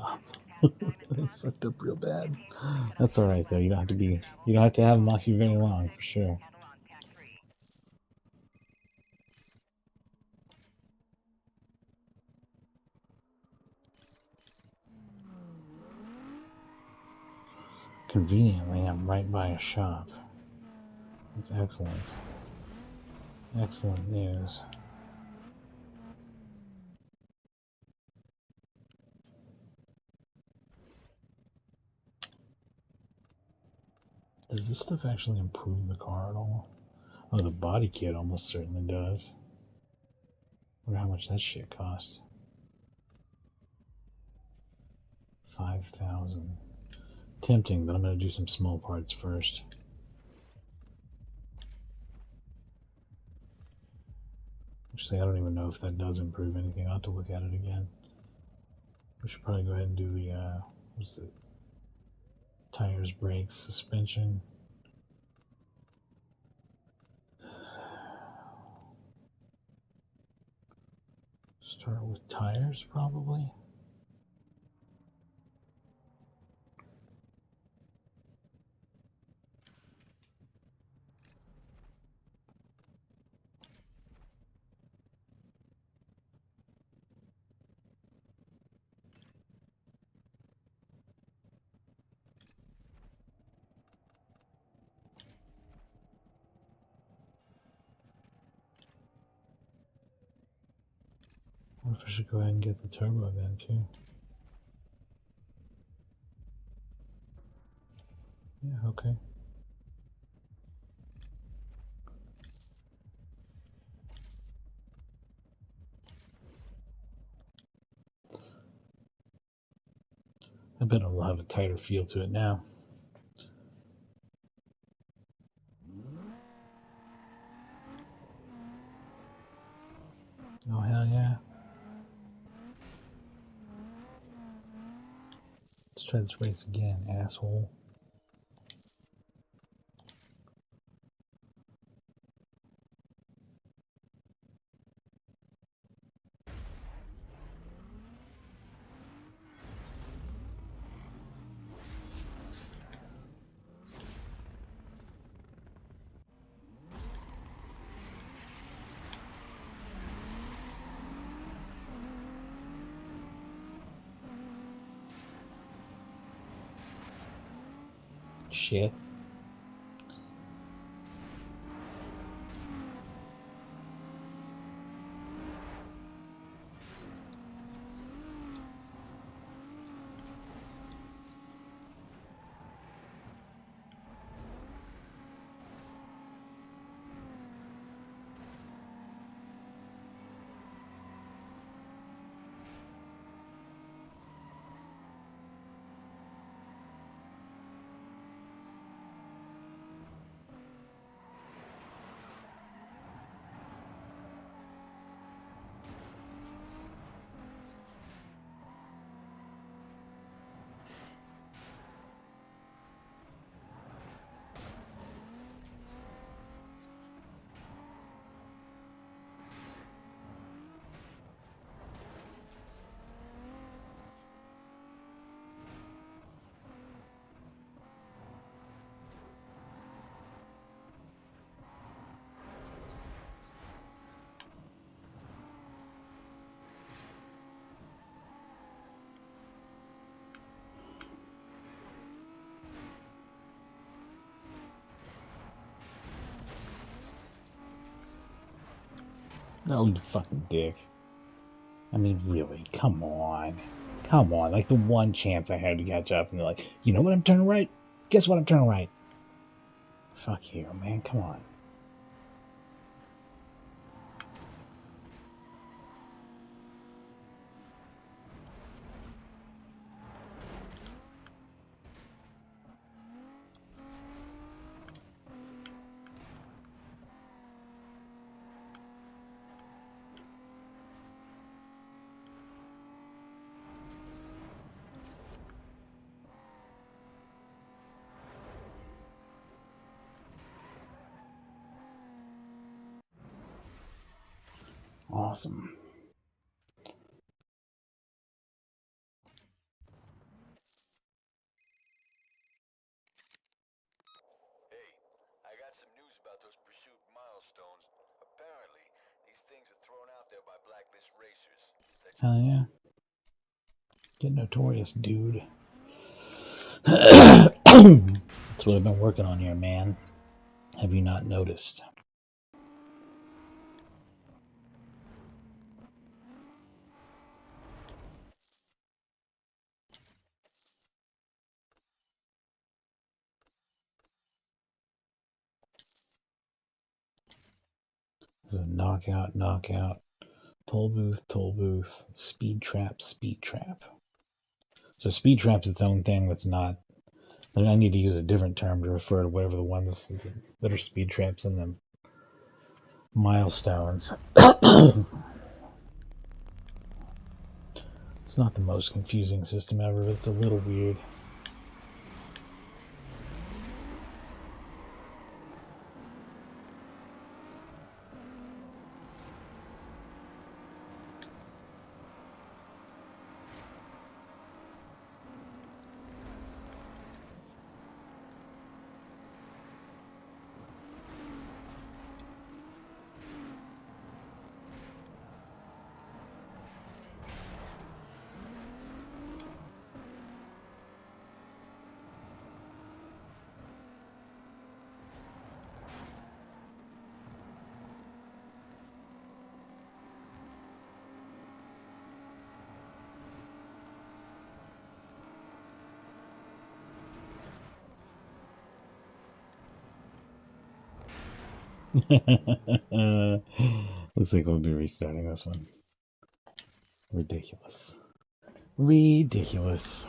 up. They fucked up real bad. That's alright though, you don't have to have them off you very long, for sure. Conveniently, I'm right by a shop. That's excellent. Excellent news. Does this stuff actually improve the car at all? Oh, the body kit almost certainly does. Wonder how much that shit costs. 5,000. Tempting, but I'm gonna do some small parts first. Actually, I don't even know if that does improve anything. I'll have to look at it again. We should probably go ahead and do the, what's it? Tires, brakes, suspension. Start with tires, probably. I wonder if I should go ahead and get the turbo then, too. Yeah, okay. I bet it'll have a tighter feel to it now. Oh, hell yeah. Let's try this race again, asshole. Shit. No, you fucking dick. I mean, really, come on. Come on, like the one chance I had to catch up, and they're like, you know what, I'm turning right? Guess what, I'm turning right. Fuck you, man, come on. Awesome. Hell yeah. Get notorious, dude. That's what I've been working on here, man. Have you not noticed? This is a knockout, knockout. Toll booth, speed trap, speed trap. So speed trap's its own thing that's not... I need to use a different term to refer to whatever the ones that are speed traps in them. Milestones. It's not the most confusing system ever, but it's a little weird. Looks like we'll be restarting this one. Ridiculous. Ridiculous.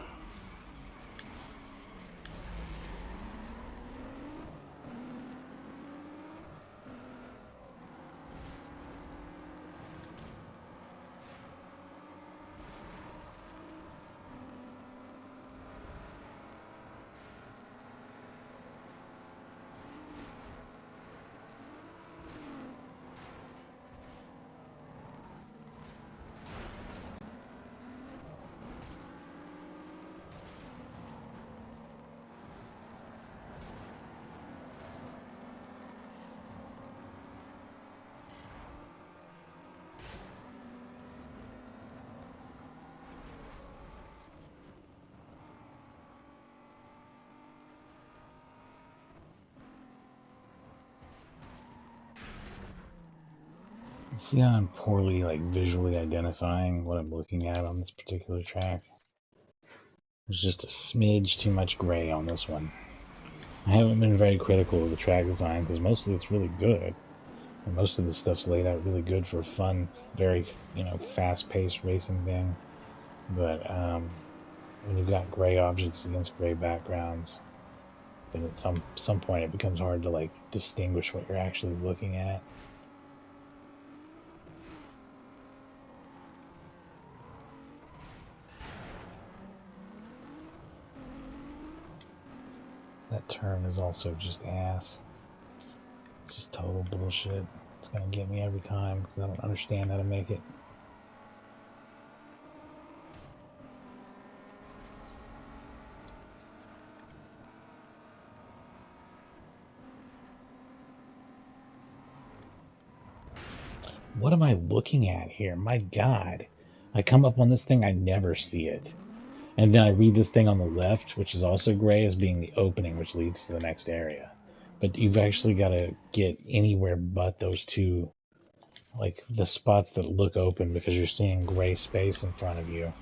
See how I'm poorly, visually identifying what I'm looking at on this particular track? There's just a smidge too much gray on this one. I haven't been very critical of the track design because mostly it's really good. And most of the stuff's laid out really good for a fun, very, fast-paced racing thing. But when you've got gray objects against gray backgrounds, then at some point it becomes hard to distinguish what you're actually looking at. That turn is also just ass. Just total bullshit. It's gonna get me every time because I don't understand how to make it. What am I looking at here? My God. I come up on this thing, I never see it. And then I read this thing on the left, which is also gray, as being the opening, which leads to the next area. But you've actually got to get anywhere but those two, the spots that look open, because you're seeing gray space in front of you.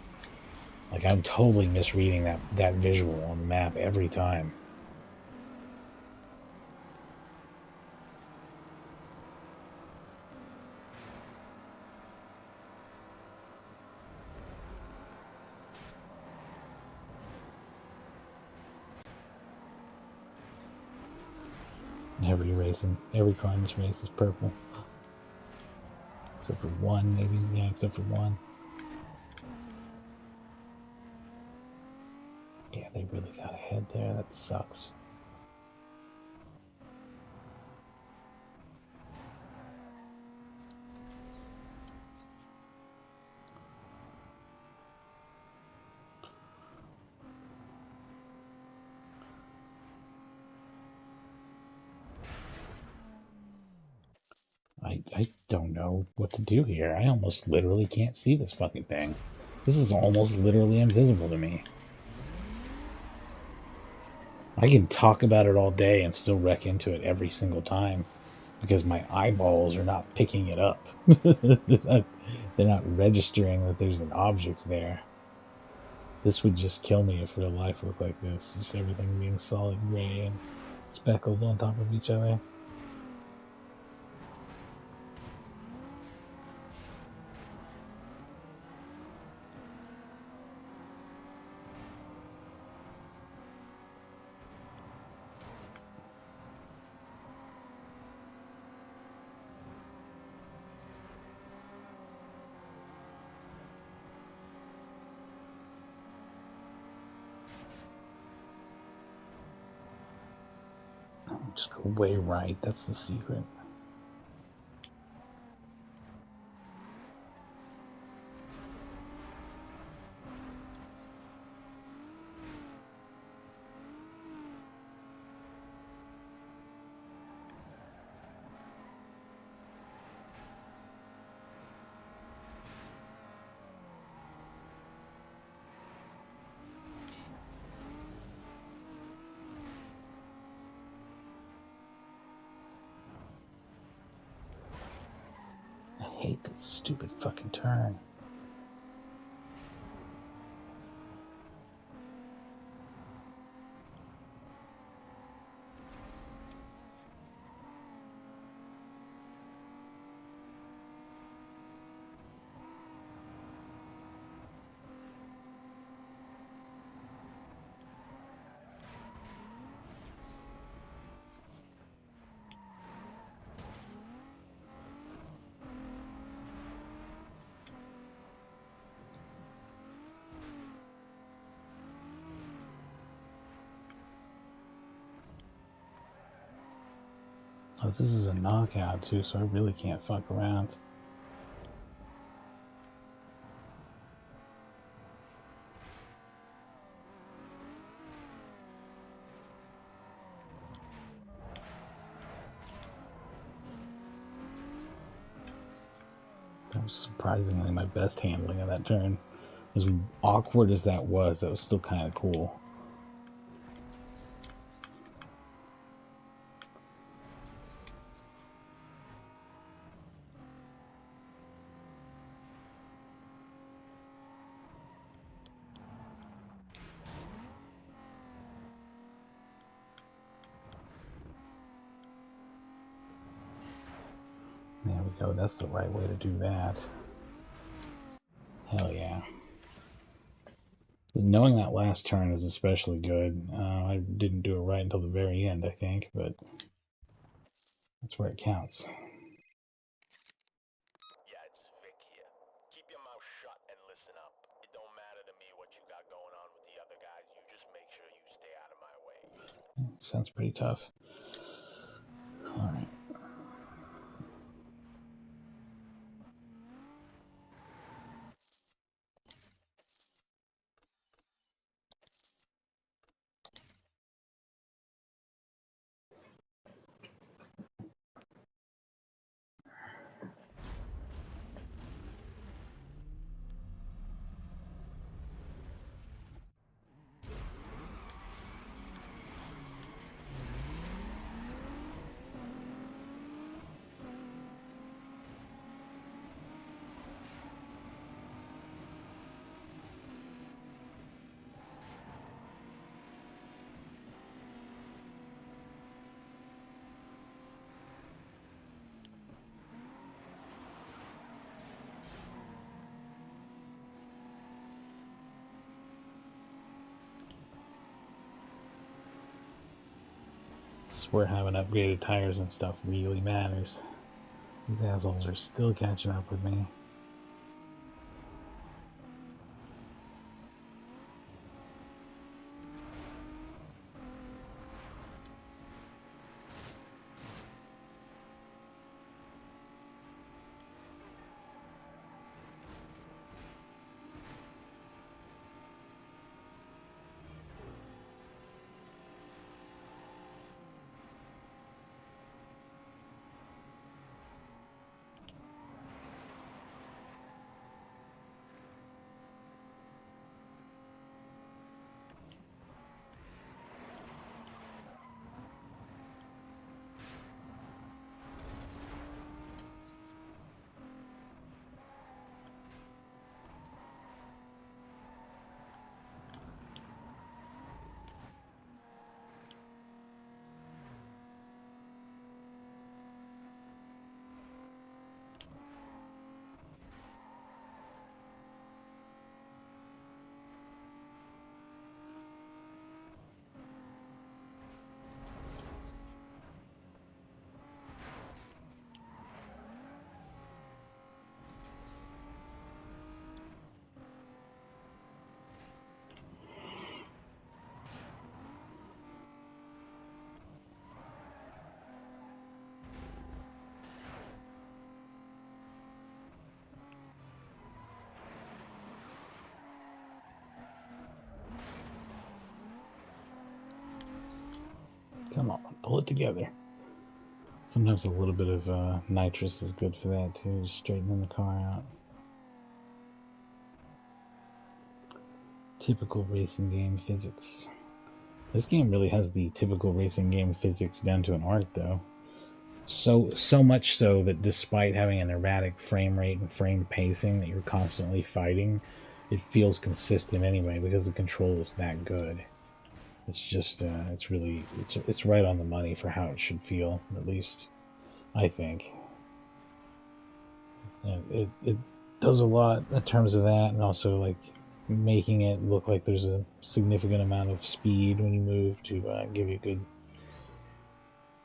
I'm totally misreading that visual on the map every time. Every car in this race is purple. Except for one, maybe. Yeah, except for one. Yeah, they really got ahead there. That sucks. I don't know what to do here. I almost literally can't see this fucking thing. This is almost literally invisible to me. I can talk about it all day and still wreck into it every single time because my eyeballs are not picking it up. They're not registering that there's an object there. This would just kill me if real life looked like this. Just everything being solid gray and speckled on top of each other. Just go way right, that's the secret. I hate this stupid fucking turn. Oh, this is a knockout too, so I really can't fuck around. That was surprisingly my best handling of that turn. As awkward as that was still kind of cool. There we go, that's the right way to do that. Hell yeah. Knowing that last turn is especially good. I didn't do it right until the very end, I think, but that's where it counts. Yeah, it's Vic here. Keep your mouth shut and listen up. It don't matter to me what you got going on with the other guys. You just make sure you stay out of my way. Sounds pretty tough. Alright. This is where having upgraded tires and stuff really matters. These assholes are still catching up with me. pull it together. Sometimes a little bit of nitrous is good for that too, just straightening the car out. Typical racing game physics. This game really has the typical racing game physics down to an art, though. So much so that despite having an erratic frame rate and frame pacing that you're constantly fighting, it feels consistent anyway because the control is that good. It's just, it's right on the money for how it should feel, at least, I think. And it does a lot in terms of that, and also, like, making it look like there's a significant amount of speed when you move to give you a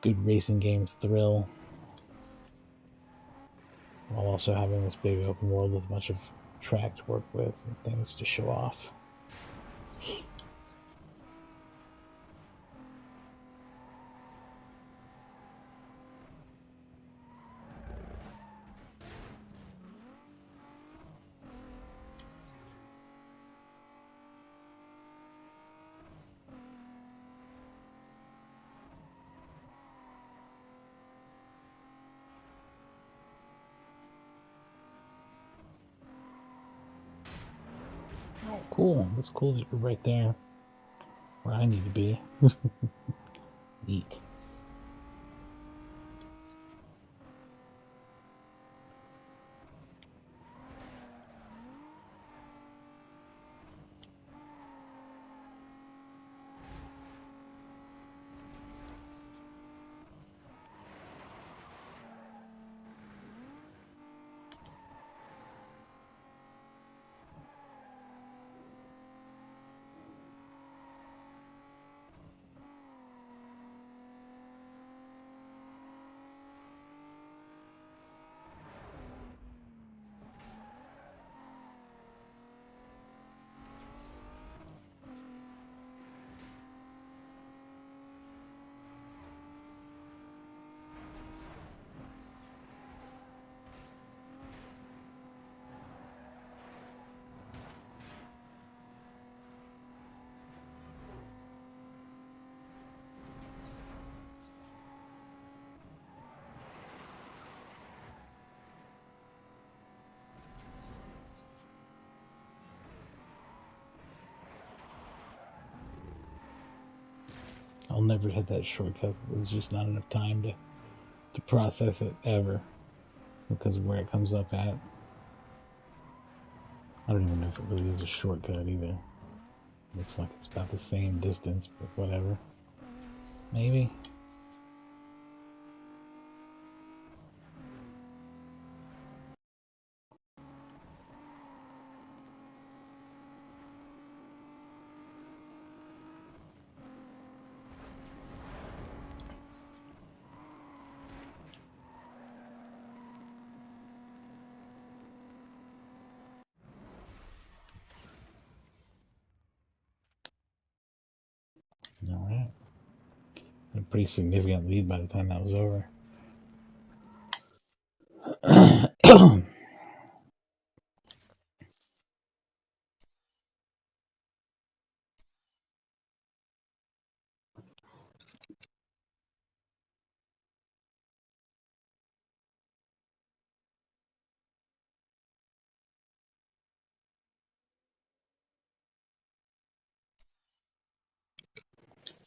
good racing game thrill, while also having this big open world with a bunch of track to work with and things to show off. Oh, cool. That's cool that you're right there where I need to be. Neat. I'll never hit that shortcut. There's just not enough time to process it ever because of where it comes up at. I don't even know if it really is a shortcut either. Looks like it's about the same distance, but whatever. Maybe. Alright. A pretty significant lead by the time that was over.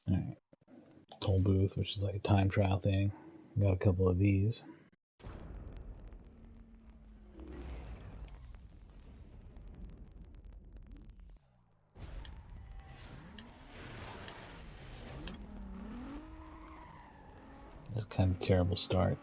Alright. Toll booth, which is like a time trial thing. Got a couple of these. It's kind of a terrible start.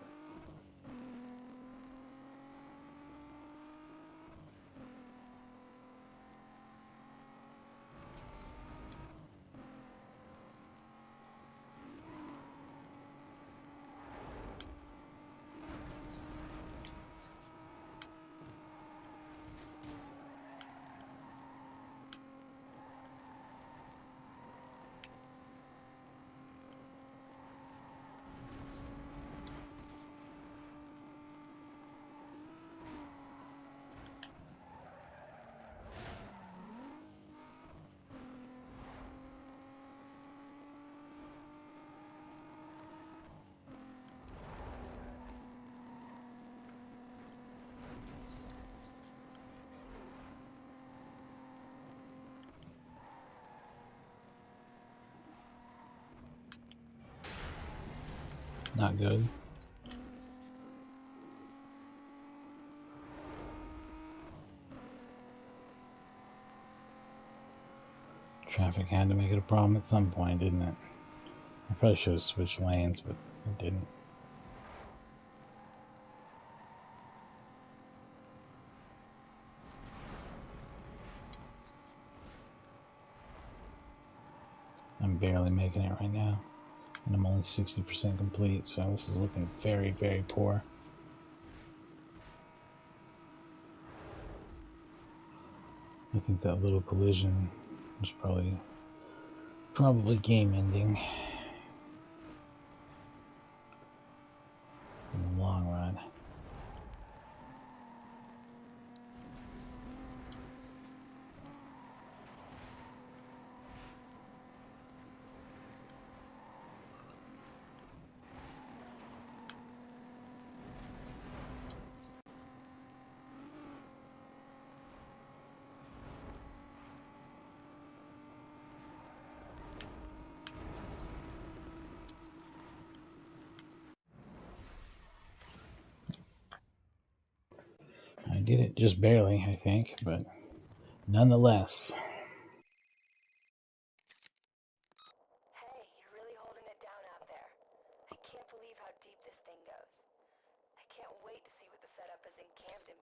Not good. Traffic had to make it a problem at some point, didn't it? I probably should have switched lanes, but it didn't. I'm barely making it right now, and I'm only 60% complete, so this is looking very, very poor. I think that little collision was probably game ending in the long run. I did it just barely, I think, but nonetheless. Hey, you're really holding it down out there. I can't believe how deep this thing goes. I can't wait to see what the setup is in Camden.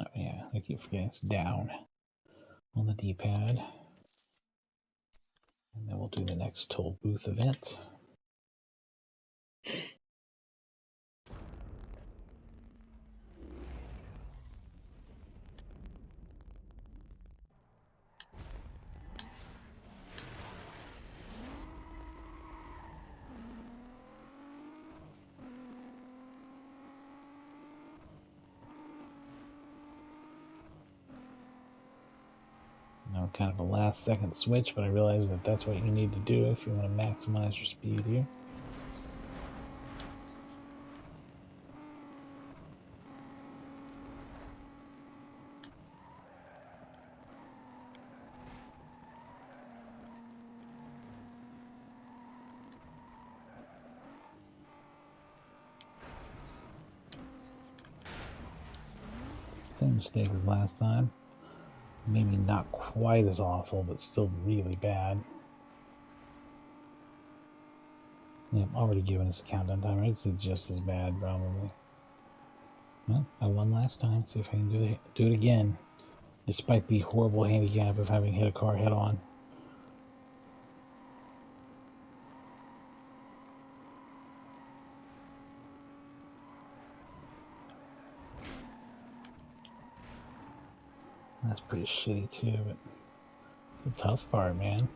Oh yeah, I keep forgetting it's down on the D-pad. And then we'll do the next toll booth event. Now, kind of a last second switch, but I realized that that's what you need to do if you want to maximize your speed here. Same mistake as last time. Maybe not quite as awful, but still really bad. Yeah, I'm already giving us a countdown timer. I'd say just as bad, probably. Well, I won last time. See if I can do it again, despite the horrible handicap of having hit a car head on. That's pretty shitty too, but it's the tough part, man.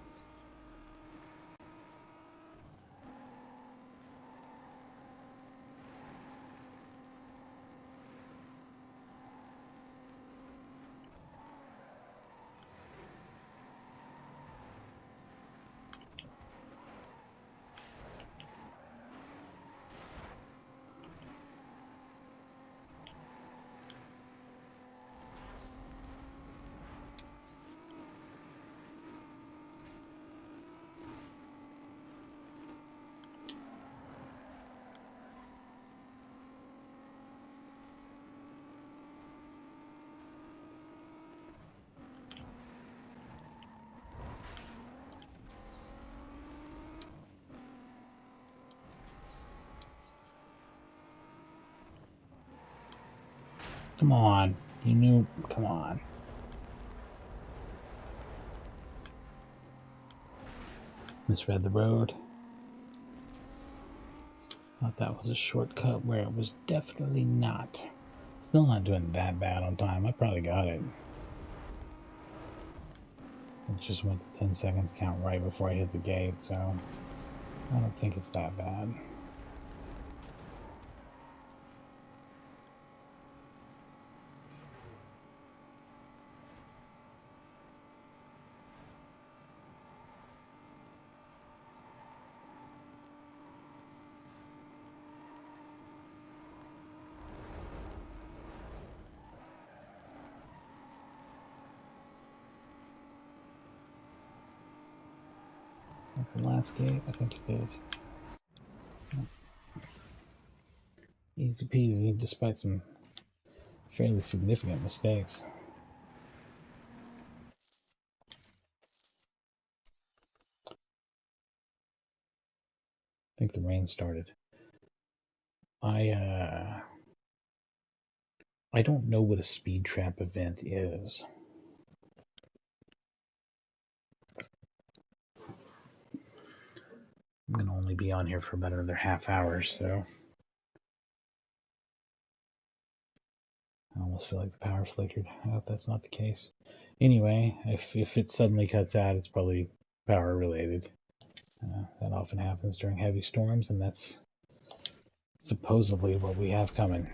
Come on. You knew. Come on. Misread the road. Thought that was a shortcut where it was definitely not. Still not doing that bad on time. I probably got it. It just went to 10 seconds count right before I hit the gate, so I don't think it's that bad. last gate? I think it is. Easy peasy, despite some fairly significant mistakes. I think the rain started. I don't know what a speed trap event is. I'm gonna only be on here for about another half hour, so I almost feel like the power flickered. I hope that's not the case. Anyway, if it suddenly cuts out, it's probably power related. That often happens during heavy storms, and that's supposedly what we have coming.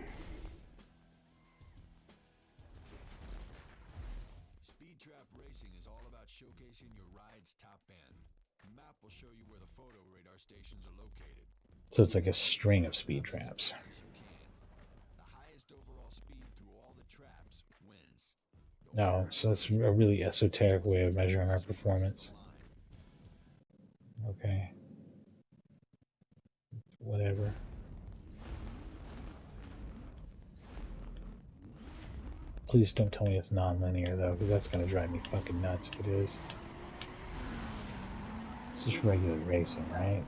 Speed trap racing is all about showcasing your ride's top end. The map will show you where the photo radar stations are located. So it's like a string of speed traps. The highest overall speed through all the traps wins. No, so it's a really esoteric way of measuring our performance. Okay. Whatever. Please don't tell me it's non-linear, though, because that's going to drive me fucking nuts if it is. It's just regular racing, right?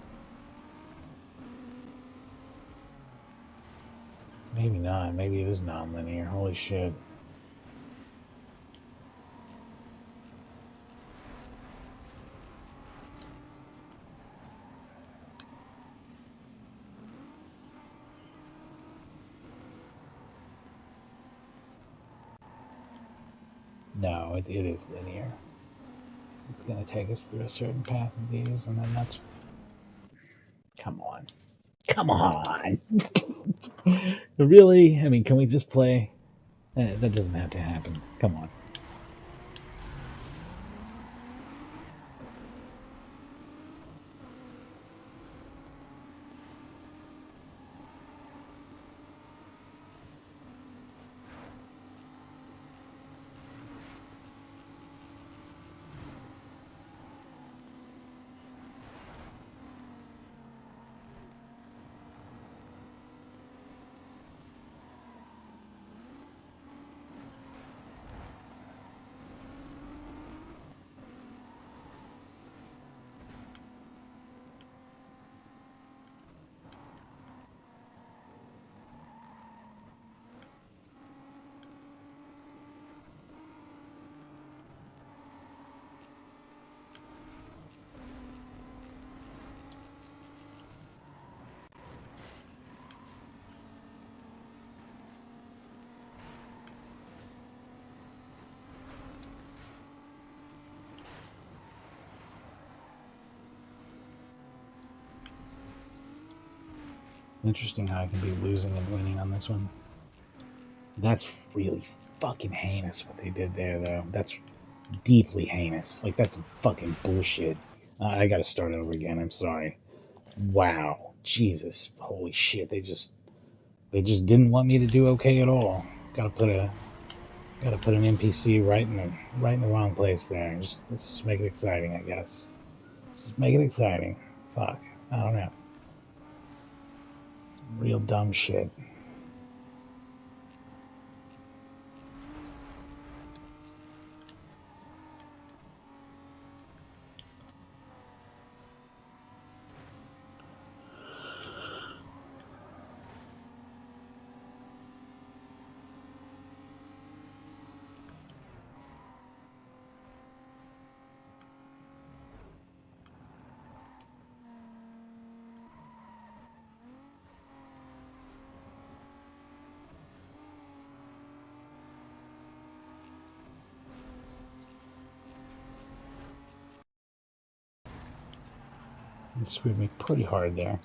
Maybe not. Maybe it is non-linear. Holy shit. No, it is linear. It's going to take us through a certain path of these, and then that's... Come on. Come on! Really? I mean, can we just play? That doesn't have to happen. Come on. Interesting how I can be losing and winning on this one. That's really fucking heinous what they did there, though. That's deeply heinous. Like, that's some fucking bullshit. I gotta start over again. I'm sorry. Wow. Jesus. Holy shit. They just didn't want me to do okay at all. Gotta put an NPC right in the wrong place there. Let's just make it exciting, I guess. Just make it exciting. Fuck. I don't know. Some real dumb shit. It screwed me pretty hard there.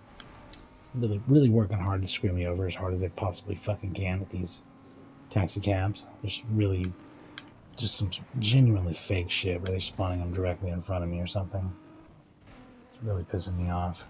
Really working hard to screw me over as hard as they possibly fucking can with these taxi cabs. There's really just some genuinely fake shit where they're spawning them directly in front of me or something. It's really pissing me off.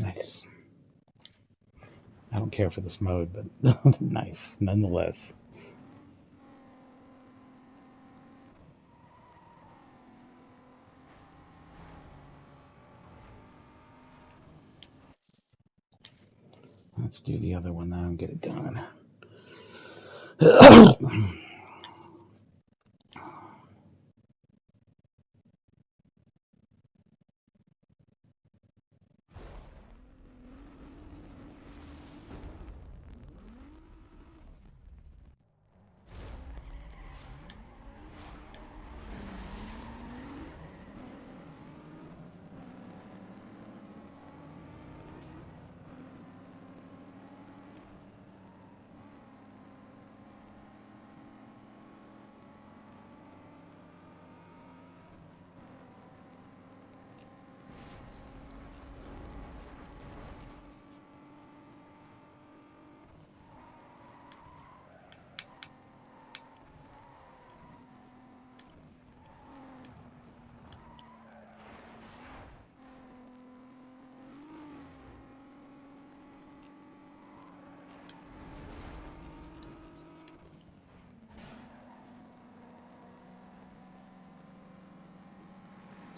Nice. I don't care for this mode, but nice, nonetheless. Let's do the other one now and get it done.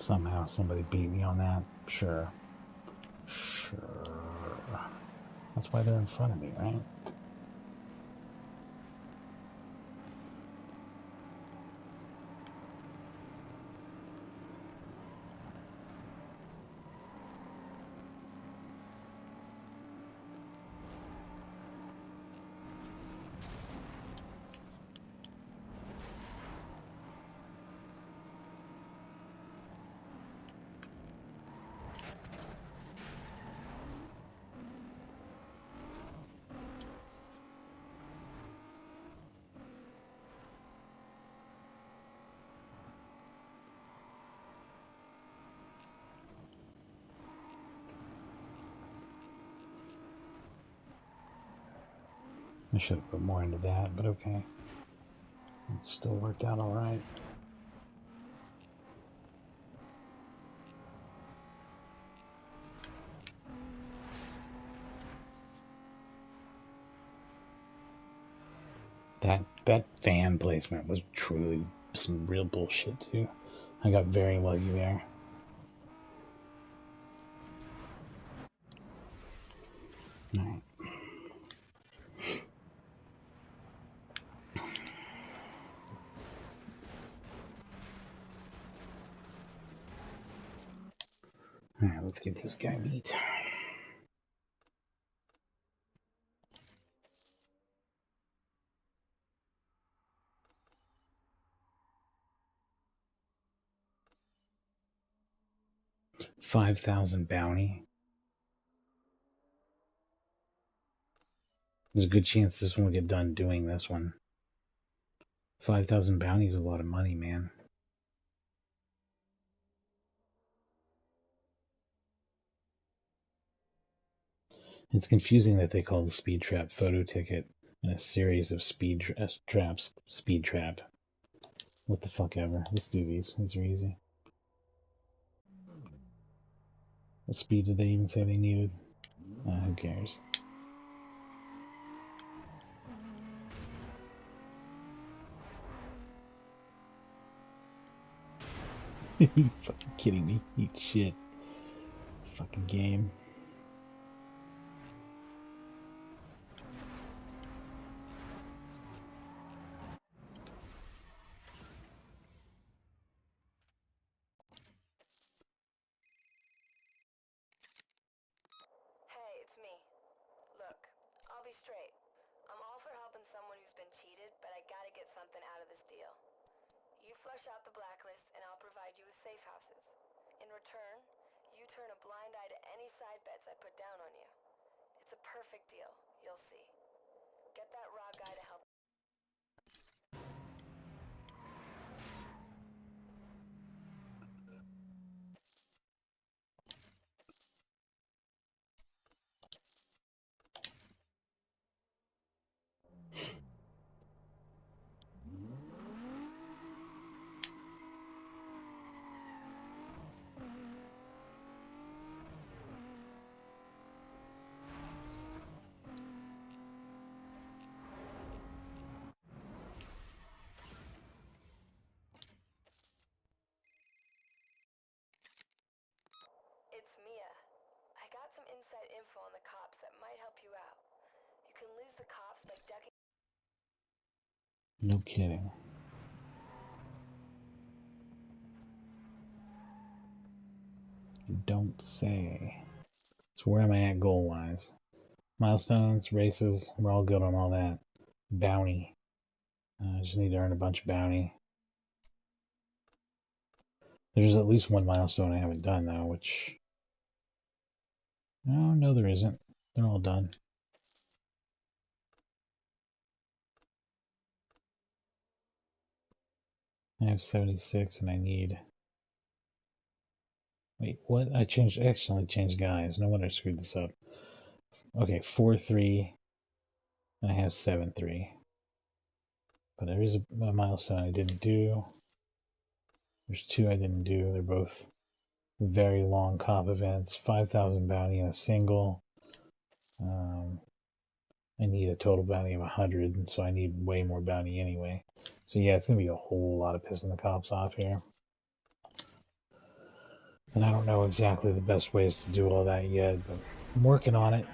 Somehow somebody beat me on that. Sure. That's why they're in front of me, right? I should have put more into that, but okay. It still worked out alright. That fan placement was truly some real bullshit too. I got very lucky there. Alright. Alright, let's get this guy beat. $5,000 bounty. There's a good chance this one will get done doing this one. 5,000 bounty is a lot of money, man. It's confusing that they call the speed trap photo ticket and a series of speed traps speed trap. What the fuck ever. Let's do these. These are easy. What speed did they even say they needed? Who cares? You fucking kidding me? Eat shit. Fucking game. Hey, it's me. Look, I'll be straight. I'm all for helping someone who's been cheated, but I gotta get something out of this deal. You flush out the blacklist, and I'll provide you with safe houses. In return, you turn a blind eye to any side bets I put down on you. It's a perfect deal. You'll see. Get that raw guy to help. the cops by ducking. No kidding. You don't say. So where am I at goal-wise? Milestones, races, we're all good on all that. Bounty. I just need to earn a bunch of bounty. There's at least one milestone I haven't done, though, which... Oh, no, there isn't. They're all done. I have 76, and I need... Wait, what? I accidentally changed guys. No wonder I screwed this up. Okay, 4-3, and I have 7-3. But there is a milestone I didn't do. There's two I didn't do. They're both very long cop events. 5,000 bounty in a single. I need a total bounty of 100, so I need way more bounty anyway. So yeah, it's going to be a whole lot of pissing the cops off here. And I don't know exactly the best ways to do all that yet, but I'm working on it.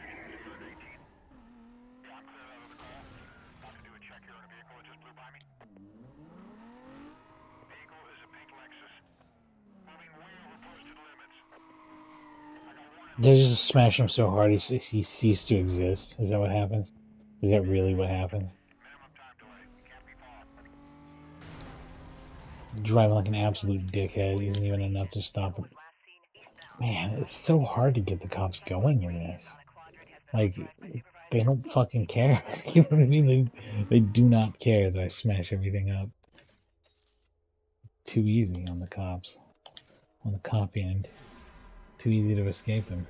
They just smash him so hard he ceased to exist. Is that what happened? Is that really what happened? Driving like an absolute dickhead isn't even enough to stop him. Man, it's so hard to get the cops going in this. Like, they don't fucking care. You know what I mean? They do not care that I smash everything up. Too easy on the cops. On the cop end. Too easy to escape them.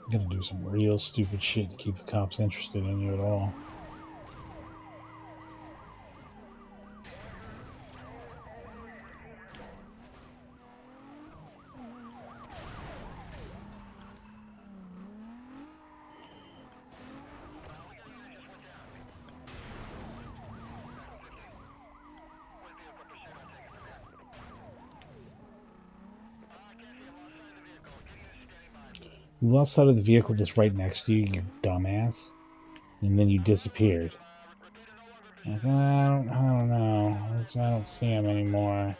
You gotta do some real stupid shit to keep the cops interested in you at all. You lost sight of the vehicle that's right next to you, you dumbass. And then you disappeared. Like, I don't know. I don't see him anymore.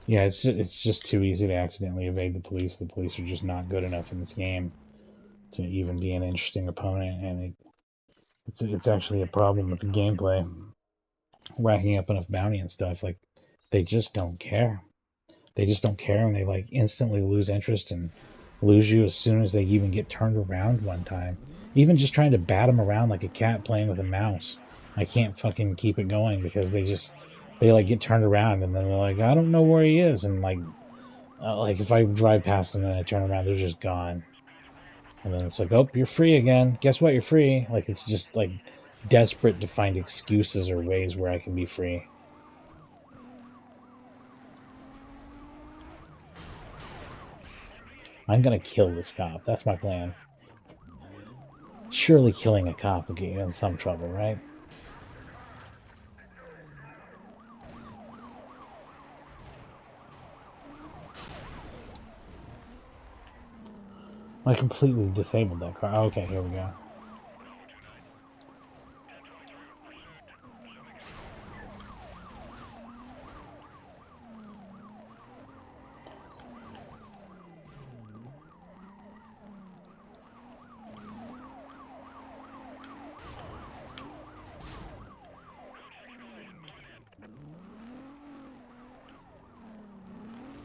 Yeah, it's just too easy to accidentally evade the police. The police are just not good enough in this game to even be an interesting opponent, and it's actually a problem with the gameplay. Racking up enough bounty and stuff, like, they just don't care. They just don't care, and they like instantly lose interest and lose you as soon as they even get turned around one time. Even just trying to bat them around like a cat playing with a mouse. I can't fucking keep it going because they like get turned around and then they're like, I don't know where he is, and like if I drive past them and I turn around, they're just gone. And then it's like, oh, you're free again. Guess what? You're free. Like, it's just like desperate to find excuses or ways where I can be free. I'm gonna kill this cop. That's my plan. Surely killing a cop will get you in some trouble, right? I completely disabled that car. Oh, okay, here we go.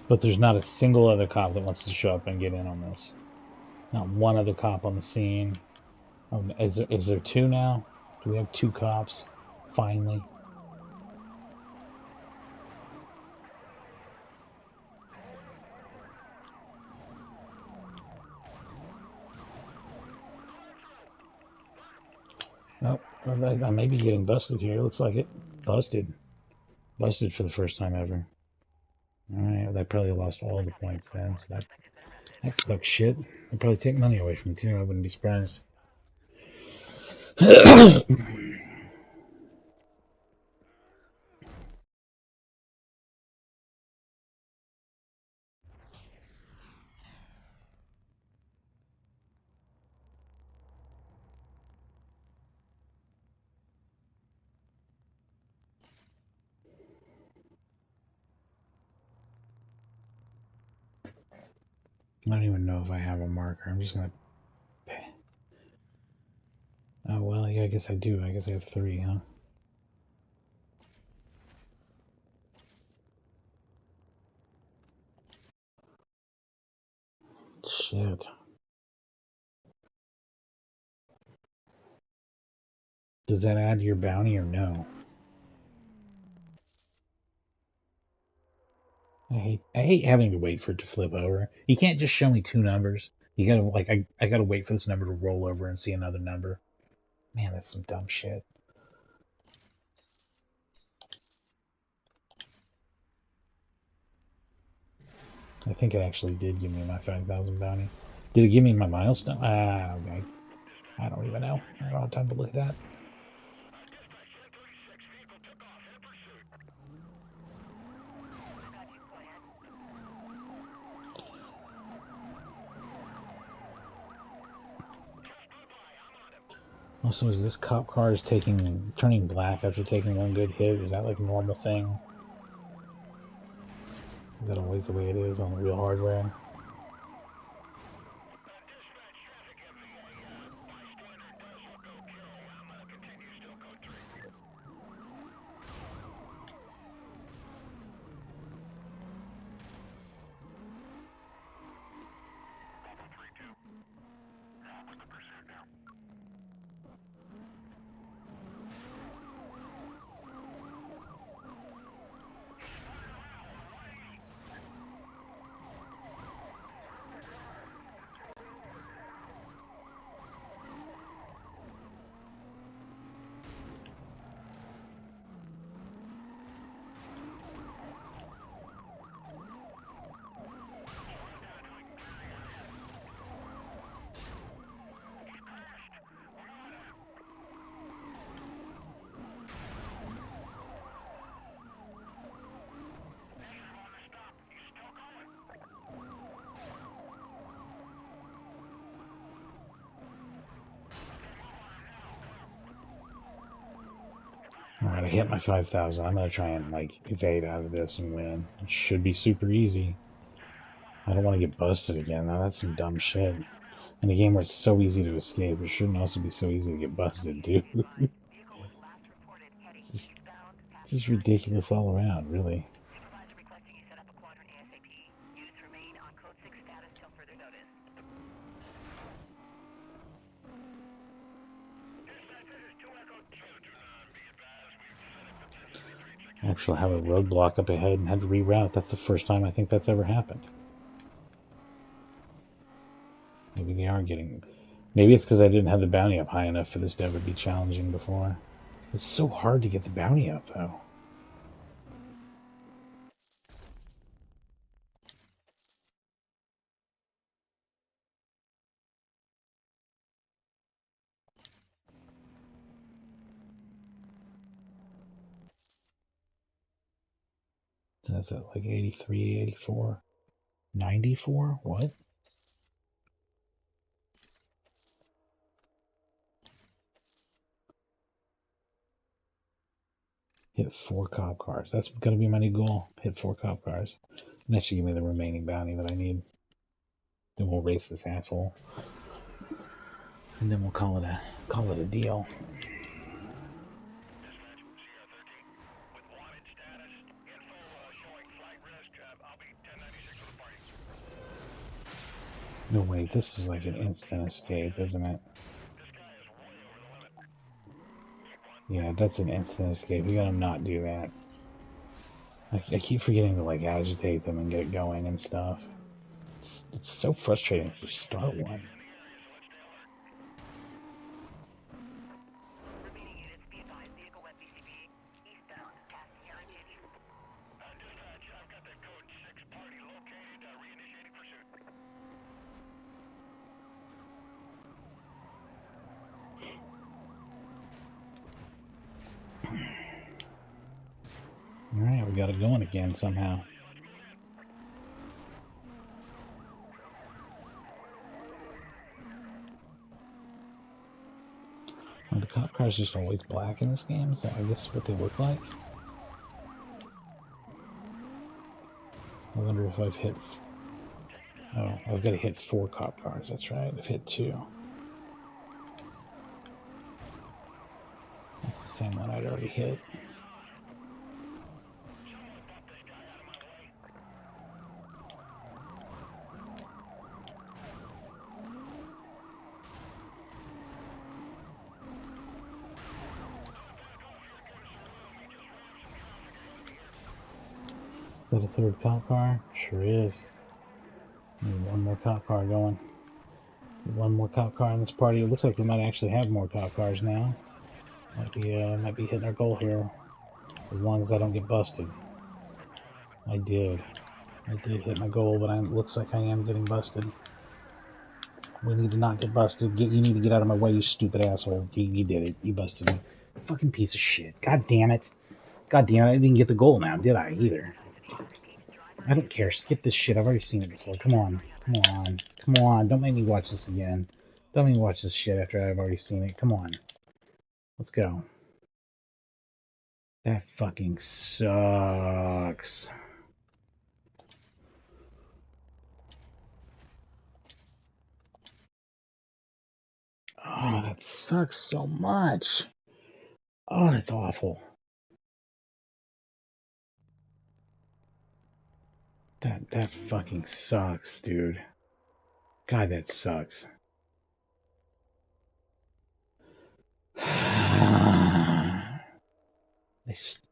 But there's not a single other cop that wants to show up and get in on this. Not one other cop on the scene. Oh, is there two now? Do we have two cops? Finally. Nope. I may be getting busted here. Looks like it. Busted. Busted for the first time ever. Alright, I probably lost all the points then, so that sucks shit. I'd probably take money away from it too, I wouldn't be surprised. I don't even know if I have a marker. I'm just gonna pay. Oh, well, yeah, I guess I do. I guess I have 3, huh? Shit. Does that add to your bounty or no? I hate having to wait for it to flip over. You can't just show me 2 numbers. You gotta, like, I gotta wait for this number to roll over and see another number. Man, that's some dumb shit. I think it actually did give me my 5,000 bounty. Did it give me my milestone? Ah, okay. I don't even know. I don't have time to look at that. Also, is this cop car turning black after taking one good hit? Is that like a normal thing? Is that always the way it is on the real hardware? Alright, I hit my 5,000. I'm gonna try and, like, evade out of this and win. It should be super easy. I don't want to get busted again. Now, that's some dumb shit. In a game where it's so easy to escape, it shouldn't also be so easy to get busted, dude. It's just ridiculous all around, really. Actually, have a roadblock up ahead and had to reroute. That's the first time I think that's ever happened. Maybe they are getting... Maybe it's because I didn't have the bounty up high enough for this to ever be challenging before. It's so hard to get the bounty up, though. That's at like 83, 84, 94? What? Hit 4 cop cars. That's going to be my new goal. Hit 4 cop cars. And that should give me the remaining bounty that I need. Then we'll race this asshole. And then we'll call it a deal. No, wait, this is like an instant escape, isn't it? Yeah, that's an instant escape. You gotta not do that. I keep forgetting to like agitate them and get it going and stuff. It's so frustrating if you start one. Alright, we got it going again somehow. Are the cop cars just always black in this game? Is that, I guess, what they look like? I wonder if I've hit... Oh, I've got to hit 4 cop cars, that's right. I've hit 2. That's the same one I'd already hit. Is that a 3rd cop car? Sure is. Need 1 more cop car going. Need 1 more cop car in this party. It looks like we might actually have more cop cars now. Might be hitting our goal here. As long as I don't get busted. I did hit my goal, but it looks like I am getting busted. We need to not get busted. You need to get out of my way, you stupid asshole. You did it. You busted me. Fucking piece of shit. God damn it. God damn it. I didn't get the goal now, did I? Either. I don't care. Skip this shit. I've already seen it before. Come on. Come on. Come on. Don't make me watch this again. Don't make me watch this shit after I've already seen it. Come on. Let's go. That fucking sucks. Oh, that sucks so much. Oh, that's awful. That fucking sucks, dude. God, that sucks.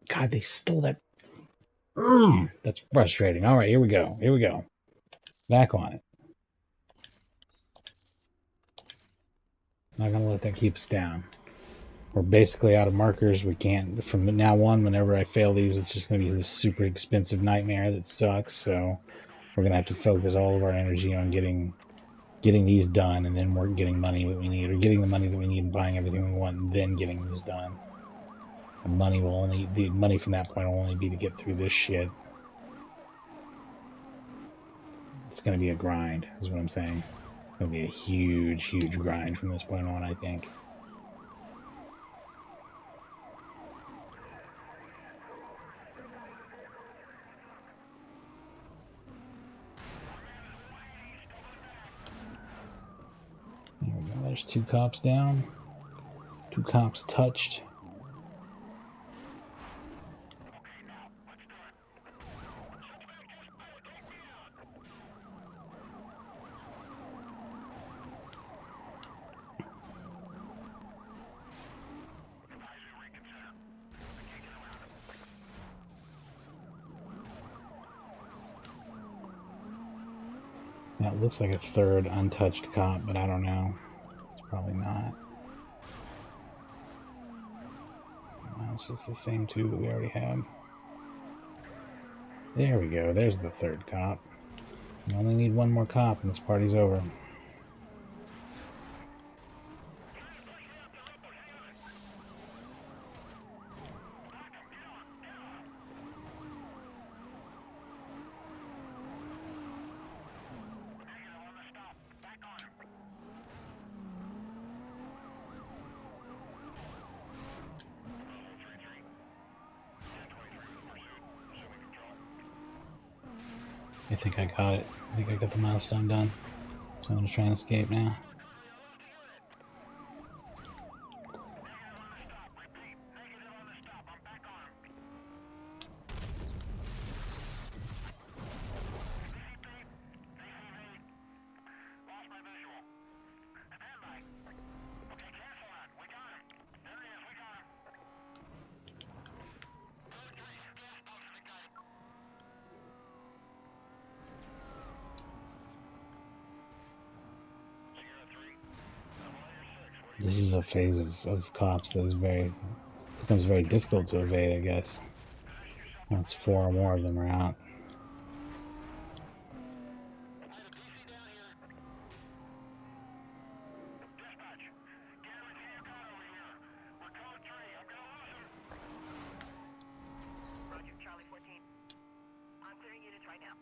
God, they stole that. That's frustrating. All right, here we go. Here we go. Back on it. Not gonna let that keep us down. We're basically out of markers. We can't, from now on, whenever I fail these, it's just gonna be this super expensive nightmare that sucks. So we're gonna have to focus all of our energy on getting these done, and then we're getting money that we need, or getting the money that we need and buying everything we want, and then getting these done. The money from that point will only be to get through this shit. It's gonna be a grind, is what I'm saying. It's gonna be a huge, huge grind from this point on, I think. There we go. There's 2 cops down. 2 cops touched. That looks like a 3rd untouched cop, but I don't know. It's probably not. No, it's just the same 2 that we already had. There we go. There's the 3rd cop. We only need 1 more cop and this party's over. I think I got it. I think I got the milestone done. So I'm going to try and escape now. This is a phase of cops that is becomes very difficult to evade, I guess. Once 4 or more of them are out. Roger, Charlie 14. I'm clearing units right now.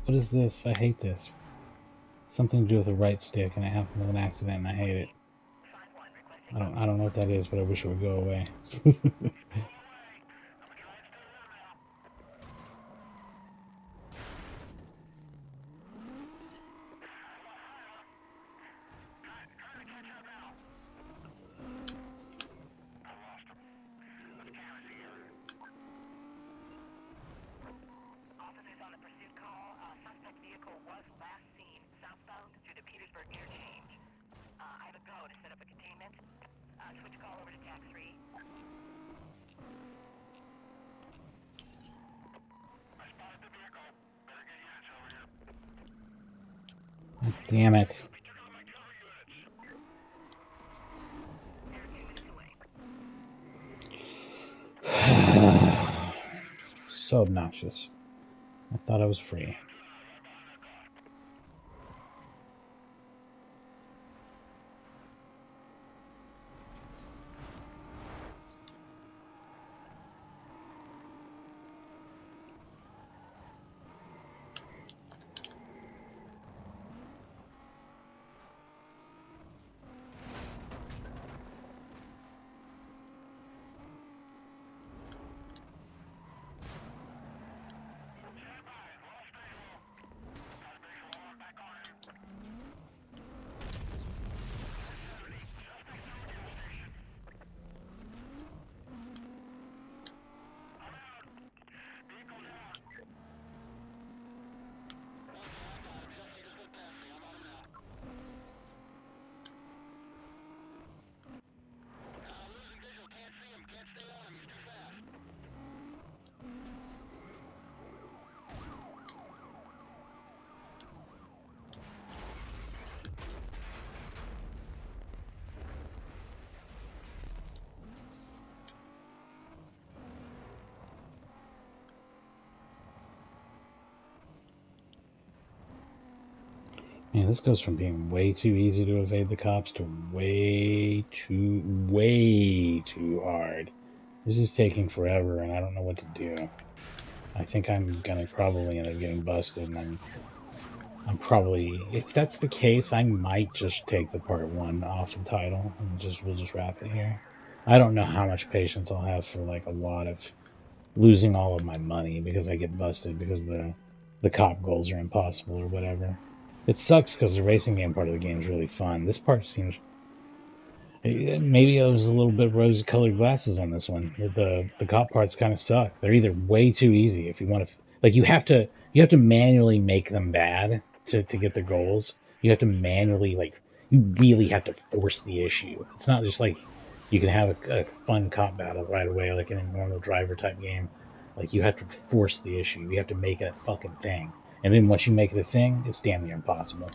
What is this? I hate this. Something to do with the right stick, and it happened with an accident, and I hate it. I don't know what that is, but I wish it would go away. Officers on the pursuit call. Suspect vehicle was last seen southbound through the Petersburg interchange. I have a go to set up a containment. Switch call over to TAC 3. I spotted the vehicle. Better get units over here. Damn it. So obnoxious. I thought I was free. Man, this goes from being way too easy to evade the cops to way too hard. This is taking forever, and I don't know what to do. I think I'm gonna probably end up getting busted, and I'm probably, if that's the case, I might just take the part 1 off the title, and we'll just wrap it here. I don't know how much patience I'll have for, like, a lot of losing all of my money because I get busted because the cop goals are impossible or whatever. It sucks because the racing game part of the game is really fun. This part seems... Maybe it was a little bit rose-colored glasses on this one. The cop parts kind of suck. They're either way too easy if you want to... Like, you have to manually make them bad to get the goals. You have to manually, like... You really have to force the issue. It's not just like you can have a fun cop battle right away, like in a normal driver-type game. Like, you have to force the issue. You have to make it a fucking thing. And then once you make it a thing, it's damn near impossible.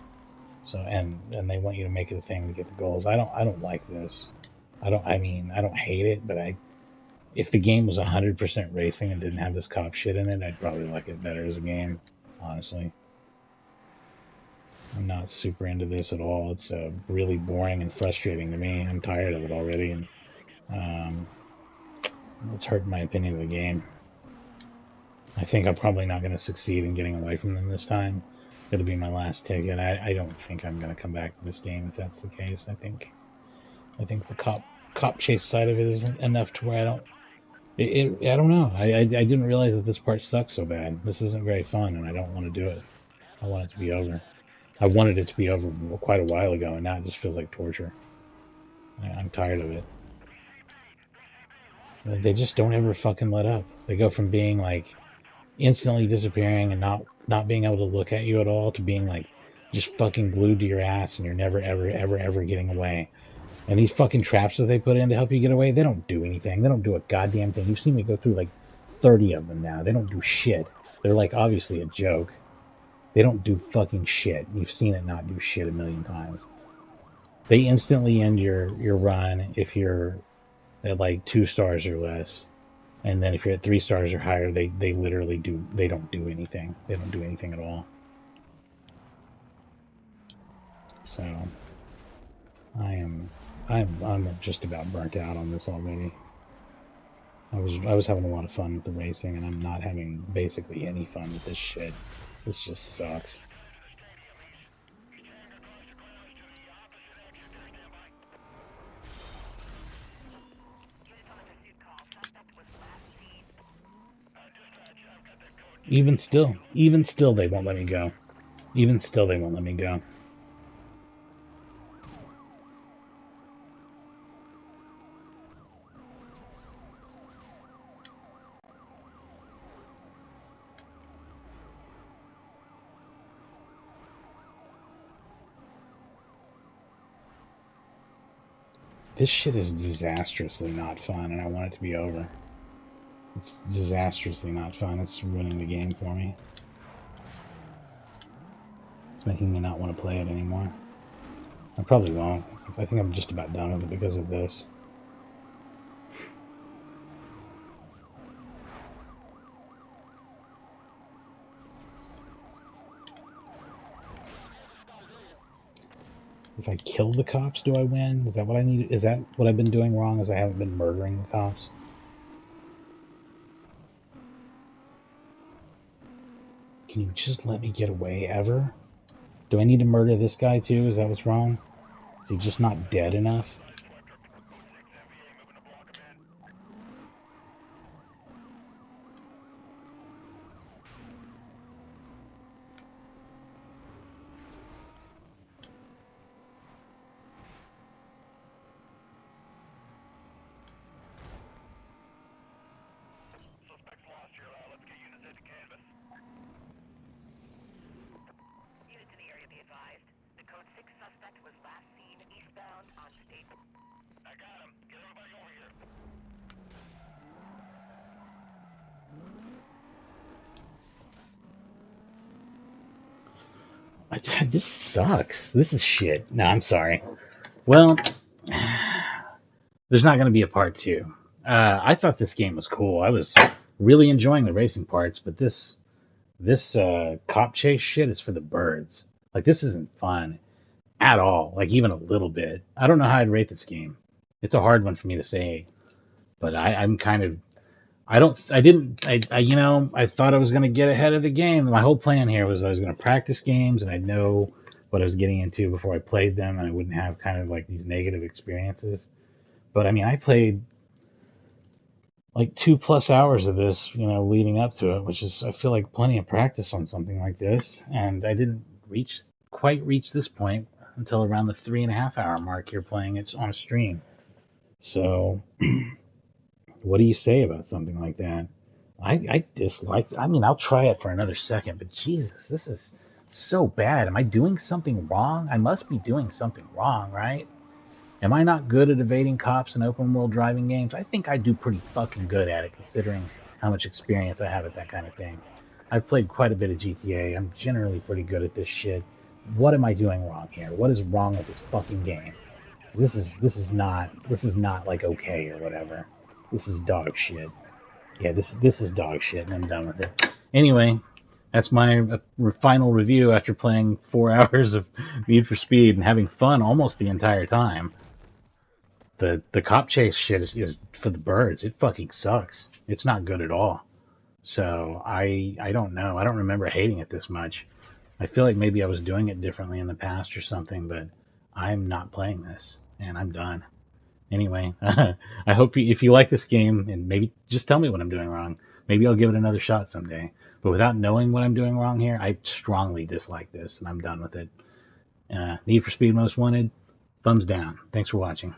So and they want you to make it a thing to get the goals. I don't like this. I don't hate it, but if the game was 100% racing and didn't have this cop shit in it, I'd probably like it better as a game, honestly. I'm not super into this at all. It's really boring and frustrating to me. I'm tired of it already, and it's hurting my opinion of the game. I think I'm probably not going to succeed in getting away from them this time. It'll be my last ticket. I don't think I'm going to come back to this game if that's the case. I think the cop chase side of it isn't enough to where I don't know. I didn't realize that this part sucks so bad. This isn't very fun, and I don't want to do it. I want it to be over. I wanted it to be over quite a while ago, and now it just feels like torture. I'm tired of it. They just don't ever fucking let up. They go from being like instantly disappearing and not being able to look at you at all to being like just fucking glued to your ass, and you're never ever getting away. And these fucking traps that they put in to help you get away, they don't do anything. They don't do a goddamn thing. You've seen me go through like 30 of them now. They don't do shit. They're like obviously a joke. They don't do fucking shit. You've seen it not do shit a million times. They instantly end your run if you're at like 2 stars or less. And then if you're at 3 stars or higher, they literally they don't do anything. They don't do anything at all. So I'm just about burnt out on this already. I was having a lot of fun with the racing, and I'm not having basically any fun with this shit. This just sucks. Even still, they won't let me go. Even still, they won't let me go. This shit is disastrously not fun, and I want it to be over. It's disastrously not fun. It's ruining the game for me. It's making me not want to play it anymore. I probably won't. I think I'm just about done with it because of this. If I kill the cops, do I win? Is that what I need? Is that what I've been doing wrong? Is I haven't been murdering the cops? Can you just let me get away ever? Do I need to murder this guy too? Is that what's wrong? Is he just not dead enough? This sucks. This is shit. No, I'm sorry. Well, there's not going to be a part 2. I thought this game was cool. I was really enjoying the racing parts, but this cop chase shit is for the birds. Like, this isn't fun at all. Like, even a little bit. I don't know how I'd rate this game. It's a hard one for me to say, but I'm kind of. I thought I was going to get ahead of the game. My whole plan here was I was going to practice games and I'd know what I was getting into before I played them, and I wouldn't have kind of like these negative experiences. But I mean, I played like 2+ hours of this, leading up to it, which is, I feel like, plenty of practice on something like this. And I didn't quite reach this point until around the 3.5 hour mark here playing it on a stream. So what do you say about something like that? I dislike. I mean, I'll try it for another second, but Jesus, this is so bad. Am I doing something wrong? I must be doing something wrong, right? Am I not good at evading cops in open world driving games? I think I do pretty fucking good at it, considering how much experience I have at that kind of thing. I've played quite a bit of GTA. I'm generally pretty good at this shit. What am I doing wrong here? What is wrong with this fucking game? This is not like okay or whatever. This is dog shit. Yeah, this is dog shit, and I'm done with it. Anyway, that's my final review after playing 4 hours of Need for Speed and having fun almost the entire time. The cop chase shit is for the birds. It fucking sucks. It's not good at all. So I don't know. I don't remember hating it this much. I feel like maybe I was doing it differently in the past or something, but I'm not playing this, and I'm done. Anyway, I hope if you like this game, and maybe just tell me what I'm doing wrong. Maybe I'll give it another shot someday. But without knowing what I'm doing wrong here, I strongly dislike this, and I'm done with it. Need for Speed Most Wanted, thumbs down. Thanks for watching.